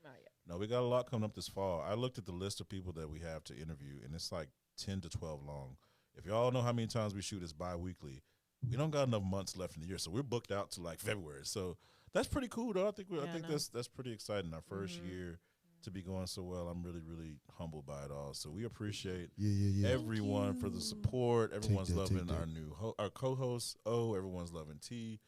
Not yet. No, we got a lot coming up this fall. I looked at the list of people that we have to interview, and it's like 10 to 12 long. If y'all know how many times we shoot, it's bi-weekly. We don't got enough months left in the year, so we're booked out to like February. So that's pretty cool, though. I think that's pretty exciting. Our first year to be going so well. I'm really, really humbled by it all. So we appreciate everyone for the support. Everyone's loving our new our co-host. Everyone's loving T.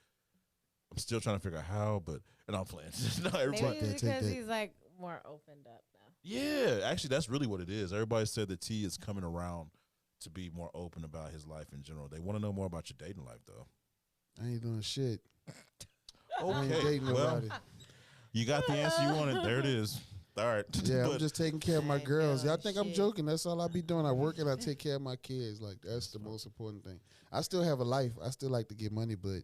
I'm still trying to figure out how, and I'm playing. No, maybe it's because he's like more opened up now. Yeah, actually, that's really what it is. Everybody said that T is coming around to be more open about his life in general. They want to know more about your dating life, though. I ain't doing shit. Okay, I ain't dating nobody. You got the answer you wanted. There it is. All right. Yeah, I'm just taking care of my girls. Y'all think I'm joking? That's all I be doing. I work and I take care of my kids. Like that's the most important thing. I still have a life. I still like to get money, but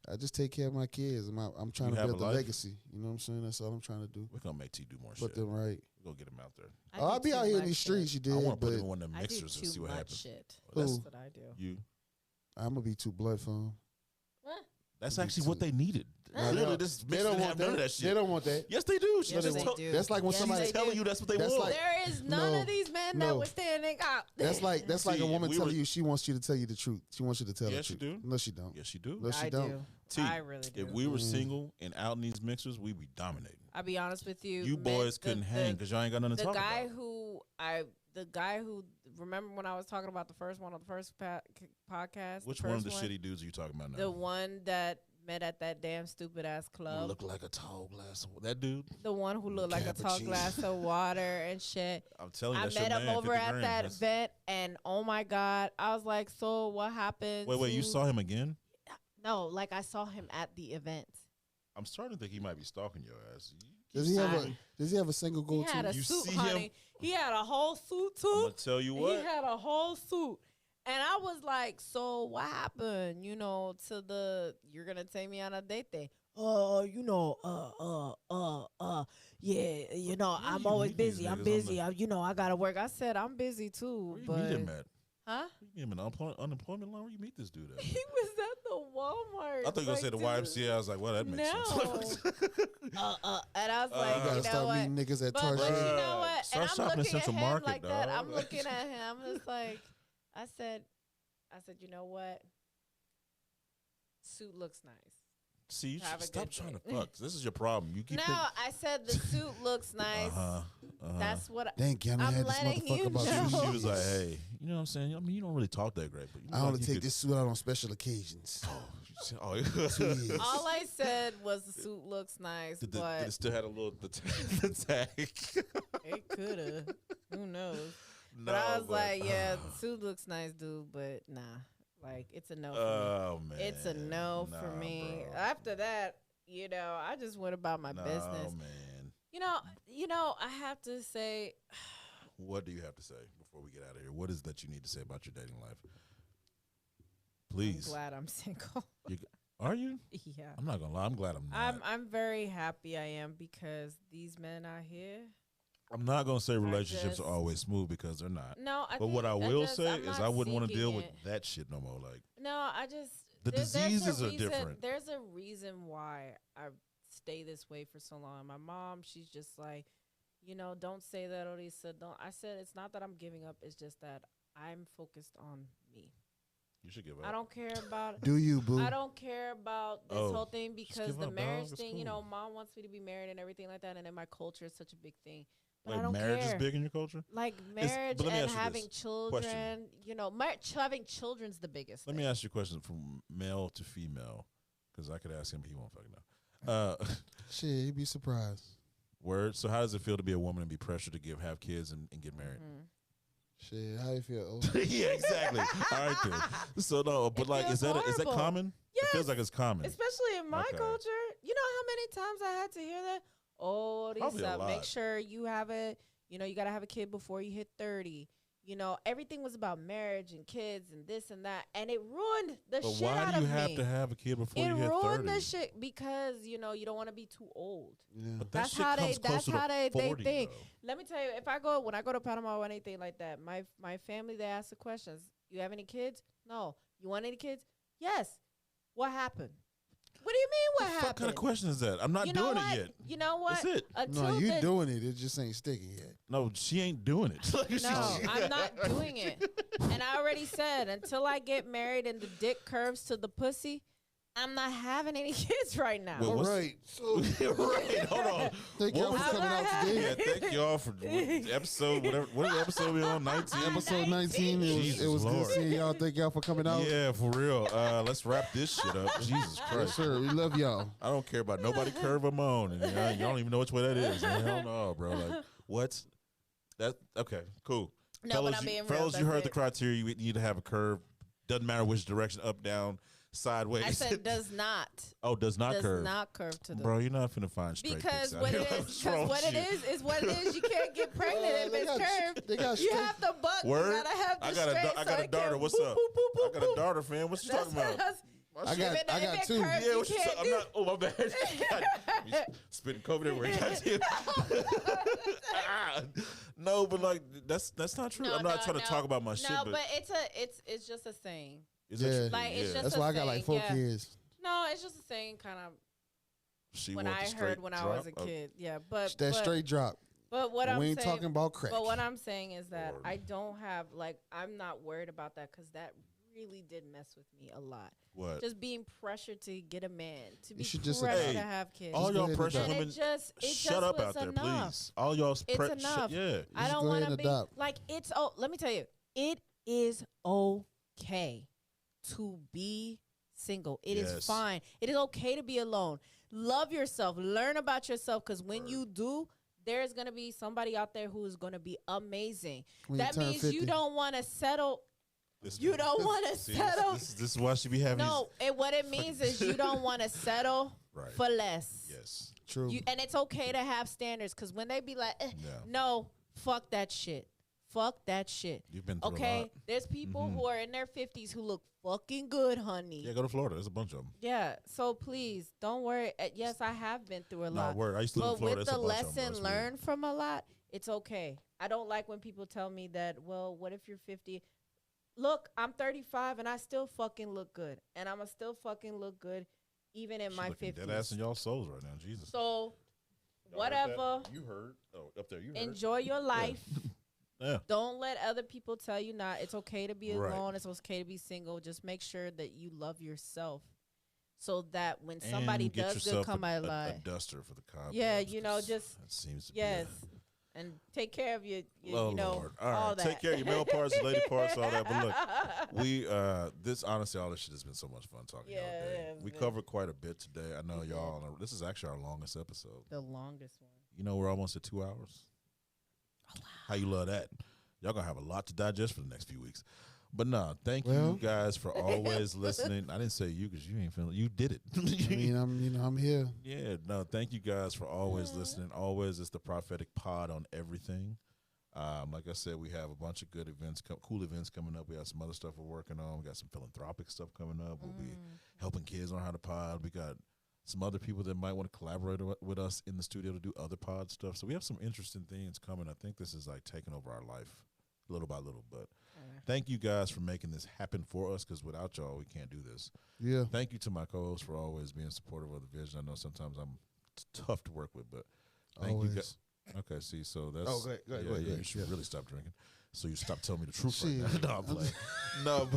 I just take care of my kids. I'm trying to build a legacy. You know what I'm saying? That's all I'm trying to do. We're gonna make T do more shit. Put them right. We're gonna get him out there. I'll be out here in these streets. You did. I want to put him in one of them mixers and see what happens. That's what I do. You. I'm gonna be too blood for them. That's actually what they needed. Literally, this they don't want none of that shit. They don't want that. Yes, they do. Yes, they do. That's like when somebody's telling you that's what they want. Like, there is none of these men that was standing up. That's like a woman telling you she wants you to tell you the truth. She wants you to tell the truth. Yes, you do. No, she don't. Yes, you do. No, she don't. T, I really do. If we were single and out in these mixers, we'd be dominating. I'll be honest with you. You boys couldn't hang because y'all ain't got nothing to talk about. The guy who, remember when I was talking about the first one on the first podcast? Which one of the shitty dudes are you talking about now? The one that met at that damn stupid ass club. Looked like a tall glass of that dude. The one who looked like a tall glass of water and shit. I'm telling you, I met him over at that event, and oh my god, I was like, so what happened? Wait, you saw him again? No, like I saw him at the event. I'm starting to think he might be stalking your ass. Does he have a single goal He had a too? suit, honey. He had a whole suit too. I'm gonna tell you what. He had a whole suit. And I was like, so what happened, you're going to take me on a date there? I'm always busy. I'm busy. I got to work. I said, I'm busy too. Where you meet him at? Huh? You meet him at unemployment line? Where you meet this dude at? He was at the Walmart. I thought you were going to say the YMCA. I was like, well, that makes sense. And I was like, you gotta start meeting niggas at Target. But you know what? Start shopping in Central Market, like dog. that. I'm looking at him. I'm just like, I said, you know what? Suit looks nice. See, Have a stop good trying to day. fuck. This is your problem. You keep No, I said the suit looks nice. That's what Dang, Cam, I I'm had this letting motherfucker you about know. She was like, hey, you know what I'm saying? I mean, you don't really talk that great, but you I look only like you take could- this suit out on special occasions. Oh, Jeez. All I said was the suit looks nice, did but it still had a little the tag? it could have. Who knows? No, But I was like, yeah, the suit looks nice, dude, but nah. Like, it's a no for oh me. man, It's a no for Nah, me. bro. After that, you know, I just went about my business. Man. You know, I have to say, What do you have to say before we get out of here? What is that you need to say about your dating life? Please. I'm glad I'm single. Are you? Yeah. I'm not gonna lie. I'm glad I'm not. I'm very happy I am because these men out here. I'm not gonna say relationships just- are always smooth because they're not. No, But what I will say I'm is not I wouldn't want to seeking deal with it. that shit no more. Like No, I just The there's a diseases are reason- different. There's a reason why I stay this way for so long. My mom, she's just like, you know, don't say that, Odessa. Don't. I said it's not that I'm giving up. It's just that I'm focused on me. you should give up. I don't care about. Do you, boo? I don't care about this Oh, whole thing because give the up, marriage dog. It's thing, you cool. know, mom wants me to be married and everything like that, and then my culture is such a big thing. But I Like don't marriage care. is big in your culture. Like marriage but let me and ask you having this. children, Question. you know, having children's the biggest Let thing. me ask you a question from male to female, because I could ask him, he won't fucking know. Shit, you'd be surprised. Word. So how does it feel to be a woman and be pressured to have kids and get married? Mhm. Shit, how you feel? Yeah, exactly. All right then. So no, but It like, is feels that horrible. common? It feels Yes. like it's common. Especially in my Okay. culture. You know how many times I had to hear that? Oh, Probably a Lisa, make lot. sure you have it. You know, you got to have a kid before you hit 30. You know, everything was about marriage and kids and this and that. And it ruined the But shit why out do you of have me. to have a kid before It you hit ruined 30? the shit because, you know, you don't want to be too old. Yeah. But that That's shit how comes they- that's closer how to they 40, think. though. Let me tell you, when I go to Panama or anything like that, my family, they ask the questions. You have any kids? No. You want any kids? Yes. What happened? What do you mean what What happened? kind of question is that? I'm not You know doing what? it yet. You know what? That's it. Until No, you the- doing it. It just ain't sticking yet. No, she ain't doing it. No, I'm not doing it. And I already said, until I get married and the dick curves to the pussy, I'm not having any kids right now. Well, All what's- right. So, right, hold on. thank What y'all was for coming out that? today. Yeah, thank y'all for episode, whatever. What episode we on? 19? Episode 19. Jesus It was good Lord. seeing y'all. Thank y'all for coming out. Yeah, for real. Let's wrap this shit up. Jesus Yes, Christ. sir. We love y'all. I don't care about nobody curve or moan. And you don't even know which way that is. I don't know, bro. Like, what? That okay, cool. No, fellas, but I'm being real. fellas, you That's heard the it. criteria. You need to have a curve. Doesn't matter which direction, up, down, sideways. I said does not. oh, does not does curve. not curve to the Bro, you're not finna find straight because dicks out what here. it is, What's wrong because what with it is what it is. You can't get pregnant if they it's got- curved. they got You straight- have the buck. Word? You gotta have the I got straight. I got so a it daughter. can What's boop, up? boop, boop, boop, I got a boop. daughter, fam. What you talking about? I got If I got it two. curved, Yeah, you what you can't I'm do- not. Oh, my bad. God, spitting COVID everywhere. Goddamn. No, but like that's not true. No, I'm not no, trying to no. talk about my shit, No, but but it's just a saying. is Yeah. that true? Like, it's just That's a why I got like 4 saying, yeah. kids. No, it's just a saying. Kind of She when want the I straight heard when I was a drop? Oh, kid. Yeah, but That straight drop. But what I'm we ain't saying, talking about crack. but what I'm saying is that Lord. I don't have like I'm not worried about that because that really did mess with me a lot. What? Just being pressured to get a man, to be should just- pressured Hey, to have kids. all Just go y'all ahead and pressure adopt. and women, it shut just up was out there, enough. please. All y'all, It's enough. yeah. I Just don't go want ahead to and be adopt. like it's. Oh, let me tell you, it is okay to be single. It is Yes. fine. It is okay to be alone. Love yourself. Learn about yourself because when Word. you do, there's gonna be somebody out there who is gonna be amazing. When you That turn means 50. you don't want to settle. This- You don't want to See, settle. This is why she be having No, what it means is you don't want to settle Right. for less. Yes. True. And it's okay to have standards because when they be like, Yeah. no, fuck that shit. Fuck that shit. You've been through a Okay? lot. There's people who are in their 50s who look fucking good, honey. Yeah, go to Florida. There's a bunch of them. Yeah, so please don't worry. Yes, I have been through a Nah, lot. word. I used to live in But Florida. with There's the a bunch of 'em, bro. lesson It's weird. learned from a lot, it's okay. I don't like when people tell me that, well, what if you're 50? Look, I'm 35 and I still fucking look good. And I'm going to still fucking look good even in She my looking dead ass in 50s. y'all souls right now. Jesus. So, Y'all heard that? whatever. You heard. Oh, up there. You heard. Enjoy your life. Yeah. Don't let other people tell you not. It's okay to be Right. alone. It's okay to be single. Just make sure that you love yourself. so that when somebody does good come by life, a duster for the cobwebs. Yeah, you know, just that seems to yes. And take care of your oh, you know, Lord. All right. all that. Take care of your male parts, your lady parts, all that. But look, we this honestly, all this shit has been so much fun talking all day. We covered quite a bit today. I know y'all. This is actually our longest episode. The longest one. You know, we're almost at 2 hours. Oh, wow. How you love that? Y'all gonna have a lot to digest for the next few weeks. But no, thank you guys for always listening. I didn't say you because you ain't feeling. You did it. I mean, I'm here. Yeah, no, thank you guys for always listening. Always, it's the prophetic pod on everything. Like I said, we have a bunch of good events, cool events coming up. We have some other stuff we're working on. We got some philanthropic stuff coming up. We'll be helping kids learn how to pod. We got some other people that might want to collaborate with us in the studio to do other pod stuff. So we have some interesting things coming. I think this is like taking over our life little by little, but thank you guys for making this happen for us, because without y'all, we can't do this. Yeah. Thank you to my co-hosts for always being supportive of the vision. I know sometimes I'm tough to work with, but thank you guys. Okay, see, so that's... Oh, go ahead. You should really stop drinking. So you stop telling me the truth right now. No, I'm playing. No,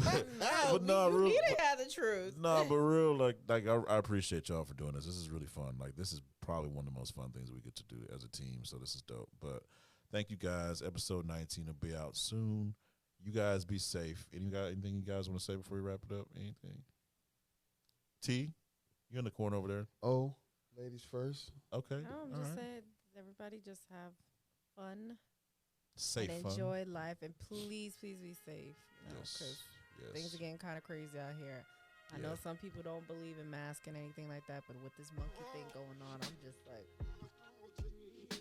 but no, real. You didn't have the truth. No, but real, like I appreciate y'all for doing this. This is really fun. Like, this is probably one of the most fun things we get to do as a team, so this is dope. But thank you guys. Episode 19 will be out soon. You guys be safe. Anything you guys want to say before we wrap it up? Anything? T, you in the corner over there? Oh, ladies first. Okay. No, I'm just saying, everybody just have fun. Safe and fun. Enjoy life, and please be safe. You know, yes. Things are getting kind of crazy out here. I know some people don't believe in masks and anything like that, but with this monkey thing going on, I'm just like,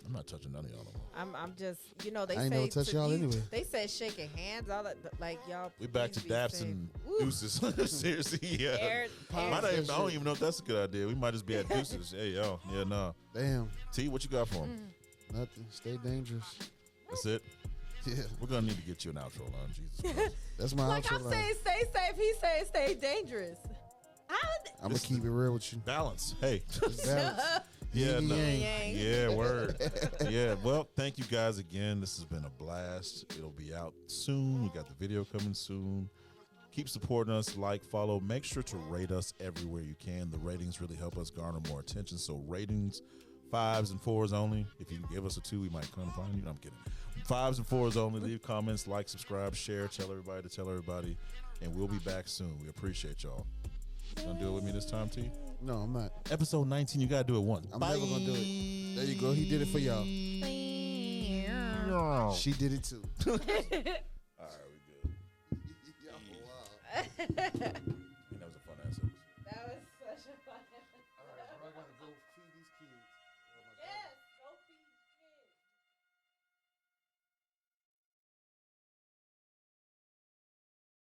I'm not touching none of y'all no more. I'm just, you know, they I ain't say never touch y'all anyway. They said shaking hands, all that, like y'all. We back to daps safe. and deuces. Seriously, yeah. I don't even know if that's a good idea. We might just be at deuces. Hey, yo, yeah, no. Damn. T, what you got for him? Nothing. Stay dangerous. That's it. Yeah. We're gonna need to get you an outro line. Jesus Christ. That's my like outro I'm line. saying, stay safe. He saying, stay dangerous. I'm gonna keep it real with you. Balance. Hey. Balance. Yeah, no. Yang. Yeah, word. Yeah, well, thank you guys again. This has been a blast. It'll be out soon. We got the video coming soon. Keep supporting us. Like, follow. Make sure to rate us everywhere you can. The ratings really help us garner more attention. So ratings, 5s and 4s only. If you give us a 2, we might come find you. No, I'm kidding. 5s and 4s only. Leave comments, like, subscribe, share, tell everybody. And we'll be back soon. We appreciate y'all. You gonna do it with me this time, T? No, I'm not. Episode 19, you gotta do it once. I'm never gonna do it. There you go. He did it for y'all. She did it too. All right, we good. Wow.